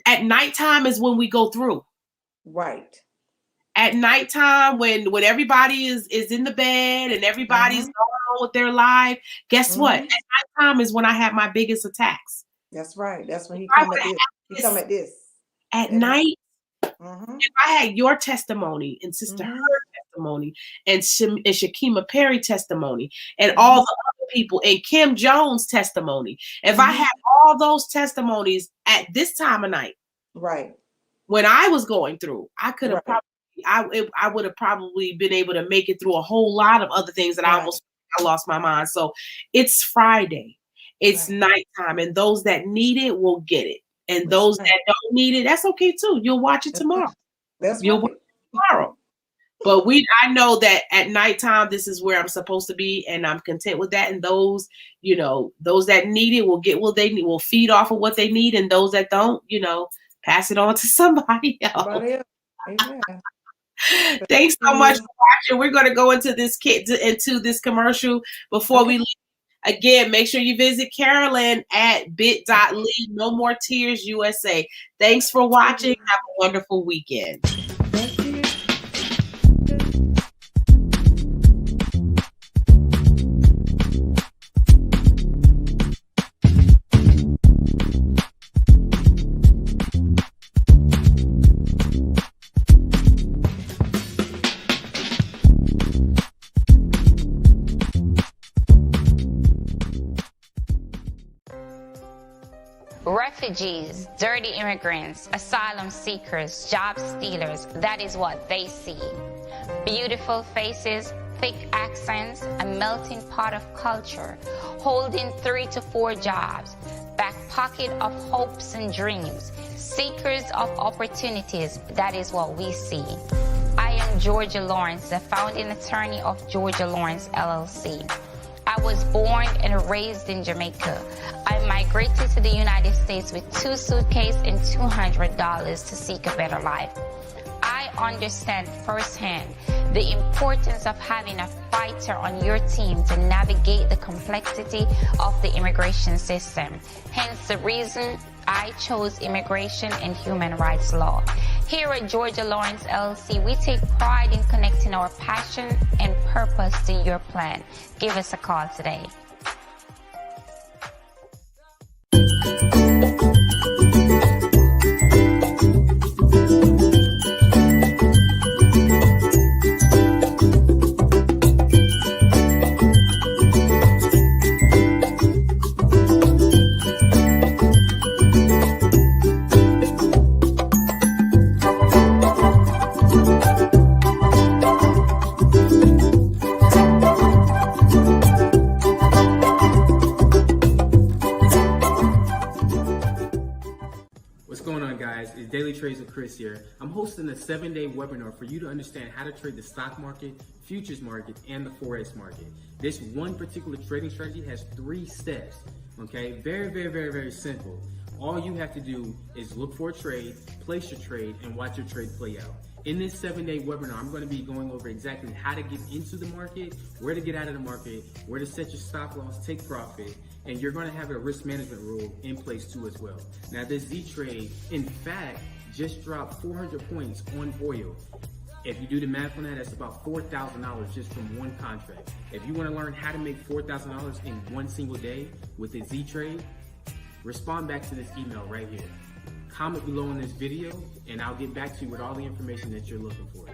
At nighttime is when we go through. Right. At nighttime, when everybody is in the bed and everybody's going on with their life, guess what? At nighttime is when I have my biggest attacks. That's right. That's when he come at this. He come at this. At night, if I had your testimony and Sister Her testimony and Shakima Perry testimony and all the other people and Kim Jones testimony, if I had all those testimonies at this time of night, right, when I was going through, I could have I would have probably been able to make it through a whole lot of other things that I lost my mind. So it's Friday, it's nighttime, and those that need it will get it. And those that don't need it, that's okay too. You'll watch it tomorrow. You'll watch it tomorrow. But I know that at nighttime, this is where I'm supposed to be, and I'm content with that. And those that need it will get what they need, will feed off of what they need, and those that don't, pass it on to somebody else. Amen. Thanks so much for watching. We're going to go into this commercial before we leave. Again, make sure you visit Carolyn at bit.ly, No More Tears USA. Thanks for watching. Have a wonderful weekend. Thank you. Refugees, dirty immigrants, asylum seekers, job stealers, that is what they see. Beautiful faces, thick accents, a melting pot of culture, holding 3 to 4 jobs, back pocket of hopes and dreams, seekers of opportunities, that is what we see. I am Georgia Lawrence, the founding attorney of Georgia Lawrence LLC. I was born and raised in Jamaica. I migrated to the United States with 2 suitcases and $200 to seek a better life. I understand firsthand the importance of having a fighter on your team to navigate the complexity of the immigration system. Hence the reason I chose immigration and human rights law. Here at Georgia Lawrence LLC, we take pride in connecting our passion and purpose to your plan. Give us a call today. Daily Trades with Chris here. I'm hosting a 7-day webinar for you to understand how to trade the stock market, futures market, and the Forex market. This one particular trading strategy has 3 steps, okay? Very, very, very, very simple. All you have to do is look for a trade, place your trade, and watch your trade play out. In this 7-day webinar, I'm going to be going over exactly how to get into the market, where to get out of the market, where to set your stop loss, take profit, and you're going to have a risk management rule in place too as well. Now this Z-Trade, in fact, just dropped 400 points on oil. If you do the math on that, that's about $4,000 just from one contract. If you want to learn how to make $4,000 in one single day with a Z-Trade, respond back to this email right here. Comment below on this video, and I'll get back to you with all the information that you're looking for.